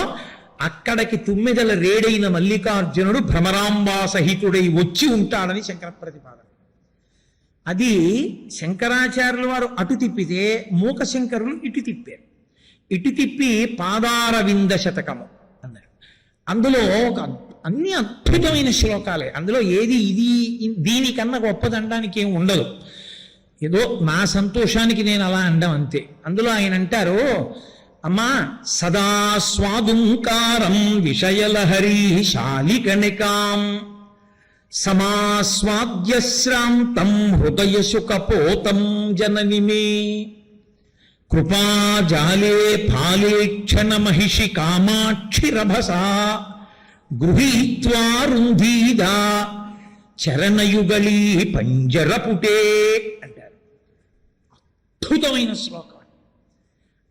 అక్కడికి తుమ్మెదల రేడైన మల్లికార్జునుడు భ్రమరాంబా సహితుడై వచ్చి ఉంటాడని శంకర ప్రతిపాదన. అది శంకరాచార్యుల వారు అటు తిప్పితే మూక శంకరులు ఇటు తిప్పారు. ఇటు తిప్పి పాదారవింద శతకము అన్నారు. అందులో అన్ని అద్భుతమైన శ్లోకాలే. అందులో ఏది ఇది దీనికన్నా గొప్పదనడానికి ఏం ఉండదు. ఏదో నా సంతోషానికి నేను అలా అండం అంతే. అందులో ఆయన అంటారు, అమ్మా సదా స్వాదుంకారం విషయలహరీ శాలికణికాం సమాస్వాద్యశ్రాంతం హృదయశుకపోతం జనని మే కృపాజాలే ఫాలేక్షణ మహిషి కామాక్షిరభసా గృహీత్వా రుంధీదా చరణయుగళీ పంజరపుటే అంటారు. అద్భుతమైన శ్లోకం.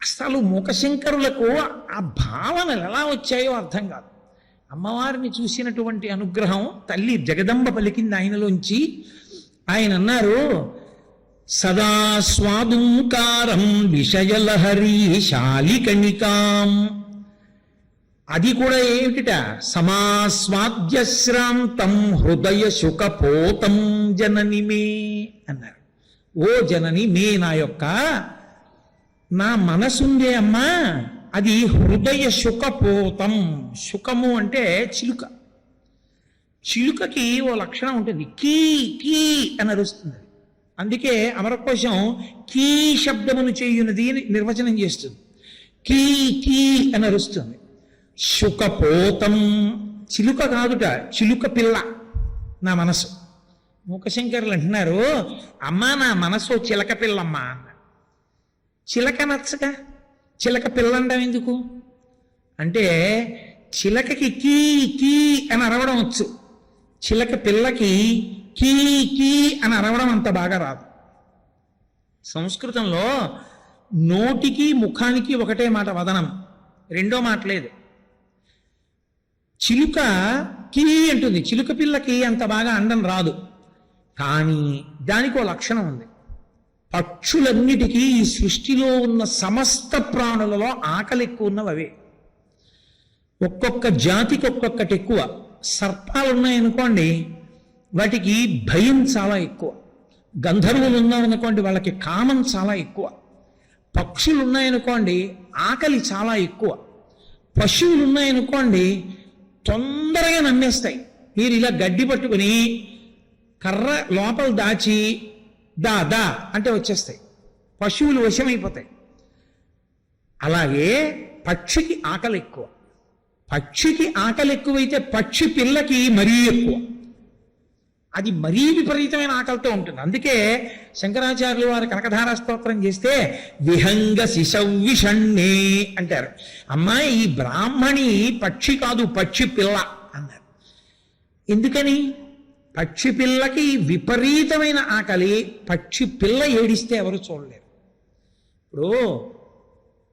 అసలు మూకశంకరులకు ఆ భావనలు ఎలా వచ్చాయో అర్థం కాదు. అమ్మవారిని చూసినటువంటి అనుగ్రహం తల్లి జగదంబ పలికింది ఆయనలోంచి. ఆయన అన్నారు, సదా స్వాదుంకారం విషయలహరీ శాలికణికాం. అది కూడా ఏమిటిట? సమాస్వాద్యశ్రాంతం హృదయ శుకపోతం జనని మే అన్నారు. ఓ జనని, మే నా యొక్క నా మనసుందే అమ్మా, అది హృదయ శుకపోతం. శుకము అంటే చిలుక. చిలుకకి ఓ లక్షణం ఉంటుంది, కీ కీ అని అరుస్తుంది. అందుకే అమరకోశం కీ శబ్దమును చేయునది నిర్వచనం చేస్తుంది. కీ కీ అని అరుస్తుంది. శుకపోతం, చిలుక కాదుట, చిలుక పిల్ల నా మనసు. మూకశంకరులు అంటున్నారు, అమ్మా నా మనసు చిలక పిల్లమ్మా అన్న. చిలక నచ్చగా చిలక పిల్లండం ఎందుకు అంటే, చిలకకి కీ కీ అని అరవడం వచ్చు, చిలక పిల్లకి కీ కీ అని అరవడం అంత బాగా రాదు. సంస్కృతంలో నోటికి ముఖానికి ఒకటే మాట వదనం, రెండో మాట లేదు. చిలుక కీ అంటుంది, చిలుక పిల్లకి అంత బాగా అండం రాదు. కానీ దానికి ఓ లక్షణం ఉంది, పక్షులన్నిటికీ ఈ సృష్టిలో ఉన్న సమస్త ప్రాణులలో ఆకలి ఎక్కువ ఉన్నవి అవే. ఒక్కొక్క జాతికి ఒక్కొక్కటి ఎక్కువ. సర్పాలు ఉన్నాయనుకోండి, వాటికి భయం చాలా ఎక్కువ. గంధర్వులు ఉన్నారనుకోండి, వాళ్ళకి కామం చాలా ఎక్కువ. పక్షులు ఉన్నాయనుకోండి, ఆకలి చాలా ఎక్కువ. పశువులు ఉన్నాయనుకోండి, తొందరగా నమ్మేస్తాయి. మీరు ఇలా గడ్డి పట్టుకుని కర్ర లోపల దాచి దా దా అంటే వచ్చేస్తాయి. పశువులు వశమైపోతాయి. అలాగే పక్షికి ఆకలి ఎక్కువ. పక్షికి ఆకలి ఎక్కువైతే పక్షి పిల్లకి మరీ ఎక్కువ. అది మరీ విపరీతమైన ఆకలితో ఉంటుంది. అందుకే శంకరాచార్యులు వారు కనకధారా స్తోత్రం చేస్తే విహంగ శిశవ్విషణ్ణే అంటారు. అమ్మాయి ఈ బ్రాహ్మణి పక్షి కాదు, పక్షి పిల్ల అన్నారు. ఎందుకని? పక్షి పిల్లకి విపరీతమైన ఆకలి. పక్షి పిల్ల ఏడిస్తే ఎవరు చూడలేరు. ఇప్పుడు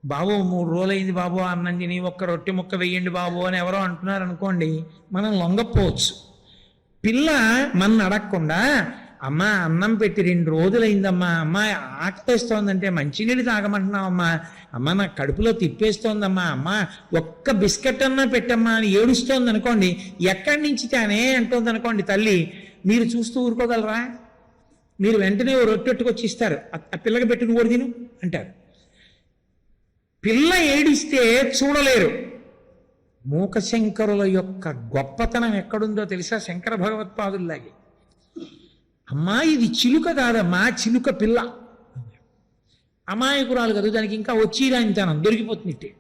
బాబు 3 రోజులైంది బాబు అన్నం తిని, ఒక్క రొట్టె ముక్క వెయ్యండి బాబు అని ఎవరో అంటున్నారు అనుకోండి, మనం లొంగపోవచ్చు. పిల్ల మన అడగకుండా అమ్మ అన్నం పెట్టి 2 రోజులైందమ్మా, అమ్మ ఆకలిస్తోందంటే మంచినీళ్ళు తాగమంటున్నావమ్మా, అమ్మ నా కడుపులో తిప్పేస్తోందమ్మా, అమ్మ ఒక్క బిస్కెట్ అన్నా పెట్టమ్మా అని ఏడుస్తోంది అనుకోండి, ఎక్కడి నుంచి తానే అంటోంది అనుకోండి తల్లి, మీరు చూస్తూ ఊరుకోగలరా? మీరు వెంటనే రొట్టెట్టుకొచ్చి ఇస్తారు, ఆ పిల్లకి పెట్టి నువ్వు తిను అంటారు. పిల్ల ఏడిస్తే చూడలేరు. మూకశంకరుల యొక్క గొప్పతనం ఎక్కడుందో తెలుసా? శంకర భగవత్పాదుల్లాగే, అమ్మా ఇది చిలుక కాదమ్మా, చిలుక పిల్ల. అమాయకురాలు కదా, దానికి ఇంకా వచ్చి రాయించాను దొరికిపోతుంది.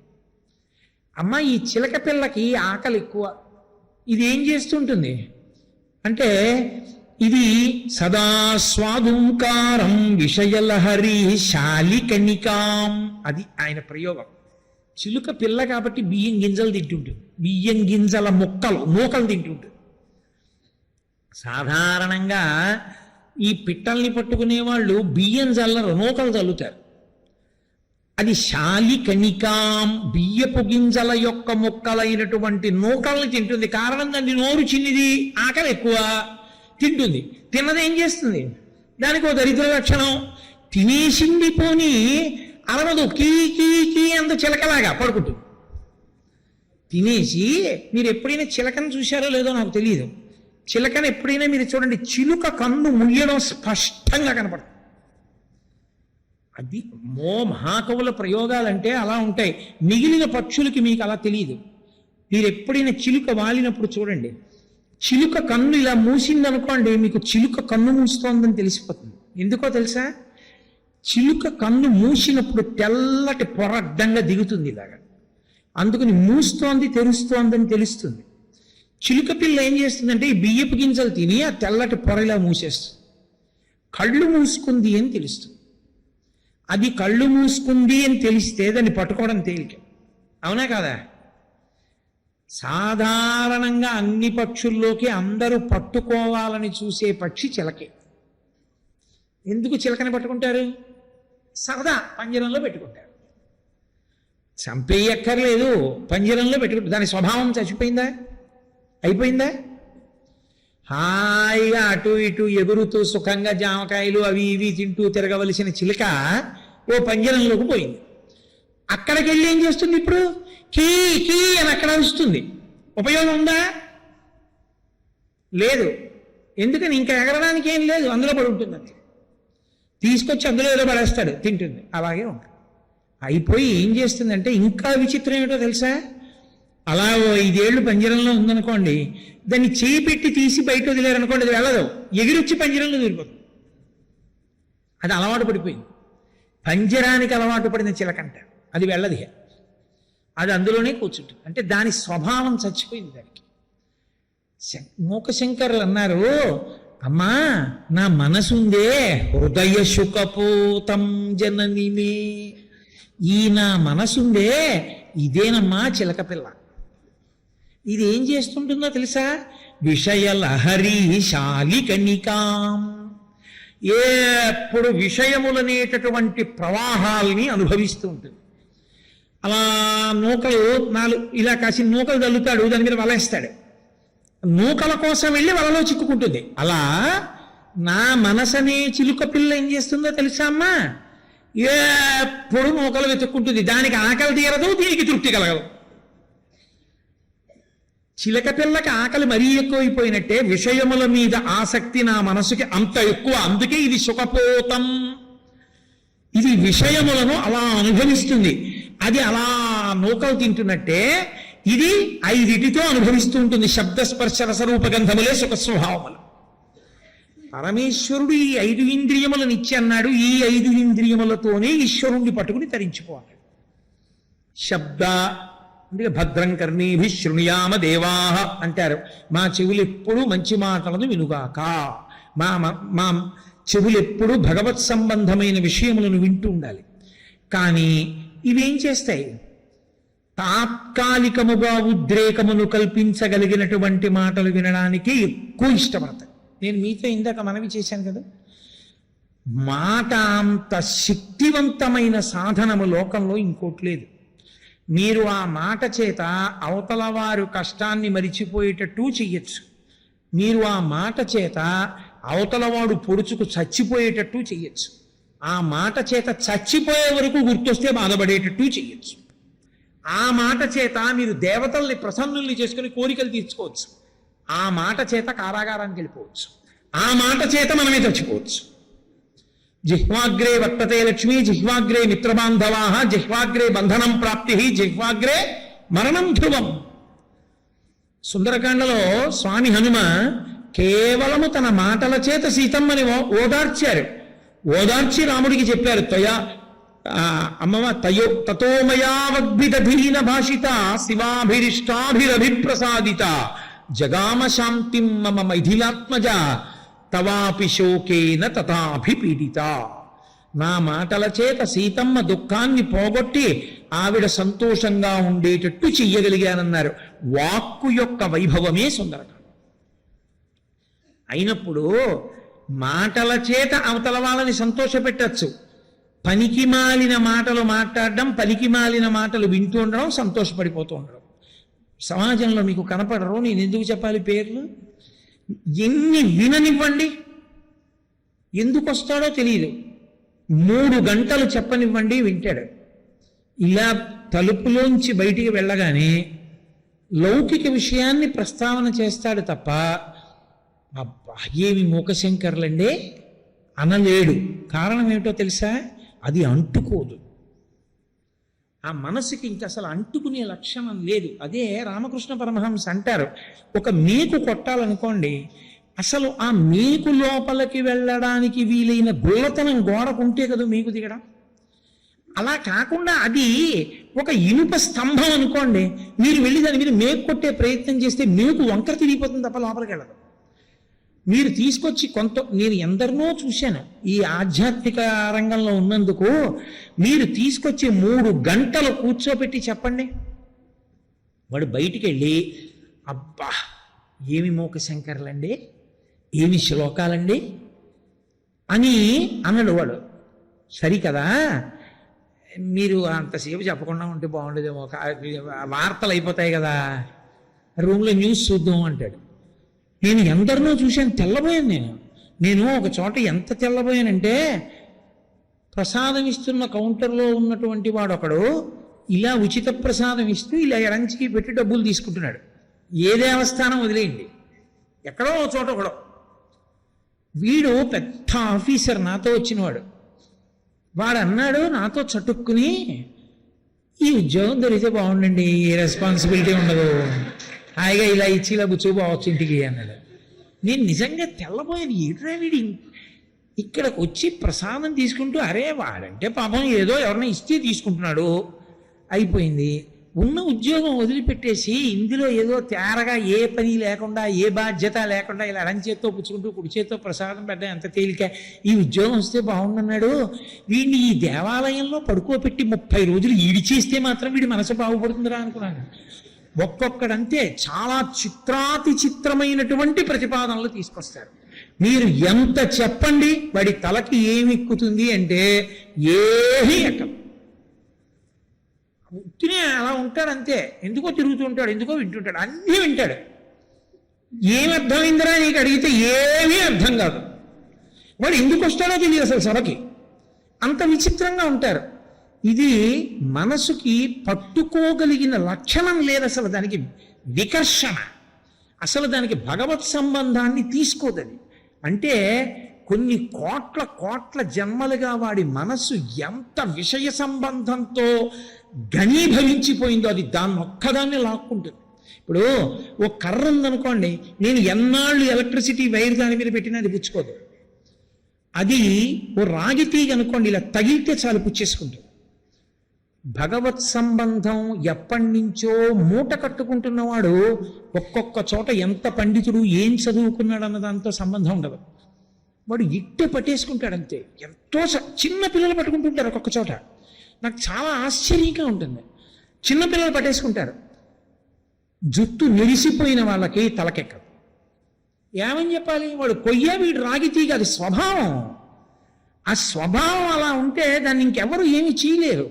అమ్మా ఈ చిలక పిల్లకి ఆకలి ఎక్కువ. ఇది ఏం చేస్తుంటుంది అంటే, ఇది సదా స్వాదుంకారం విషయలహరి శాలికణికాం. అది ఆయన ప్రయోగం. చిలుక పిల్ల కాబట్టి బియ్యం గింజలు తింటుంటుంది, బియ్యం గింజల నూకలు తింటుంటుంది. సాధారణంగా ఈ పిట్టల్ని పట్టుకునే వాళ్ళు బియ్యం చల్లరు, నూకలు చల్లుతారు. అది శాలికణికాం, బియ్యపు గింజల యొక్క మొక్కలైనటువంటి నూకల్ని తింటుంది. కారణం దాన్ని నోరు చిన్నిది, ఆకలి ఎక్కువ, తింటుంది. తిన్నదేం చేస్తుంది? దానికి ఒక దరిద్ర లక్షణం, తినేసింది పోని అరవదు, కీ కీ కీ అంత చిలకలాగా పడుకుంటుంది. తినేసి, మీరు ఎప్పుడైనా చిలకను చూశారో లేదో నాకు తెలియదు, చిలకను ఎప్పుడైనా మీరు చూడండి, చిలుక కన్ను ముయ్యడం స్పష్టంగా కనపడుతుంది. అది మహాకవుల ప్రయోగాలంటే అలా ఉంటాయి. మిగిలిన పక్షులకి మీకు అలా తెలియదు. మీరు ఎప్పుడైనా చిలుక వాలినప్పుడు చూడండి, చిలుక కన్ను ఇలా మూసిందనుకోండి, మీకు చిలుక కన్ను మూస్తోందని తెలిసిపోతుంది. ఎందుకో తెలుసా? చిలుక కన్ను మూసినప్పుడు తెల్లటి పొర అడ్డంగా దిగుతుంది ఇలాగా, అందుకని మూస్తోంది తెరుస్తోందని తెలుస్తుంది. చిలుక పిల్ల ఏం చేస్తుందంటే, ఈ బియ్యపు గింజలు తిని ఆ తెల్లటి పొర ఇలా మూసేస్తుంది. కళ్ళు మూసుకుంది అని తెలుస్తుంది. అది కళ్ళు మూసుకుంది అని తెలిస్తే దాన్ని పట్టుకోవడం తేలిక, అవునా కాదా? సాధారణంగా అన్ని పక్షుల్లోకి అందరూ పట్టుకోవాలని చూసే పక్షి చిలకే. ఎందుకు చిలకని పట్టుకుంటారు? సరదా, పంజరంలో పెట్టుకుంటారు. చంపేయక్కర్లేదు, పంజరంలో పెట్టుకుంటారు. దాని స్వభావం చచ్చిపోయిందా? అయిపోయిందా? హాయిగా అటు ఇటు ఎగురుతూ సుఖంగా జామకాయలు అవి ఇవి తింటూ తిరగవలసిన చిలుక ఓ పంజరంలోకి పోయింది. అక్కడికి వెళ్ళి ఏం చేస్తుంది? ఇప్పుడు కీ కీ అని అక్కడ వస్తుంది. ఉపయోగం ఉందా? లేదు. ఎందుకని? ఇంకా ఎగరడానికి ఏం లేదు, అందులో పడి ఉంటుంది. అంతే, తీసుకొచ్చి అందులో ఏదో పడేస్తాడు, తింటుంది. అలాగే ఉంటుంది. అయిపోయి ఏం చేస్తుందంటే, ఇంకా విచిత్రం ఏమిటో తెలుసా? అలా 5 ఏళ్ళు పంజరంలో ఉందనుకోండి, దాన్ని చేయి పెట్టి తీసి బయట వదిలేరనుకోండి, అది వెళ్ళదు, ఎగిరొచ్చి పంజరంలో దూరిపోతుంది. అది అలవాటు పడిపోయింది. పంజరానికి అలవాటు పడిన చిలకంట, అది వెళ్ళదు, అది అందులోనే కూర్చుంటుంది. అంటే దాని స్వభావం చచ్చిపోయింది దానికి. మూకశంకరులు అన్నారు, అమ్మా నా మనసుందే హృదయ శుకపోతం జననిమే, ఈ నా మనసుందే ఇదేనమ్మా చిలక పిల్ల. ఇది ఏం చేస్తుంటుందో తెలుసా? విషయలహరి శాలికణికాం, ఎప్పుడు విషయములనేటటువంటి ప్రవాహాల్ని అనుభవిస్తూ ఉంటుంది. అలా నూకలు ఇలా కాసి నూకలు తల్లుతాడు, దాని మీద వలేస్తాడు, నూకల కోసం వెళ్ళి వలలో చిక్కుకుంటుంది. అలా నా మనసనే చిలుక పిల్ల ఏం చేస్తుందో తెలుసా అమ్మా? ఎప్పుడు మోకలు వెతుక్కుంటుంది. దానికి ఆకలి తీరదు, దీనికి తృప్తి కలగదు. చిలక పిల్లకి ఆకలి మరీ ఎక్కువైపోయినట్టే విషయముల మీద ఆసక్తి నా మనసుకి అంత ఎక్కువ. అందుకే ఇది సుఖపోతం. ఇది విషయములను అలా అనుభవిస్తుంది. అది అలా నూకలు తింటున్నట్టే ఇది 5 అనుభవిస్తూ ఉంటుంది. శబ్దస్పర్శ రసరూపగంధములే సుఖ స్వభావములు. పరమేశ్వరుడు ఈ 5 ఇంద్రియములను ఇచ్చి అన్నాడు, ఈ 5 ఇంద్రియములతోనే ఈశ్వరుణ్ణి పట్టుకుని తరించిపోవాలి. శబ్ద అంటే భద్రం కర్ణీభి శృణుయామ దేవాహ అంటారు. మా చెవులు ఎప్పుడూ మంచి మాటలను వినుగాక. మా చెవులు ఎప్పుడూ భగవత్ సంబంధమైన విషయములను వింటూ ఉండాలి. కానీ ఇవేం చేస్తాయి? తాత్కాలికముగా ఉద్రేకమును కల్పించగలిగినటువంటి మాటలు వినడానికి ఎక్కువ ఇష్టపడతాయి. నేను మీతో ఇందాక మనవి చేశాను కదా, మాట అంత శక్తివంతమైన సాధనము లోకంలో ఇంకోటి లేదు. మీరు ఆ మాట చేత అవతల వారు కష్టాన్ని మరిచిపోయేటట్టు చెయ్యొచ్చు. మీరు ఆ మాట చేత అవతల వాడు పొడుచుకు చచ్చిపోయేటట్టు చెయ్యొచ్చు. ఆ మాట చేత చచ్చిపోయే వరకు గుర్తొస్తే బాధపడేటట్టు చెయ్యొచ్చు. ఆ మాట చేత మీరు దేవతల్ని ప్రసన్నుల్ని చేసుకుని కోరికలు తీర్చుకోవచ్చు. ఆ మాట చేత కారాగారానికి వెళ్ళిపోవచ్చు. ఆ మాట చేత మనమే చచ్చిపోవచ్చు. జిహ్వాగ్రే వర్తతే లక్ష్మి, జిహ్వాగ్రే మిత్రబాంధవా, జిహ్వాగ్రే బంధనం ప్రాప్తి, జిహ్వాగ్రే మరణం ధ్రువం. సుందరకాండలో స్వామి హనుమ కేవలము తన మాటల చేత సీతమ్మని ఓదార్చారు. ఓదార్చి రాముడికి చెప్పారు, అమ్మవ తతోమయావగ్విదధీన భాషిత శివాభిరిష్టాభిరభిప్రసాదిత జగామ శాంతిం మమ మైథిలాత్మజ తవాపి శోకేన తథాభిపీడిత. నా మాటల చేత సీతమ్మ దుఃఖాన్ని పోగొట్టి ఆవిడ సంతోషంగా ఉండేటట్టు చెయ్యగలిగానన్నారు. వాక్కు యొక్క వైభవమే సుందరకాండ అయినప్పుడు మాటల చేత అవతల వాళ్ళని సంతోషపెట్టచ్చు. పనికి మాలిన మాటలు మాట్లాడడం, పలికి మాలిన మాటలు వింటూ ఉండడం, సంతోషపడిపోతూ ఉండడం. సమాజంలో మీకు కనపడరు. నేను ఎందుకు చెప్పాలి పేర్లు? ఎన్ని విననివ్వండి, ఎందుకు వస్తాడో తెలియదు. 3 గంటలు చెప్పనివ్వండి, వింటాడు. ఇలా తలుపులోంచి బయటికి వెళ్ళగానే లౌకిక విషయాన్ని ప్రస్తావన చేస్తాడు తప్ప అబ్బా ఏమి మూకశంకర్లండే అనలేడు. కారణం ఏమిటో తెలుసా? అది అంటుకోదు. ఆ మనసుకి ఇంక అసలు అంటుకునే లక్షణం లేదు. అదే రామకృష్ణ పరమహంస అంటారు, ఒక మేకు కొట్టాలనుకోండి, అసలు ఆ మేకు లోపలికి వెళ్ళడానికి వీలైన గుల్లతనం గోడకుంటే కదా మేకు దిగడం. అలా కాకుండా అది ఒక ఇనుప స్తంభం అనుకోండి, మీరు వెళ్ళి దాని మీద మేకు కొట్టే ప్రయత్నం చేస్తే మేకు వంకర తిరిగిపోతుంది తప్ప లోపలికి వెళ్ళదు. మీరు తీసుకొచ్చి నేను ఎందరినో చూశాను ఈ ఆధ్యాత్మిక రంగంలో ఉన్నందుకు. మీరు తీసుకొచ్చి 3 గంటలు కూర్చోబెట్టి చెప్పండి, వాడు బయటికి వెళ్ళి అబ్బా ఏమి మూక శంకర్లండి, ఏమి శ్లోకాలండి అని అన్నాడు. వాడు సరికదా, మీరు అంతసేపు చెప్పకుండా ఉంటే బాగుండేదేమో, వార్తలు అయిపోతాయి కదా, రూమ్లో న్యూస్ చూద్దాం అంటాడు. నేను ఎందరినో చూశాను, తెల్లబోయాను. నేను ఒక చోట ఎంత తెల్లబోయానంటే, ప్రసాదం ఇస్తున్న కౌంటర్లో ఉన్నటువంటి వాడు ఒకడు ఇలా ఉచిత ప్రసాదం ఇస్తూ ఇలా ఎడంచికి పెట్టి డబ్బులు తీసుకుంటున్నాడు. ఏ దేవస్థానం వదిలేయండి, ఎక్కడో చోట ఒకడో. వీడు పెద్ద ఆఫీసర్, నాతో వచ్చినవాడు. వాడు అన్నాడు నాతో చటుక్కుని, ఈ ఉద్యోగం దొరికితే బాగుండండి, ఏ రెస్పాన్సిబిలిటీ ఉండదు, హాయిగా ఇలా ఇచ్చి ఇలా కూర్చోపోవచ్చు ఇంటికి అన్నాడు. నేను నిజంగా తెల్లబోయాను. ఏట్రా వీడి ఇక్కడికి వచ్చి ప్రసాదం తీసుకుంటూ, అరే వాడంటే పాపం ఏదో ఎవరైనా ఇస్తే తీసుకుంటున్నాడు, అయిపోయింది. ఉన్న ఉద్యోగం వదిలిపెట్టేసి ఇందులో ఏదో తేరగా ఏ పని లేకుండా ఏ బాధ్యత లేకుండా ఇలా ఎడం చేత్తో పుచ్చుకుంటూ కుడి చేత్తో ప్రసాదం పెట్టడం ఎంత తేలిక, ఈ ఉద్యోగం వస్తే బాగుందన్నాడు. వీడిని ఈ దేవాలయంలో పడుకోబెట్టి 30 రోజులు ఈడిచేస్తే మాత్రం వీడి మనసు బాగుపడుతుందిరా అనుకున్నాను. ఒక్కొక్కడంతే చాలా చిత్రాతి చిత్రమైనటువంటి ప్రతిపాదనలు తీసుకొస్తారు. మీరు ఎంత చెప్పండి వాడి తలకి ఏమి ఎక్కుతుంది అంటే ఏమీ ఎక్కదు. ఉత్తినే అలా ఉంటాడు అంతే. ఎందుకో తిరుగుతూ ఉంటాడు, ఎందుకో వింటుంటాడు, అన్నీ వింటాడు. ఏమి అర్థమైందిరా నీకు అడిగితే ఏమీ అర్థం కాదు. వాడు ఎందుకు వస్తాడో తెలియదు అసలు సభకి. అంత విచిత్రంగా ఉంటారు. ఇది మనసుకి పట్టుకోగలిగిన లక్షణం లేదు అసలు, దానికి వికర్షణ, అసలు దానికి భగవత్ సంబంధాన్ని తీసుకోదని. అంటే కొన్ని కోట్ల కోట్ల జన్మలుగా వాడి మనస్సు ఎంత విషయ సంబంధంతో ఘనీభవించిపోయిందో అది దాన్ని ఒక్కదాన్ని లాక్కుంటుంది. ఇప్పుడు ఓ కర్ర ఉందనుకోండి, నేను ఎన్నాళ్ళు ఎలక్ట్రిసిటీ వైర్ దాని మీద పెట్టినా అది పుచ్చుకోదు. అది ఓ రాగి తీగ అనుకోండి, ఇలా తగిలితే చాలు పుచ్చేసుకుంటుంది. భగవత్ సంబంధం ఎప్పటి నుంచో మూట కట్టుకుంటున్నవాడు ఒక్కొక్క చోట ఎంత పండితుడు ఏం చదువుకున్నాడు అన్న దాంతో సంబంధం ఉండదు. వాడు ఇట్టే పట్టేసుకుంటాడంతే. ఎంతో చిన్న పిల్లలు పట్టుకుంటుంటారు ఒక్కొక్క చోట. నాకు చాలా ఆశ్చర్యంగా ఉంటుంది. చిన్న పిల్లలు పట్టేసుకుంటారు. జుట్టు నెరిసిపోయిన వాళ్ళకి తలకెక్కదు. ఏమని చెప్పాలి? వాడు కొయ్య, వీడు రాగి తీగ, అది స్వభావం. ఆ స్వభావం అలా ఉంటే దాన్ని ఇంకెవరు ఏమి చేయలేరు.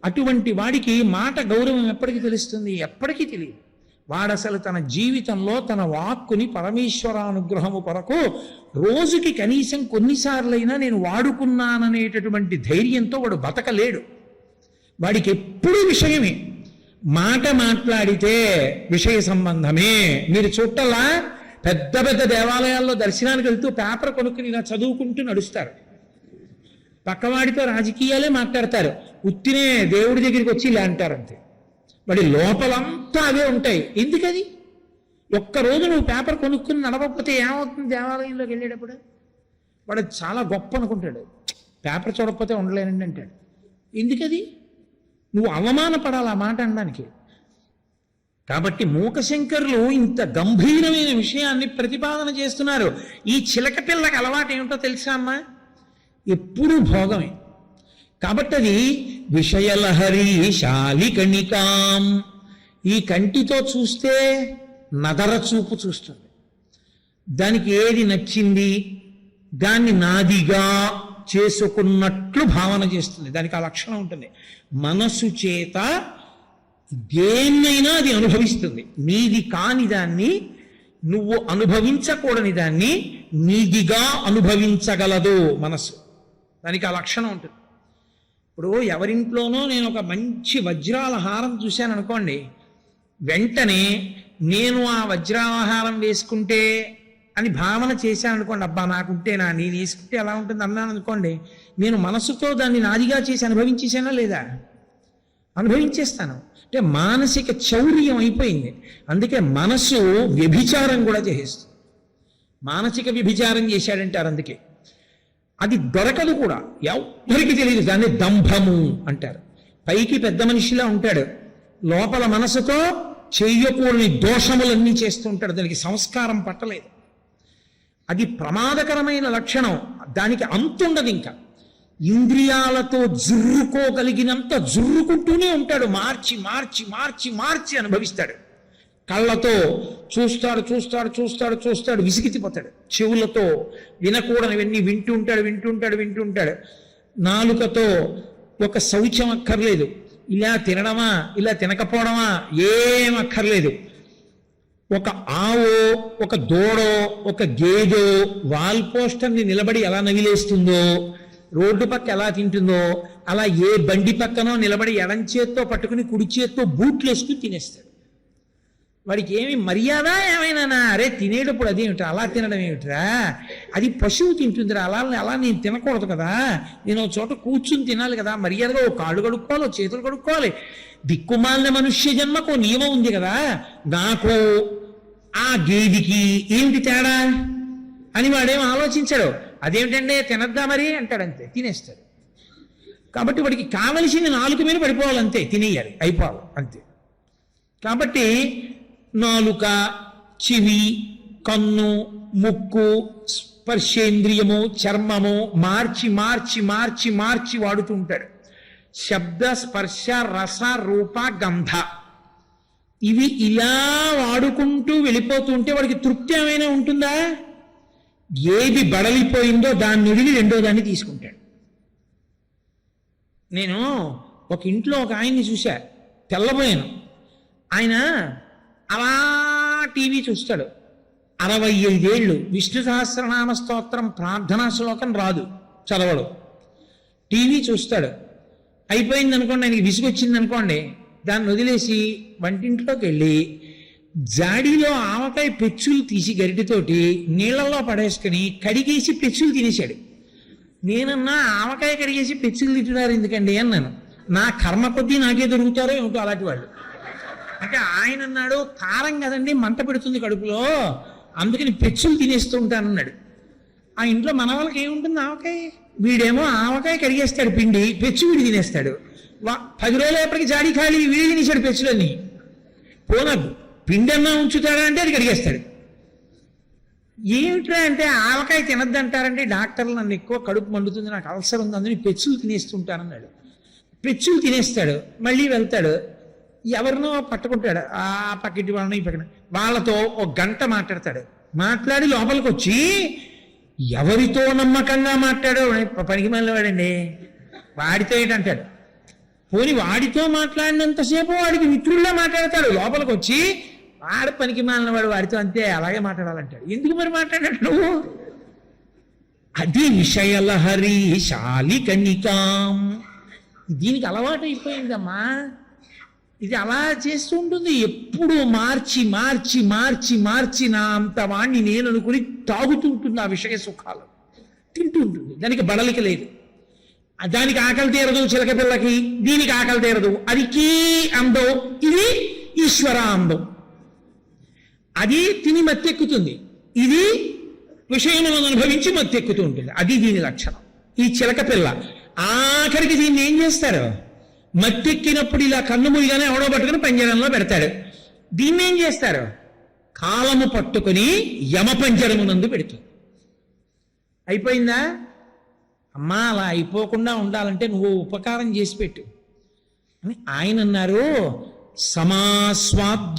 అటువంటి వాడికి మాట గౌరవం ఎప్పటికీ తెలుస్తుంది? ఎప్పటికీ తెలియదు. వాడు అసలు తన జీవితంలో తన వాక్కుని పరమేశ్వరానుగ్రహము కొరకు రోజుకి కనీసం కొన్నిసార్లైనా నేను వాడుకున్నాననేటటువంటి ధైర్యంతో వాడు బతకలేడు. వాడికి ఎప్పుడూ విషయమే. మాట మాట్లాడితే విషయ సంబంధమే. మీరు చుట్టలా పెద్ద పెద్ద దేవాలయాల్లో దర్శనానికి వెళ్తూ పేపర్ కొనుక్కుని ఇలా చదువుకుంటూ నడుస్తారు. పక్కవాడితో రాజకీయాలే మాట్లాడతారు. ఉత్తినే దేవుడి దగ్గరికి వచ్చి ఇలా అంటారంతే. వాడి లోపలంతా అవే ఉంటాయి. ఎందుకది? ఒక్కరోజు నువ్వు పేపర్ కొనుక్కుని నడవకపోతే ఏమవుతుంది? దేవాలయంలోకి వెళ్ళేటప్పుడు వాడు చాలా గొప్ప అనుకుంటాడు. పేపర్ చూడకపోతే ఉండలేనండి అంటాడు. ఎందుకది? నువ్వు అవమానపడాలి ఆ మాట అనడానికి. కాబట్టి మూకశంకరులు ఇంత గంభీరమైన విషయాన్ని ప్రతిపాదన చేస్తున్నారు. ఈ చిలక పిల్లకి అలవాటు ఏమిటో తెలుసా అమ్మా? ఎప్పుడూ భోగమే. కాబట్టి అది విషయలహరి శాలికణికాం. ఈ కంటితో చూస్తే నదర చూపు చూస్తుంది. దానికి ఏది నచ్చింది దాన్ని నాదిగా చేసుకున్నట్లు భావన చేస్తుంది. దానికి ఆ లక్షణం ఉంటుంది. మనస్సు చేత దేన్నైనా అది అనుభవిస్తుంది. నీది కాని దాన్ని, నువ్వు అనుభవించకూడని దాన్ని నీదిగా అనుభవించగలదు మనస్సు. దానికి ఆ లక్షణం ఉంటుంది. ఇప్పుడు ఎవరింట్లోనో నేను ఒక మంచి వజ్రాల హారం చూశాను అనుకోండి, వెంటనే నేను ఆ వజ్రాల హారం వేసుకుంటే అని భావన చేశాను అనుకోండి, అబ్బా నాకుంటేనా, నేను వేసుకుంటే ఎలా ఉంటుంది అన్నాను అనుకోండి, నేను మనసుతో దాన్ని నాదిగా చేసి అనుభవించేసానా లేదా? అనుభవించేస్తాను. అంటే మానసిక చౌర్యం అయిపోయింది. అందుకే మనసు వ్యభిచారం కూడా చేసేస్తుంది. మానసిక వ్యభిచారం చేశాడంటారు. అందుకే అది దొరకదు కూడా, ఎవరికి తెలియదు. దాన్ని దంభము అంటారు. పైకి పెద్ద మనిషిలా ఉంటాడు, లోపల మనసుతో చెయ్యకూడని దోషములన్నీ చేస్తూ ఉంటాడు. దానికి సంస్కారం పట్టలేదు. అది ప్రమాదకరమైన లక్షణం. దానికి అంతుండదు. ఇంకా ఇంద్రియాలతో జుర్రుకోగలిగినంత జుర్రుకుంటూనే ఉంటాడు. మార్చి మార్చి మార్చి మార్చి అనుభవిస్తాడు. కళ్ళతో చూస్తాడు చూస్తాడు చూస్తాడు చూస్తాడు, విసిగితిపోతాడు. చెవులతో వినకూడనివన్నీ వింటుంటాడు. నాలుకతో ఒక శౌచం అక్కర్లేదు. ఇలా తినడమా, ఇలా తినకపోవడమా ఏం అక్కర్లేదు. ఒక ఆవో, ఒక దూడో, ఒక గేదో వాల్ పోస్టర్ని నిలబడి ఎలా నవిలేస్తుందో, రోడ్డు పక్క ఎలా తింటుందో, అలా ఏ బండి పక్కనో నిలబడి ఎడం చేత్తో పట్టుకుని కుడి చేత్తో బూట్లు వేసుకుని తినేస్తాడు. వాడికి ఏమి మర్యాద ఏమైనా? అరే తినేటప్పుడు అదేమిట్రా, అలా తినడం ఏమిట్రా, అది పశువు తింటుందిరా, అలా నేను తినకూడదు కదా, నేను ఒక చోట కూర్చుని తినాలి కదా, మర్యాదగా ఓ కాళ్ళు కడుక్కోవాలి, ఓ చేతులు కడుక్కోవాలి. దిక్కుమాలిన మనుష్య జన్మకు నియమం ఉంది కదా, నాకు ఆ గేదికి ఏమిటి తేడా అని వాడేం ఆలోచించాడు. అదేమిటంటే తినద్దా మరి అంటాడంతే, తినేస్తాడు. కాబట్టి వాడికి కావలసింది నాలుక మీద పడిపోవాలంతే, తినేయాలి, అయిపోవాలి అంతే. కాబట్టి నాలుక, చెవి, కన్ను, ముక్కు, స్పర్శేంద్రియము, చర్మము మార్చి మార్చి మార్చి మార్చి వాడుతూ ఉంటాడు. శబ్ద, స్పర్శ, రస, రూప, గంధ ఇవి ఇలా వాడుకుంటూ వెళ్ళిపోతూ ఉంటే వాడికి తృప్తి ఏమైనా ఉంటుందా? ఏది బడలిపోయిందో దాన్ని వదిలి రెండో దాన్ని తీసుకుంటాడు. నేను ఒక ఇంట్లో ఒక ఆయన్ని చూశా, తెల్లబోయాను. ఆయన అలా టీవీ చూస్తాడు. 65 విష్ణు సహస్రనామ స్తోత్రం ప్రార్థనా శ్లోకం రాదు, చదవడు. టీవీ చూస్తాడు. అయిపోయింది అనుకోండి, ఆయనకి విసుగొచ్చింది అనుకోండి, దాన్ని వదిలేసి వంటింట్లోకి వెళ్ళి జాడీలో ఆవకాయ పెచ్చులు తీసి గరిటితోటి నీళ్ళల్లో పడేసుకుని కడిగేసి పెచ్చులు తినేశాడు. నేనన్నా ఆవకాయ కడిగేసి పెచ్చులు తింటున్నారు ఎందుకండి అన్నాను. నా కర్మ కొద్దీ నాకే దొరుకుతారో ఏమిటో అలాంటి వాళ్ళు. అంటే ఆయన అన్నాడు, కారం కదండి మంట పెడుతుంది కడుపులో, అందుకని పెచ్చులు తినేస్తూ ఉంటానన్నాడు. ఆ ఇంట్లో మన వాళ్ళకి ఏముంటుంది, ఆవకాయ. వీడేమో ఆవకాయ కడిగేస్తాడు పిండి, పెచ్చు వీడి తినేస్తాడు. 10 రోజులప్పటికి జాడీ ఖాళీ, వీడి తినేశాడు పెచ్చులన్నీ. పోనకు పిండన్నా ఉంచుతాడా అంటే అది కడిగేస్తాడు. ఏమిట్రా అంటే ఆవకాయ తినద్దంటారంటే డాక్టర్లు నన్ను ఎక్కువ కడుపు మండుతుంది, నాకు అల్సర్ ఉంది, అందుకని పెచ్చులు తినేస్తుంటానన్నాడు. పెచ్చులు తినేస్తాడు, మళ్ళీ వెళ్తాడు, ఎవరినో పట్టుకుంటాడు, ఆ పక్కటి వాళ్ళని ఈ పక్కన వాళ్ళతో 1 గంట మాట్లాడతాడు. మాట్లాడి లోపలికి వచ్చి ఎవరితో నమ్మకంగా మాట్లాడో పనికి మళ్ళీవాడండి, వాడితో ఏంటంటాడు. పోని వాడితో మాట్లాడినంతసేపు వాడికి మిత్రుల్లా మాట్లాడతాడు. లోపలికి వచ్చి వాడు పనికి మాలినవాడు, వాడితో అంతే అలాగే మాట్లాడాలంటాడు. ఎందుకు మరి మాట్లాడాడు నువ్వు? అది విషయలహరి శాలికణికాం. దీనికి అలవాటు అయిపోయిందమ్మా. ఇది అలా చేస్తూ ఉంటుంది, ఎప్పుడు మార్చి మార్చి మార్చి మార్చి నా అంత వాణ్ణి నేను అనుకుని తాగుతుంటుంది ఆ విషయ సుఖాలు, తింటూ ఉంటుంది. దానికి బడలిక లేదు. దానికి ఆకలి తీరదు చిలక పిల్లకి, దీనికి ఆకలి తీరదు. అది కీ అందం, ఇది ఈశ్వర అందం. అది తిని మత్తెక్కుతుంది, ఇది విషయములను అనుభవించి మత్తెక్కుతూ ఉంటుంది. అది దీని లక్షణం. ఈ చిలక పిల్ల ఆఖరికి దీన్ని ఏం చేస్తారు, మత్తెక్కినప్పుడు ఇలా కన్ను ముడిగానే ఎవడో పట్టుకుని పంజరంలో పెడతాడు. దీన్ని ఏం చేస్తారు, కాలము పట్టుకుని యమపంజరమునందు పెడుతుంది. అయిపోయిందా అమ్మా? అలా అయిపోకుండా ఉండాలంటే నువ్వు ఉపకారం చేసి పెట్టు అని ఆయన అన్నారు. సమాస్వాద్యశ్రాంతం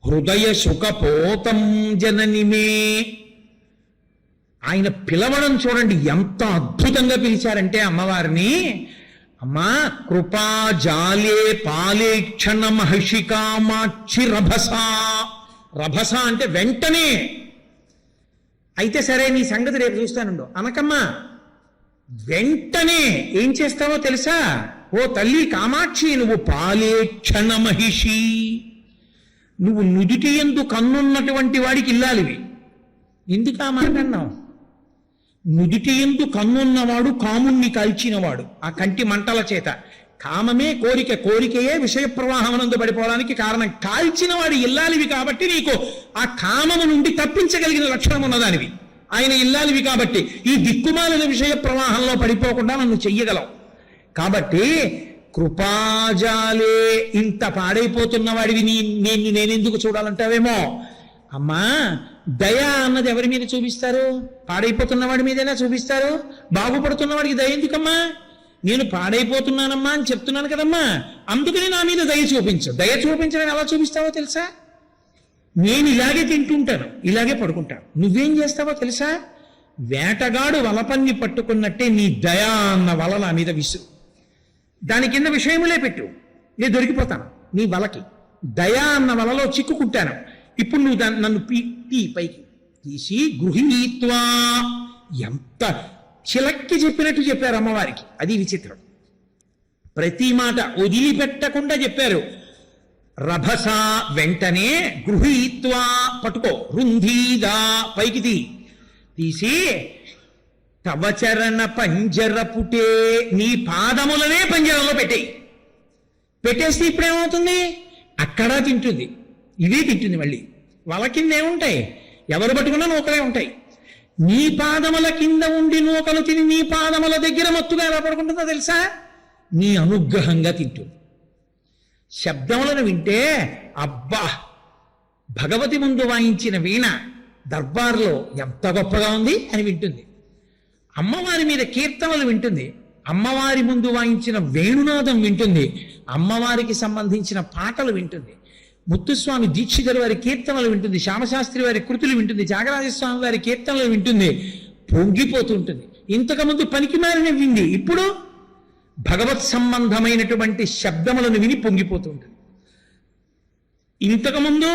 హృదయ సుఖపోతం జననిమే. ఆయన పిలవడం చూడండి ఎంత అద్భుతంగా పిలిచారంటే అమ్మవారిని, అమ్మా కృపా జాలే పాలేక్షణ మహిషికామాక్షి రభస. రభస అంటే వెంటనే. అయితే సరే నీ సంగతి రేపు చూస్తానుండు అనకమ్మా. వెంటనే ఏం చేస్తావో తెలుసా? ఓ తల్లి కామాక్షి, నువ్వు పాలేక్షణ మహిషి, నువ్వు నుదుటి యందు కన్నున్నటువంటి వాడికి ఇల్లాలివి. ఎందుకు ఆ మాట అన్నావు? నుదుటి యందు కన్నున్నవాడు కాముణ్ణి కాల్చినవాడు ఆ కంటి మంటల చేత. కామమే కోరిక, కోరికయే విషయ ప్రవాహమునందు పడిపోవడానికి కారణం. కాల్చిన వాడు ఇల్లాలివి కాబట్టి నీకు ఆ కామము నుండి తప్పించగలిగిన లక్షణం ఉన్నదానివి. ఆయన ఇల్లాలివి కాబట్టి ఈ దిక్కుమాలిన విషయ ప్రవాహంలో పడిపోకుండా నన్ను చెయ్యగలవు. కాబట్టి కృపాజాలే, ఇంత పాడైపోతున్న వాడివి నేనెందుకు చూడాలంటావేమో. అమ్మా దయ అన్నది ఎవరి మీద చూపిస్తారు? పాడైపోతున్న వాడి మీదైనా చూపిస్తారు. బాగుపడుతున్న వాడికి దయ ఎందుకమ్మా? నేను పాడైపోతున్నానమ్మా అని చెప్తున్నాను కదమ్మా, అందుకని నా మీద దయ చూపించు. దయ చూపించడం ఎలా చూపిస్తావో తెలుసా? నేను ఇలాగే తింటుంటాను, ఇలాగే పడుకుంటాను. నువ్వేం చేస్తావో తెలుసా? వేటగాడు వలపన్ని పట్టుకున్నట్టే నీ దయ అన్న వల నా మీద విసురు. దాని కింద విషయములే పెట్టు, నేను దొరికిపోతాను నీ వలకి. దయ అన్న వలలో చిక్కుకుంటాను. ఇప్పుడు నువ్వు నన్ను పైకి తీసి గృహీత్వా. ఎంత చిలక్కి చెప్పినట్టు చెప్పారు అమ్మవారికి. అది విచిత్రం. ప్రతి మాట వదిలిపెట్టకుండా చెప్పారు. రభస వెంటనే, గృహీత్వా పట్టుకో, రుంధీదా పైకి తీసి తవచరణ పంజరపుటే, నీ పాదములనే పంజరంలో పెట్టేస్తే ఇప్పుడేమవుతుంది? అక్కడ తింటుంది, ఇదే తింటుంది. మళ్ళీ వాళ్ళ కింద ఏముంటాయి? ఎవరు పట్టుకున్నా నూకలే ఉంటాయి. నీ పాదముల కింద ఉండి నూకలు తిని నీ పాదముల దగ్గర మత్తుగా ఎలా పడుకుంటుందో తెలుసా? నీ అనుగ్రహంగా తింటుంది. శబ్దములను వింటే అబ్బా, భగవతి ముందు వాయించిన వీణ దర్బార్లో ఎంత గొప్పగా ఉంది అని వింటుంది. అమ్మవారి మీద కీర్తనలు వింటుంది, అమ్మవారి ముందు వాయించిన వేణునాదం వింటుంది, అమ్మవారికి సంబంధించిన పాటలు వింటుంది. ముత్తుస్వామి దీక్షితుల వారి కీర్తనలు వింటుంది, శ్యామశాస్త్రి వారి కృతులు వింటుంది, త్యాగరాజస్వామి వారి కీర్తనలు వింటుంది, పొంగిపోతుంటుంది. ఇంతకుముందు పనికి మారిన వింది, ఇప్పుడు భగవత్ సంబంధమైనటువంటి శబ్దములను విని పొంగిపోతుంటుంది. ఇంతకుముందు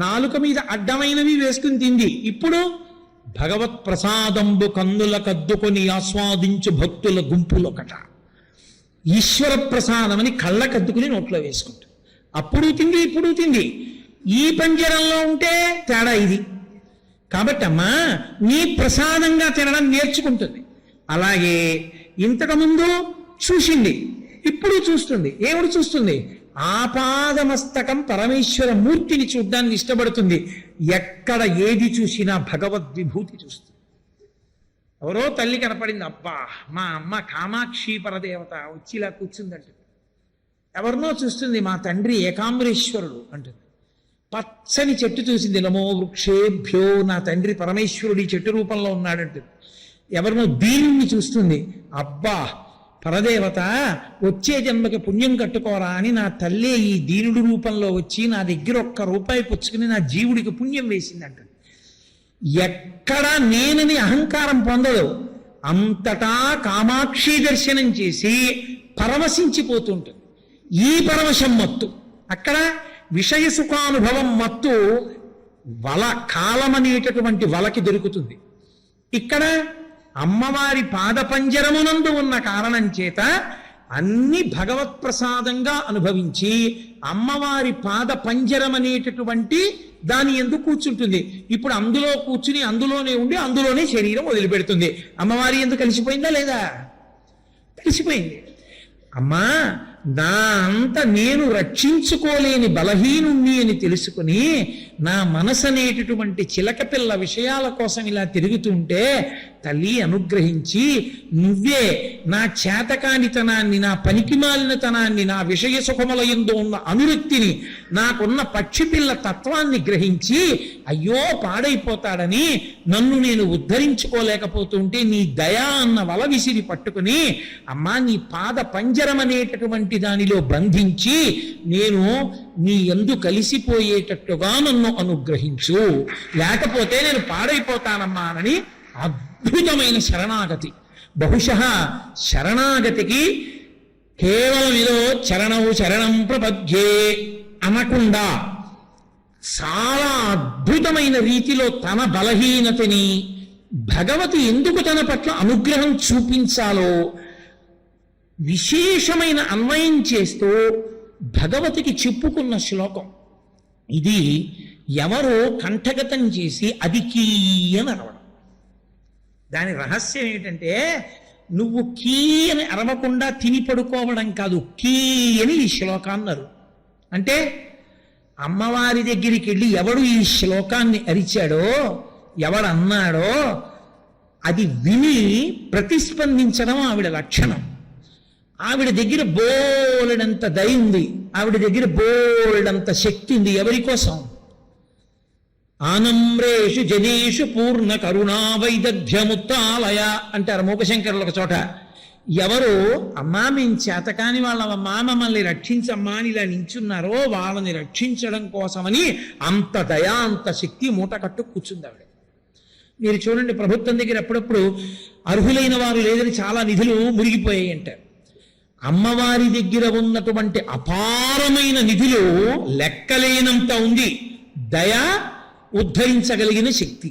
నాలుక మీద అడ్డమైనవి వేసుకుని తింది, ఇప్పుడు భగవత్ ప్రసాదంబు కన్నుల కద్దుకొని ఆస్వాదించు భక్తుల గుంపులొకట. ఈశ్వర ప్రసాదమని కళ్ళకద్దుకుని నోట్లో వేసుకుంటుంది. అప్పుడు తింది, ఇప్పుడు తింది. ఈ పంజరంలో ఉంటే తేడా ఇది. కాబట్టి అమ్మా నీ ప్రసాదంగా తినడం నేర్చుకుంటుంది. అలాగే ఇంతకుముందు చూసింది, ఇప్పుడు చూస్తుంది. ఏమిటి చూస్తుంది? ఆపాదమస్తకం పరమేశ్వర మూర్తిని చూడ్డానికి ఇష్టపడుతుంది. ఎక్కడ ఏది చూసినా భగవద్విభూతి చూస్తుంది. ఎవరో తల్లి కనపడింది, అబ్బా మా అమ్మ కామాక్షి పరదేవత వచ్చి ఇలా కూర్చుందంటే. ఎవరినో చూస్తుంది, మా తండ్రి ఏకాంబరేశ్వరుడు అంటుంది. పచ్చని చెట్టు చూసింది, నమో వృక్షేభ్యో, నా తండ్రి పరమేశ్వరుడు ఈ చెట్టు రూపంలో ఉన్నాడంటుంది. ఎవరినో దీన్ని చూస్తుంది, అబ్బా పరదేవత వచ్చే జన్మకి పుణ్యం కట్టుకోరా అని నా తల్లే ఈ దీనుడి రూపంలో వచ్చి నా దగ్గర ₹1 పుచ్చుకుని నా జీవుడికి పుణ్యం వేసిందంట. ఎక్కడా నేనని అహంకారం పొందదు. అంతటా కామాక్షి దర్శనం చేసి పరవశించిపోతుంటుంది. ఈ పరవశం మత్తు. అక్కడ విషయ సుఖానుభవం మత్తు వల, కాలమనేటటువంటి వలకి దొరుకుతుంది. ఇక్కడ అమ్మవారి పాదపంజరమునందు ఉన్న కారణం చేత అన్ని భగవత్ ప్రసాదంగా అనుభవించి అమ్మవారి పాదపంజరం అనేటటువంటి దాని ఎందుకు కూర్చుంటుంది. ఇప్పుడు అందులో కూర్చుని అందులోనే ఉండి అందులోనే శరీరం వదిలిపెడుతుంది. అమ్మవారి ఎందుకు కలిసిపోయిందా లేదా? కలిసిపోయింది. అమ్మా నా అంత నేను రక్షించుకోలేని బలహీనుణ్ణి అని తెలుసుకుని నా మనసు అనేటటువంటి చిలక పిల్ల విషయాల కోసం ఇలా తిరుగుతుంటే తల్లి అనుగ్రహించి నువ్వే నా చేతకానితనాన్ని, నా పనికిమాలినతనాన్ని, నా విషయ సుఖముల యందు ఉన్న అనురక్తిని, నాకున్న పక్షి పిల్ల తత్వాన్ని గ్రహించి అయ్యో పాడైపోతాడని నన్ను నేను ఉద్ధరించుకోలేకపోతుంటే నీ దయా అన్న వల విసిరి పట్టుకుని అమ్మా నీ పాద పంజరం అనేటటువంటి దానిలో బంధించి నేను నీ యందు కలిసిపోయేటట్టుగా నన్ను అనుగ్రహించు, లేకపోతే నేను పాడైపోతానమ్మా అని అద్భుతమైన శరణాగతి. బహుశః శరణాగతికి కేవలం ఏదో చరణవు శరణం ప్రపద్యే అనకుండా చాలా అద్భుతమైన రీతిలో తన బలహీనతని భగవతి ఎందుకు తన పట్ల అనుగ్రహం చూపించాలో విశేషమైన అన్వయం చేస్తూ భగవతికి చెప్పుకున్న శ్లోకం ఇది. ఎవరో కంఠగతం చేసి అది కీ అని అరవడం. దాని రహస్యం ఏంటంటే నువ్వు కీ అని అరవకుండా తిని పడుకోవడం కాదు, కీ అని ఈ శ్లోకాన్ని అంటే అమ్మవారి దగ్గరికి వెళ్ళి ఎవడు ఈ శ్లోకాన్ని అరిచాడో, ఎవడన్నాడో అది విని ప్రతిస్పందించడం ఆవిడ లక్షణం. ఆవిడ దగ్గర బోలెడంత దయ ఉంది, ఆవిడ దగ్గర బోలెడంత శక్తి ఉంది. ఎవరి కోసం? ఆనమ్రేషు జనేషు పూర్ణ కరుణా వైదగ్ధ్యముత్తాలయ అంటారు మూకశంకరులు ఒక చోట. ఎవరు అమ్మా మేము చేతకాని వాళ్ళమ్మా మమ్మల్ని రక్షించమ్మా అని ఇలా నించున్నారో వాళ్ళని రక్షించడం కోసమని అంత దయా అంత శక్తి మూట కట్టు కూర్చుంది ఆవిడ. మీరు చూడండి, ప్రభుత్వం దగ్గర అప్పుడప్పుడు అర్హులైన వారు లేదని చాలా నిధులు మురిగిపోయాయి అంటారు. అమ్మవారి దగ్గర ఉన్నటువంటి అపారమైన నిధులు లెక్కలేనంత ఉంది దయ, ఉద్ధరించగలిగిన శక్తి.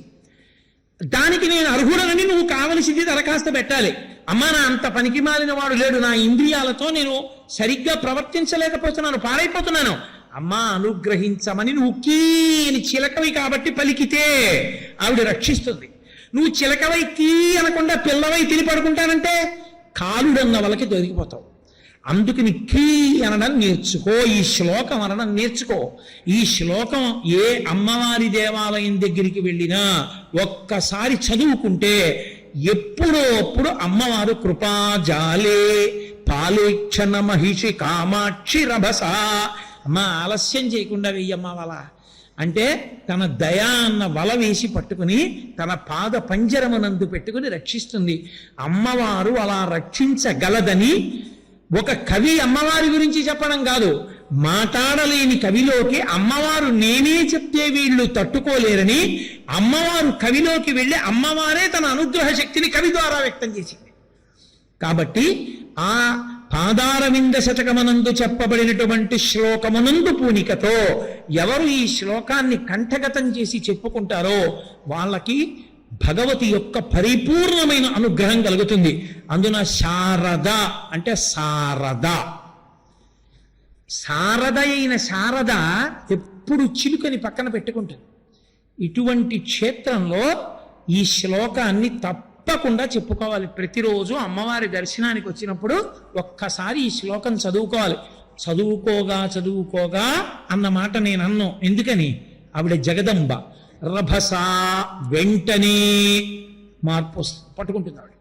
దానికి నేను అర్హుడనని నువ్వు కావలసింది దరఖాస్తు పెట్టాలి. అమ్మా నా అంత పనికి మాలిన వాడు లేడు, నా ఇంద్రియాలతో నేను సరిగ్గా ప్రవర్తించలేకపోతున్నాను, పాడైపోతున్నాను, అమ్మా అనుగ్రహించమని నువ్వు కీని చిలకవి కాబట్టి పలికితే ఆవిడ రక్షిస్తుంది. నువ్వు చిలకవై కీ అనకుండా పిల్లవై తిని పడుకుంటానంటే కాలుడన్న వాళ్ళకి దొరికిపోతావు. అందుకని కీ అనడం నేర్చుకో, ఈ శ్లోకం అనడం నేర్చుకో. ఈ శ్లోకం ఏ అమ్మవారి దేవాలయం దగ్గరికి వెళ్ళినా ఒక్కసారి చదువుకుంటే ఎప్పుడో అప్పుడు అమ్మవారు కృపాజాలే పాలేక్షణ మహిషి కామాక్షి రభస, అమ్మ ఆలస్యం చేయకుండా వెయ్యమ్మ వల అంటే తన దయా అన్న వల వేసి పట్టుకుని తన పాద పంజరమునందు పెట్టుకుని రక్షిస్తుంది. అమ్మవారు అలా రక్షించగలదని ఒక కవి అమ్మవారి గురించి చెప్పడం కాదు, మాట్లాడలేని కవిలోకి అమ్మవారు నేనే చెప్తే వీళ్ళు తట్టుకోలేరని అమ్మవారు కవిలోకి వెళ్ళి అమ్మవారే తన అనుగ్రహ శక్తిని కవి ద్వారా వ్యక్తం చేసింది. కాబట్టి ఆ పాదారవింద శతకమనందు చెప్పబడినటువంటి శ్లోకమునందు పూనికతో ఎవరు ఈ శ్లోకాన్ని కంఠగతం చేసి చెప్పుకుంటారో వాళ్ళకి భగవతి యొక్క పరిపూర్ణమైన అనుగ్రహం కలుగుతుంది. అందున శారద అంటే శారద, శారద అయిన శారద ఎప్పుడు చిలుకని పక్కన పెట్టుకుంటుంది. ఇటువంటి క్షేత్రంలో ఈ శ్లోకాన్ని తప్పకుండా చెప్పుకోవాలి. ప్రతిరోజు అమ్మవారి దర్శనానికి వచ్చినప్పుడు ఒక్కసారి ఈ శ్లోకం చదువుకోవాలి. చదువుకోగా అన్న మాట నేను అన్నాను. ఎందుకని? ఆవిడ జగదంబ. రభస వెంటనే మార్పు పట్టుకుంటుంది ఆవిడ.